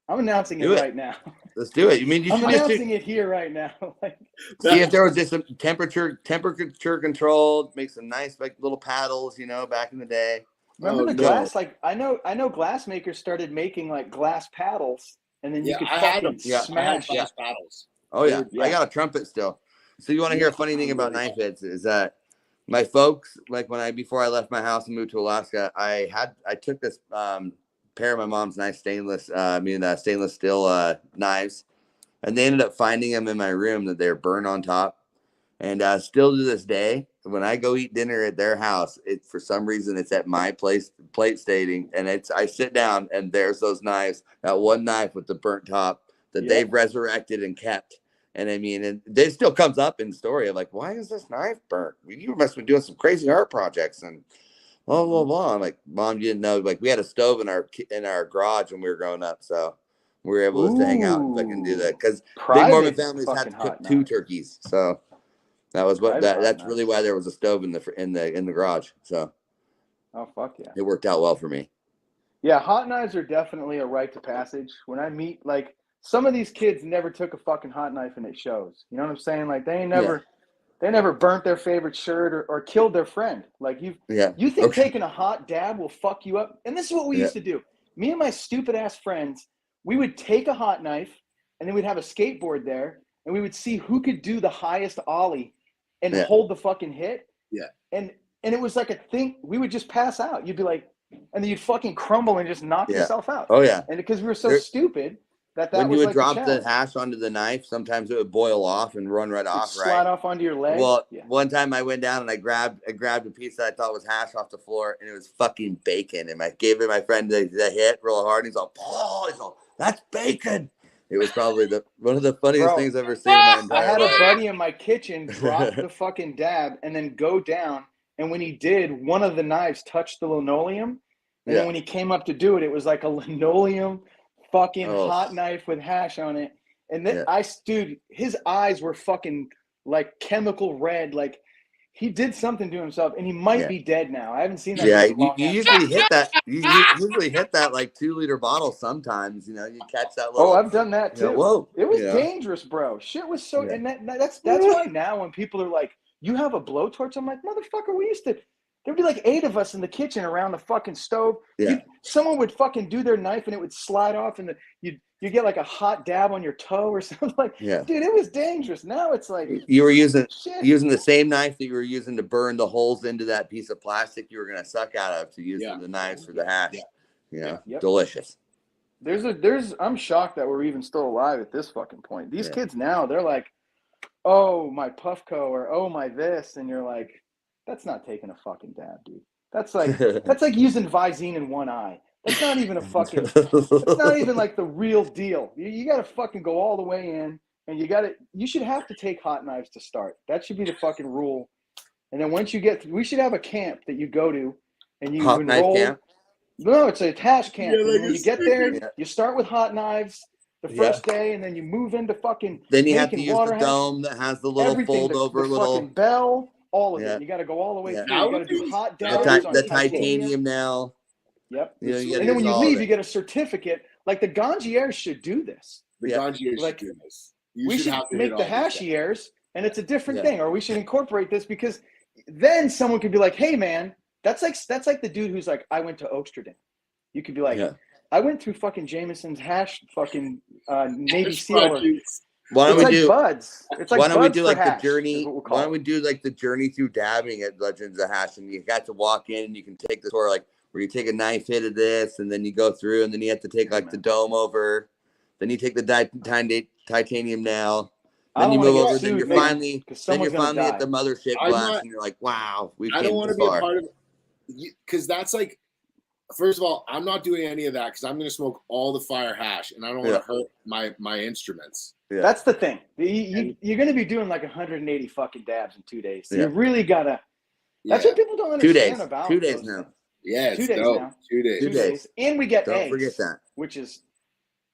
I'm announcing it right now. Let's do it. You mean I'm announcing it here right now? See if there was just some temperature controlled, make some nice little paddles, back in the day. Remember the glass? I know glass makers started making glass paddles and then you could I had them. fucking I had smash. fast paddles. Oh yeah. Yeah. I got a trumpet still. So you want to hear a funny thing about knife heads is that my folks, like before I left my house and moved to Alaska, I took this pair of my mom's nice stainless steel knives, and they ended up finding them in my room that they're burned on top. And still to this day, when I go eat dinner at their house, for some reason it's at my plate stating, and I sit down and there's those knives, that one knife with the burnt top that they've resurrected and kept. And I mean, and it still comes up in the story of like, why is this knife burnt? You must have been doing some crazy art projects and blah blah blah. I'm like, Mom, you didn't know? Like, we had a stove in our garage when we were growing up, so we were able to hang out and fucking do that because big Mormon families had to cook 2 turkeys, so that was what that's really why there was a stove in the garage. So, oh fuck yeah, it worked out well for me. Yeah, hot knives are definitely a rite of passage. When I meet like. Some of these kids never took a fucking hot knife and it shows. You know what I'm saying? Like they never burnt their favorite shirt or killed their friend. Like you think taking a hot dab will fuck you up? And this is what we used to do. Me and my stupid ass friends, we would take a hot knife and then we'd have a skateboard there and we would see who could do the highest ollie and hold the fucking hit. Yeah. And it was like a thing. We would just pass out. You'd be like, and then you'd fucking crumble and just knock yourself out. Oh yeah. And because we were so stupid. That when you was would like drop the hash onto the knife, sometimes it would boil off and run right off, slide off onto your leg. Well, one time I went down and I grabbed a piece that I thought was hash off the floor, and it was fucking bacon. And I gave it my friend the hit real hard. And he's all, that's bacon. It was probably one of the funniest things I've ever seen in my entire life. I had a buddy in my kitchen drop the fucking dab and then go down, and when he did, one of the knives touched the linoleum, and then when he came up to do it, it was like a linoleum fucking hot knife with hash on it. And then dude, his eyes were fucking like chemical red. Like he did something to himself, and he might be dead now. I haven't seen that. Yeah, you usually hit that. You usually hit that like 2-liter bottle sometimes. You know, you catch that little. Oh, I've done that too. Whoa, it was dangerous, bro. Shit was so, and that's why now when people are like, "You have a blowtorch," I'm like, "Motherfucker, we used to." There'd be like 8 of us in the kitchen around the fucking stove. Yeah. Someone would fucking do their knife and it would slide off, and you get like a hot dab on your toe or something. Like, dude, it was dangerous. Now it's like you were using the same knife that you were using to burn the holes into that piece of plastic you were gonna suck out of to use the knives for the hash. Delicious. I'm shocked that we're even still alive at this fucking point. These kids now, they're like, oh my Puffco or oh my this, and you're like, that's not taking a fucking dab, dude. That's like using Visine in one eye. That's not even a fucking. It's not even like the real deal. You got to fucking go all the way in, and you should have to take hot knives to start. That should be the fucking rule. And then once you we should have a camp that you go to, and you hot knife camp. No, it's a hash camp. And when you get there, you start with hot knives the first day, and then you move into fucking. Then you have to use the dome that has the little fold over little fucking bell. All of it. You got to go all the way through. You got to do hot dabs the titanium now. Yep. And then when you leave, you get a certificate. Like the Gangiers should do this. The Gangiers should do this. We should make the Hashiers, and it's a different thing. Or we should incorporate this, because then someone could be like, "Hey, man, that's like the dude who's like, I went to Oaksterdam." You could be like, "I went through fucking Jameson's hash fucking Navy SEAL." Why don't we do buds? It's like, why don't we do like the journey? Why don't we do like the journey through dabbing at Legends of Hash, and you got to walk in and you can take the tour, like where you take a knife hit of this, and then you go through, and then you have to take like the dome over, then you take the titanium now, then you move over, then you're finally at the mothership glass, and you're like, wow, I don't want to be a part of it, because that's like. First of all, I'm not doing any of that because I'm going to smoke all the fire hash, and I don't want to hurt my instruments. Yeah. That's the thing. You're going to be doing like 180 fucking dabs in 2 days. So you really got to. That's what people don't understand about 2 days now. Yeah, 2 days now. 2 days. 2 days. And we get eggs. Don't forget that. Which is.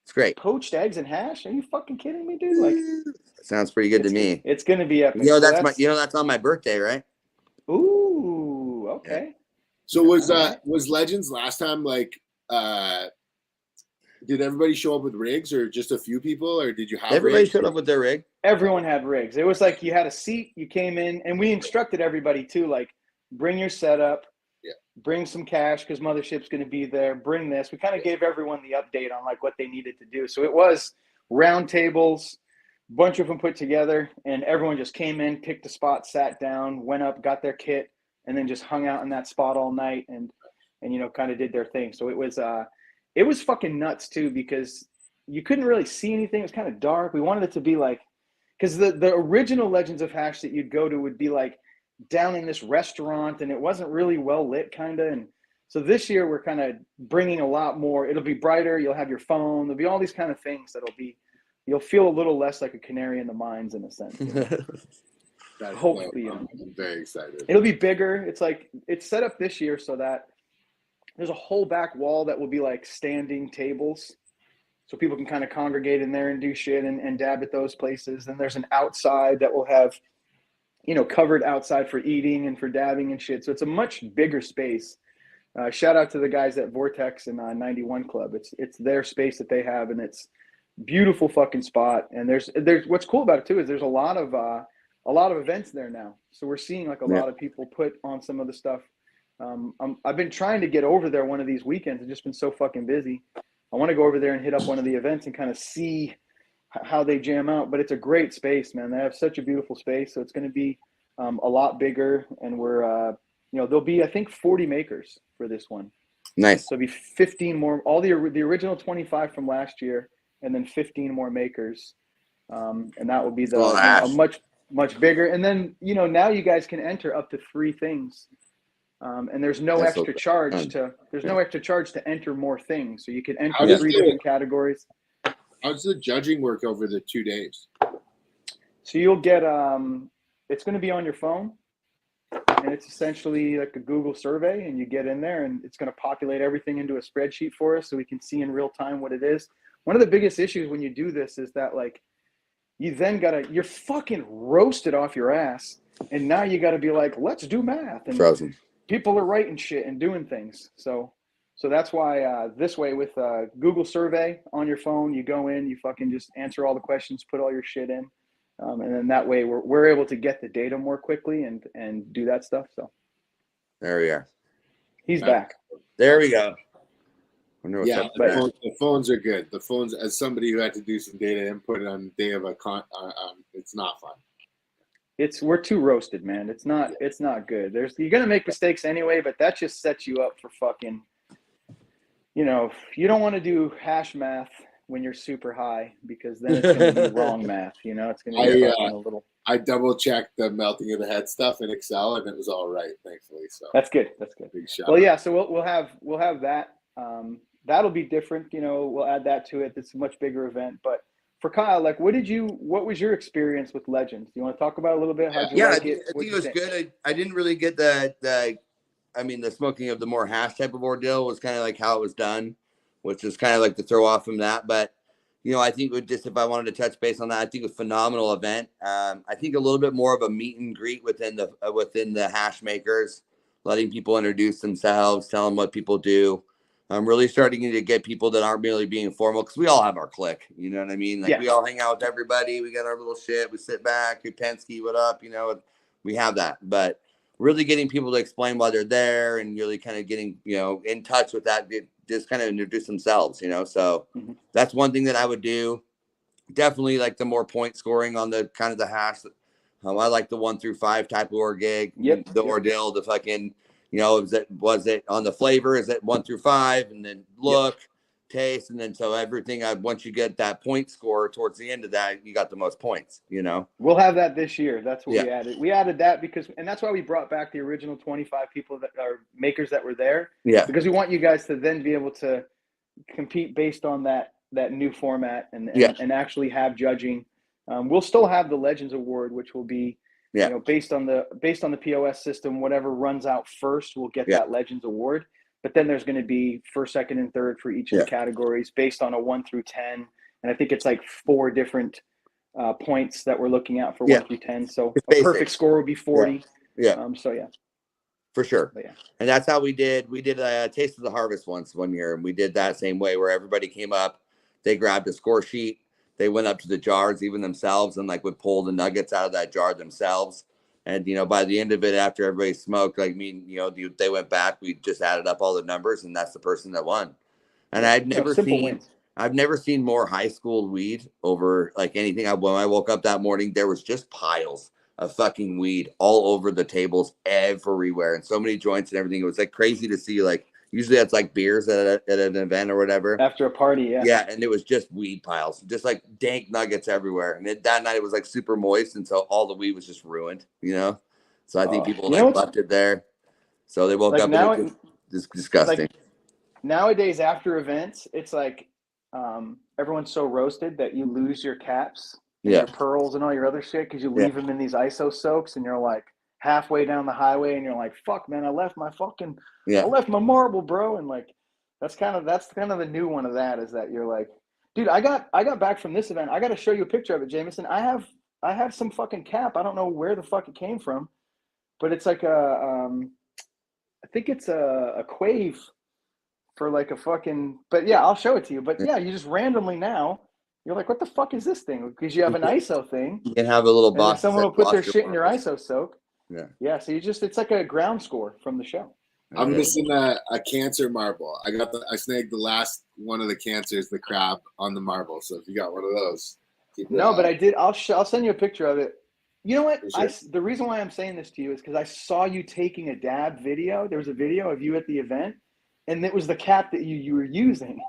It's great. Poached eggs and hash? Are you fucking kidding me, dude? Like, sounds pretty good to me. It's going to be epic. That's on my birthday, right? Ooh, okay. Yeah. So was Legends last time like did everybody show up with rigs, or just a few people, or did you have everybody rigs? showed up with their rig? Everyone had rigs. It was like you had a seat, you came in, and we instructed everybody too, like bring your setup, bring some cash because Mothership's going to be there, bring this. We kind of gave everyone the update on like what they needed to do. So it was round tables, bunch of them put together, and everyone just came in, picked a spot, sat down, went up, got their kit, and then just hung out in that spot all night and you know, kind of did their thing. So it was fucking nuts too, because you couldn't really see anything. It was kind of dark. We wanted it to be like, because the original Legends of Hash that you'd go to would be like down in this restaurant, and it wasn't really well lit kind of. And so this year we're kind of bringing a lot more. It'll be brighter. You'll have your phone. There'll be all these kind of things you'll feel a little less like a canary in the mines in a sense. You know? Hopefully, you know. I'm very excited. It'll be bigger. It's set up this year so that there's a whole back wall that will be like standing tables, so people can kind of congregate in there and do shit and dab at those places. And there's an outside that will have, you know, covered outside for eating and for dabbing and shit. So it's a much bigger space. Shout out to the guys at Vortex and 91 Club. It's their space that they have, and it's beautiful fucking spot. And there's what's cool about it too is there's a lot of events there now. So we're seeing like a lot of people put on some of the stuff. I've been trying to get over there one of these weekends. I've just been so fucking busy. I want to go over there and hit up one of the events and kind of see how they jam out. But it's a great space, man. They have such a beautiful space. So it's going to be a lot bigger. And we're, you know, there'll be, I think, 40 makers for this one. Nice. So it'll be 15 more, all the original 25 from last year, and then 15 more makers. And that will be a much bigger. And then, you know, now you guys can enter up to 3 things. And there's no extra charge to enter more things. So you can enter 3 different categories. How does the judging work over the 2 days? So you'll get, it's going to be on your phone, and it's essentially like a Google survey, and you get in there and it's going to populate everything into a spreadsheet for us so we can see in real time what it is. One of the biggest issues when you do this is that like, you then you're fucking roasted off your ass. And now you got to be like, let's do math. And Frozen. People are writing shit and doing things. So that's why this way with Google survey on your phone, you go in, you fucking just answer all the questions, put all your shit in. And then that way we're able to get the data more quickly and do that stuff. So there we are. He's back. There we go. Yeah, the phones are good. The phones, as somebody who had to do some data input on the day of it's not fun. We're too roasted, man. It's not good. You're gonna make mistakes anyway, but that just sets you up for fucking, you know, you don't want to do hash math when you're super high, because then it's gonna be wrong math, you know, it's gonna be a little. I double checked the melting of the head stuff in Excel and it was all right, thankfully. So that's good. Big shot. Well, yeah, so we'll have that. That'll be different, you know, we'll add that to it. It's a much bigger event. But for Kyle, like what was your experience with Legends? Do you want to talk about it a little bit? How'd you like it? I think it was good. I didn't really get the smoking of the more hash type of ordeal was kind of like how it was done, which is kind of like the throw off from that. But, you know, I think if I wanted to touch base on that, I think it was a phenomenal event. I think a little bit more of a meet and greet within the hash makers, letting people introduce themselves, tell them what people do. I'm really starting to get people that aren't really being formal, because we all have our clique. You know what I mean? Like we all hang out with everybody. We got our little shit. We sit back. We Penske, what up? You know, we have that. But really getting people to explain why they're there and really kind of getting, you know, in touch with that, just kind of introduce themselves, you know. So that's one thing that I would do. Definitely like the more point scoring on the kind of the hash. I like the 1 through 5 type of ordeal, ordeal, the fucking, you know, was it on the flavor? Is it 1 through 5, and then look, taste, and then so everything. Once you get that point score towards the end of that, you got the most points. You know, we'll have that this year. That's what we added. We added that and that's why we brought back the original 25 people that are makers that were there. Yeah, because we want you guys to then be able to compete based on that new format and actually have judging. We'll still have the Legends Award, which will be. You know, based on the POS system, whatever runs out first will get that Legends Award. But then there's going to be first, second, and third for each of the categories based on a 1 through 10. And I think it's like 4 different points that we're looking at for 1 through 10. So a perfect score would be 40. For sure. But and that's how we did a Taste of the Harvest one year, and we did that same way where everybody came up, they grabbed a score sheet. They went up to the jars, even themselves, and like would pull the nuggets out of that jar themselves And, by the end of it, after everybody smoked, like me, they went back, we just added up all the numbers, and that's the person that won. And I've never seen more high school weed over like anything. When I woke up that morning, there was just piles of fucking weed all over the tables everywhere, and so many joints and everything. It was like crazy to see. Like usually that's like beers at an event or whatever. After a party, yeah. Yeah, and it was just weed piles, just like dank nuggets everywhere. And that night it was like super moist, and so all the weed was just ruined, So I think people left it there. So they woke up and it was just disgusting. Like, nowadays, after events, it's like everyone's so roasted that you lose your caps, and your pearls, and all your other shit because you leave them in these ISO soaks, and you're like halfway down the highway, and you're like, "Fuck, man, I left my marble, bro." And like that's kind of the new one of that is that you're like, dude, I got back from this event. I got to show you a picture of it, Jameson. I have some fucking cap. I don't know where the fuck it came from, but it's like I think it's a Quave. For like a fucking, but yeah, I'll show it to you. But yeah, you just randomly now, you're like, what the fuck is this thing? Because you have an ISO thing. You can have a little box. Someone will put their shit in your ISO soak. Yeah. Yeah. So it's like a ground score from the show. I'm missing a cancer marble. I snagged the last one of the cancers, the crab on the marble. So if you got one of those, but I did. I'll send you a picture of it. You know what? Sure. The reason why I'm saying this to you is because I saw you taking a dab video. There was a video of you at the event. And it was the cap that you were using.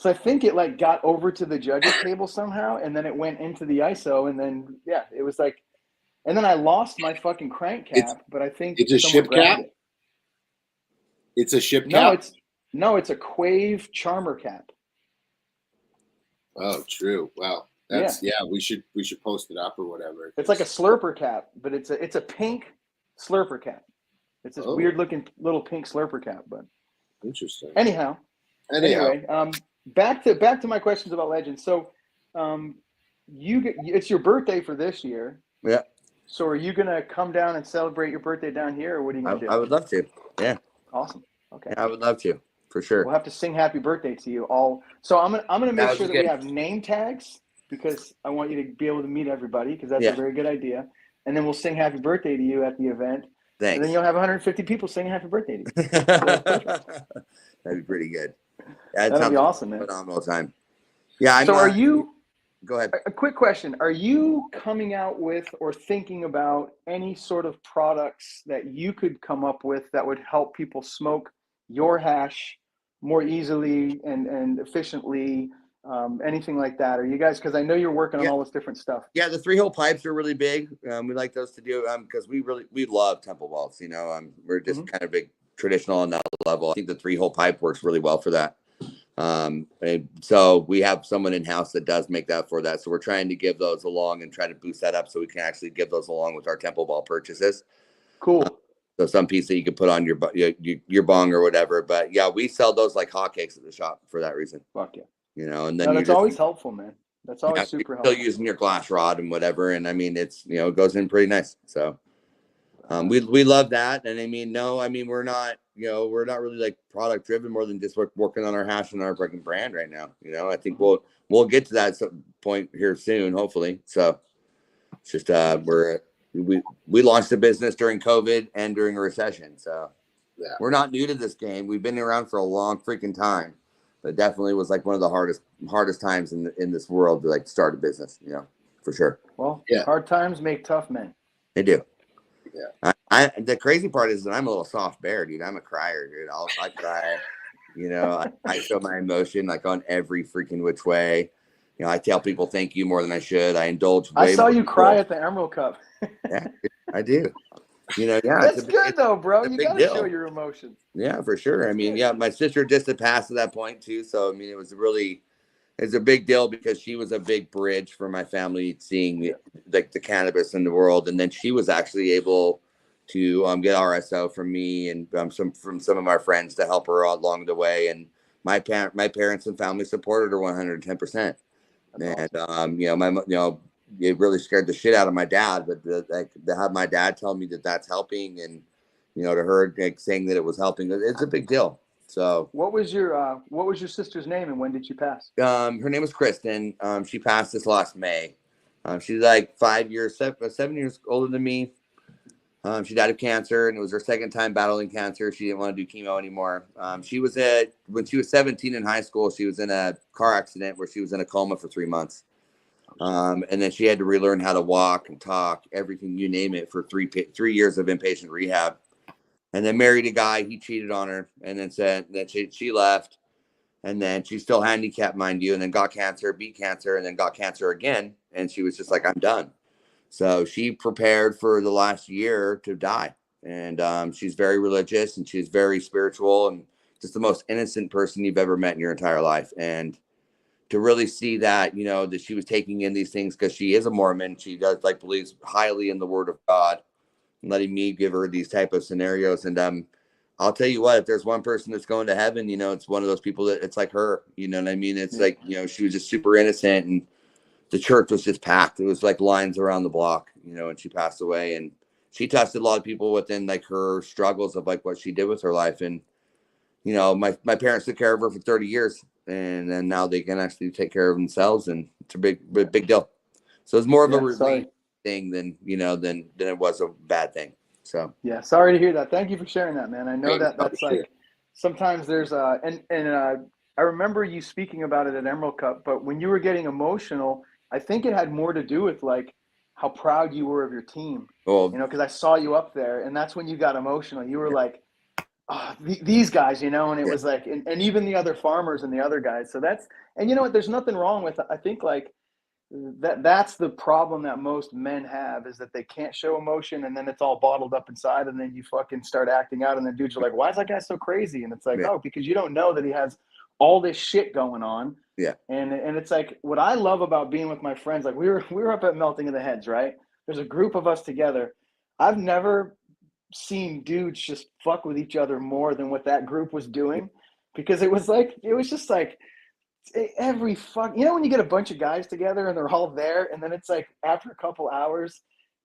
So I think it like got over to the judges table somehow. And then it went into the ISO. And then, it was like, and then I lost my fucking crank cap, but I think it's a ship cap. It's a ship cap. It's a Quave Charmer cap. Oh, true. Wow. That's we should post it up or whatever. It's like a slurper cap, but it's a pink slurper cap. It's this weird looking little pink slurper cap, but interesting. Anyway, back to my questions about Legends. So, it's your birthday for this year. Yeah. So, are you gonna come down and celebrate your birthday down here, or what are you gonna do? I would love to. Yeah. Awesome. Okay. Yeah, I would love to, for sure. We'll have to sing "Happy Birthday" to you all. So I'm gonna make sure that we have name tags because I want you to be able to meet everybody because that's a very good idea. And then we'll sing "Happy Birthday" to you at the event. Thanks. And then you'll have 150 people singing "Happy Birthday" to you. That'd be pretty good. That'd be awesome, man. Phenomenal time. Yeah. So are you? Go ahead. A quick question: are you coming out with or thinking about any sort of products that you could come up with that would help people smoke your hash more easily and efficiently? Anything like that? Are you guys? Because I know you're working on all this different stuff. Yeah, the 3-hole pipes are really big. We like those to do because we love temple balls. We're just kind of big traditional on that level. I think the 3-hole pipe works really well for that. And so we have someone in house that does make that for that. So we're trying to give those along and try to boost that up so we can actually give those along with our temple ball purchases. Cool. So some piece that you could put on your bong or whatever. But yeah, we sell those like hotcakes at the shop for that reason. Fuck yeah. And then that's always helpful, man. That's always super helpful. Still using your glass rod and whatever, and I mean it's it goes in pretty nice. So we love that, and we're not we're not really like product driven more than just working on our hash and our fucking brand right now. I think we'll get to that at some point here soon, hopefully. So it's just we launched the business during COVID and during a recession, so we're not new to this game. We've been around for a long freaking time. But definitely was like one of the hardest times in this world to like start a business, for sure. Well, hard times make tough men. They do. Yeah. The crazy part is that I'm a little soft bear, dude. I'm a crier, dude. I cry. I show my emotion like on every freaking which way. I tell people thank you more than I should. I indulge. I saw you cry at the Emerald Cup. Yeah, I do. That's good though, bro. You gotta show your emotions. Yeah, for sure. My sister just had passed at that point too. So it's a big deal because she was a big bridge for my family seeing the cannabis in the world, and then she was actually able to get RSO from me and from some of my friends to help her along the way. And my parents and family supported her 110%. And it really scared the shit out of my dad, but to have my dad tell me that that's helping, and to her saying that it was helping, it's a big deal. So what was your sister's name and when did she pass? Her name was Kristen. She passed this last May. She's like 7 years older than me. She died of cancer, and it was her second time battling cancer. She didn't want to do chemo anymore. When she was 17 in high school, she was in a car accident where she was in a coma for 3 months. And then she had to relearn how to walk and talk, everything, you name it, for 3 years of inpatient rehab. And then married a guy. He cheated on her, and then said that she left. And then she's still handicapped, mind you, and then got cancer, beat cancer, and then got cancer again. And she was just like, I'm done. So she prepared for the last year to die. And she's very religious, and she's very spiritual, and just the most innocent person you've ever met in your entire life. And to really see that, that she was taking in these things, because she is a Mormon. She does believes highly in the word of God, and letting me give her these type of scenarios. And I'll tell you what, if there's one person that's going to heaven, it's one of those people that it's like her, you know what I mean? It's like, she was just super innocent, and the church was just packed. It was like lines around the block, and she passed away, and she tested a lot of people within her struggles of what she did with her life. And, my parents took care of her for 30 years, and then now they can actually take care of themselves. And it's a big deal. So it's more of a relief thing than it was a bad thing. So, yeah, sorry to hear that. Thank you for sharing that, man. I know that's like, sometimes there's I remember you speaking about it at Emerald Cup, but when you were getting emotional, I think it had more to do with how proud you were of your team. Well, because I saw you up there, and that's when you got emotional. You were like, oh, these guys, and it was like, and even the other farmers and the other guys. So and you know what, there's nothing wrong with it. I think that's the problem that most men have, is that they can't show emotion, and then it's all bottled up inside, and then you fucking start acting out, and then dudes are like, why is that guy so crazy? And it's like, oh, because you don't know that he has all this shit going on. Yeah. And it's like, what I love about being with my friends, we were up at Melting of the Heads, right? There's a group of us together. I've never seen dudes just fuck with each other more than what that group was doing, because it was just like every fuck, when you get a bunch of guys together and they're all there, and then it's like after a couple hours,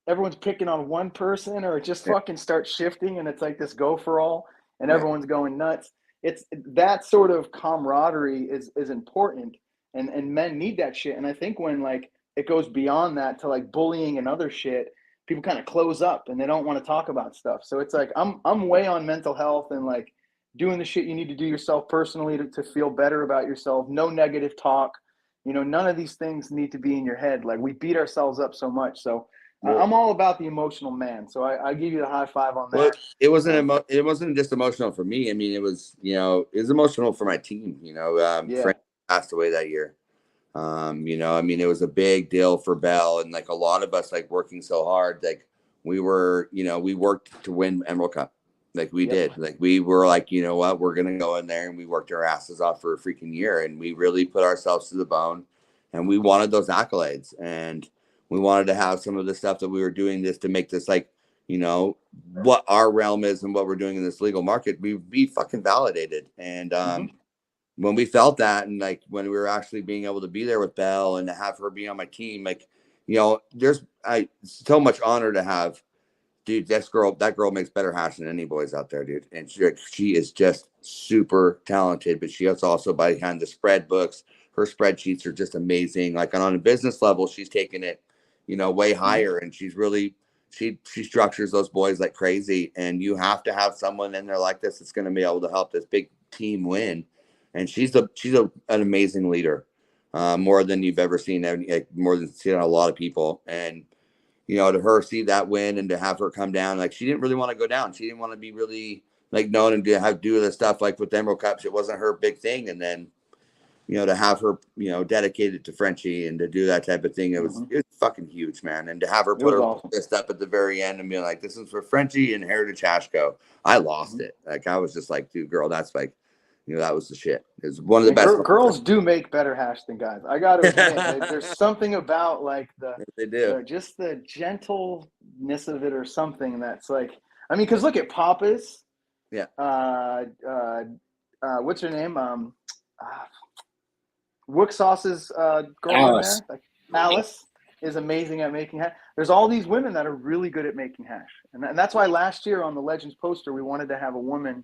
everyone's picking on one person, or it just fucking starts shifting, and it's like this go for all, and everyone's going nuts. It's that sort of camaraderie is important, and men need that shit. And I think when it goes beyond that to bullying and other shit, people kind of close up and they don't want to talk about stuff. So it's like, I'm way on mental health and doing the shit you need to do yourself personally to feel better about yourself. No negative talk, none of these things need to be in your head. We beat ourselves up so much. So I'm all about the emotional man. So I give you the high five on that. Well, it wasn't just emotional for me. I mean, it was emotional for my team. Frank passed away that year. It was a big deal for Bell, and a lot of us working so hard. We worked to win Emerald Cup. We did. We were you know what, we're gonna go in there, and we worked our asses off for a freaking year, and we really put ourselves to the bone, and we wanted those accolades, and we wanted to have some of the stuff that we were doing this to make this what our realm is and what we're doing in this legal market, we be fucking validated. And when we felt that, and when we were actually being able to be there with Belle and to have her be on my team, there's so much honor to have, dude. That girl makes better hash than any boys out there, dude. And she is just super talented, but she is also behind the spread books. Her spreadsheets are just amazing. On a business level, she's taken it, way higher, and she's really, she structures those boys like crazy. And you have to have someone in there like this that's going to be able to help this big team win. And she's an amazing leader, more than you've ever seen, more than seen a lot of people. And to her see that win, and to have her come down, she didn't really want to go down. She didn't want to be really known and to do the stuff with Emerald Cups. It wasn't her big thing. And then to have her dedicated to Frenchie and to do that type of thing, it was fucking huge, man. And to have her put her fist up at the very end and be like, this is for Frenchie and Heritage Hashco. I lost it. I was just like, dude, girl, that's that was the shit. It's one of the best. Girls do make better hash than guys. I got to admit, there's something about they do, just the gentleness of it, or something that's because look at Papa's. Yeah. What's her name? Wook Sauce's girl Alice. in there. Alice is amazing at making hash. There's all these women that are really good at making hash, and that's why last year on the Legends poster we wanted to have a woman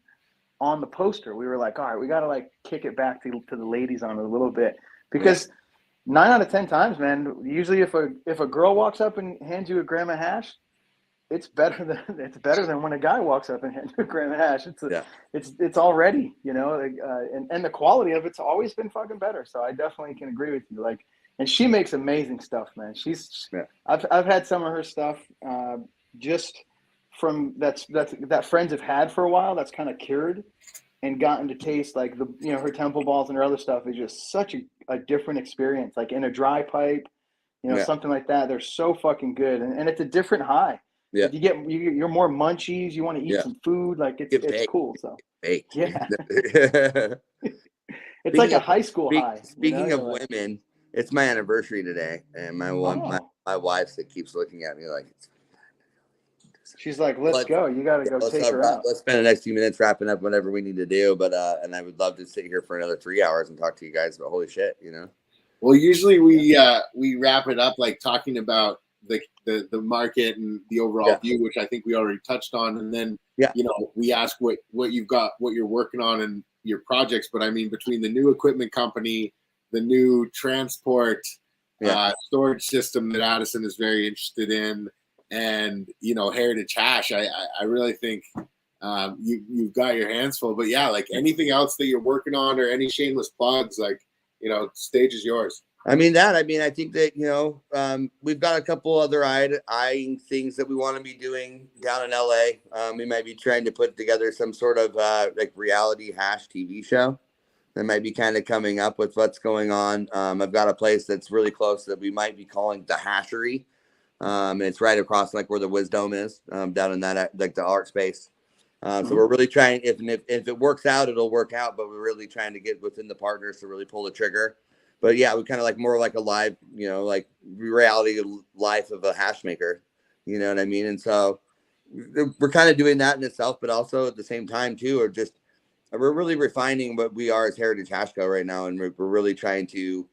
on the poster. We were like, all right, we got to kick it back to the ladies on it a little bit, because 9 out of 10 times, man, usually if a girl walks up and hands you a gram of hash, it's better than when a guy walks up and hands you a gram of hash. It's already, you know, like, and the quality of it's always been fucking better. So I definitely can agree with you. Like, and she makes amazing stuff, man. I've had some of her stuff just from that friends have had for a while. That's kind of cured and gotten to taste like her Temple Balls and her other stuff is just such a different experience. Like in a dry pipe, something like that. They're so fucking good, and it's a different high. Yeah, you're more munchies. You want to eat some food. Like it's cool. So yeah, it's like a high school high. Speaking of women, it's my anniversary today, and my wife that keeps looking at me like she's like, let's go. You got to go take her out. Let's spend the next few minutes wrapping up whatever we need to do. But and I would love to sit here for another 3 hours and talk to you guys. But holy shit, Well, usually we wrap it up like talking about the market and the overall view, which I think we already touched on, and then we ask what you've got, what you're working on, and your projects. But I mean, between the new equipment company, the new transport storage system that Addison is very interested in, and Heritage Hash, I really think you've got your hands full. But yeah, like anything else that you're working on or any shameless plugs, like stage is yours. I think that, we've got a couple other eyeing things that we want to be doing down in LA. We might be trying to put together some sort of like reality hash TV show that might be kind of coming up with what's going on. I've got a place that's really close that we might be calling the Hashery. And it's right across like where the Wisdom is, down in that, like the art space. So we're really trying, if it works out, it'll work out, but we're really trying to get within the partners to really pull the trigger. But yeah, we kind of like more like a live, like reality life of a hash maker, you know what I mean? And so we're kind of doing that in itself, but also at the same time too, we're really refining what we are as Heritage Hash Co right now. And we're really trying to,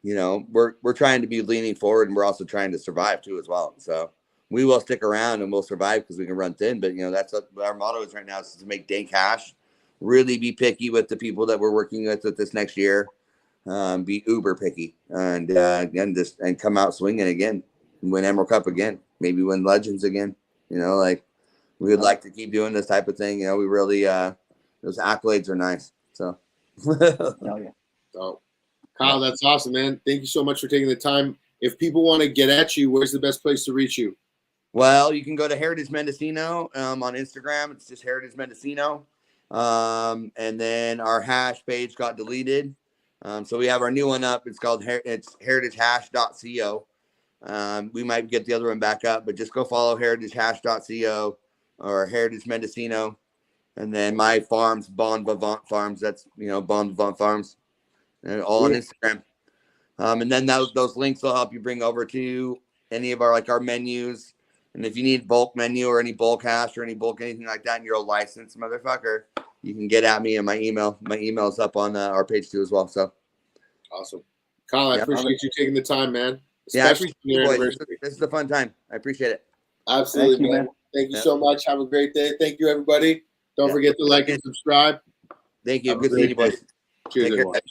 we're trying to be leaning forward, and we're also trying to survive too as well. So we will stick around and we'll survive because we can run thin. But that's what our motto is right now, is to make dank hash, really be picky with the people that we're working with this next year. Be uber picky and come out swinging again, win Emerald Cup again, maybe win Legends again. Like we would like to keep doing this type of thing. We really those accolades are nice. So So Kyle, that's awesome, man. Thank you so much for taking the time. If people want to get at you, where's the best place to reach you? Well, you can go to Heritage Mendocino on Instagram. It's just Heritage Mendocino. And then our hash page got deleted. So we have our new one up. It's called heritagehash.co. We might get the other one back up, but just go follow heritagehash.co or Heritage Mendocino. And then my farms, Bon Vivant Farms. That's, Bon Vivant Farms. And all on Instagram. And then those links will help you bring over to any of our menus. And if you need bulk menu or any bulk hash or any bulk anything like that, and you're a licensed motherfucker, you can get at me in my email. My email is up on our page too as well. So awesome, Kyle. I appreciate you taking the time, man. I appreciate you, boys. This is a fun time. I appreciate it. Absolutely, man. Thank you so much. Have a great day. Thank you, everybody. Don't forget to like and subscribe. Thank you. Good seeing you, boys. Cheers, everyone.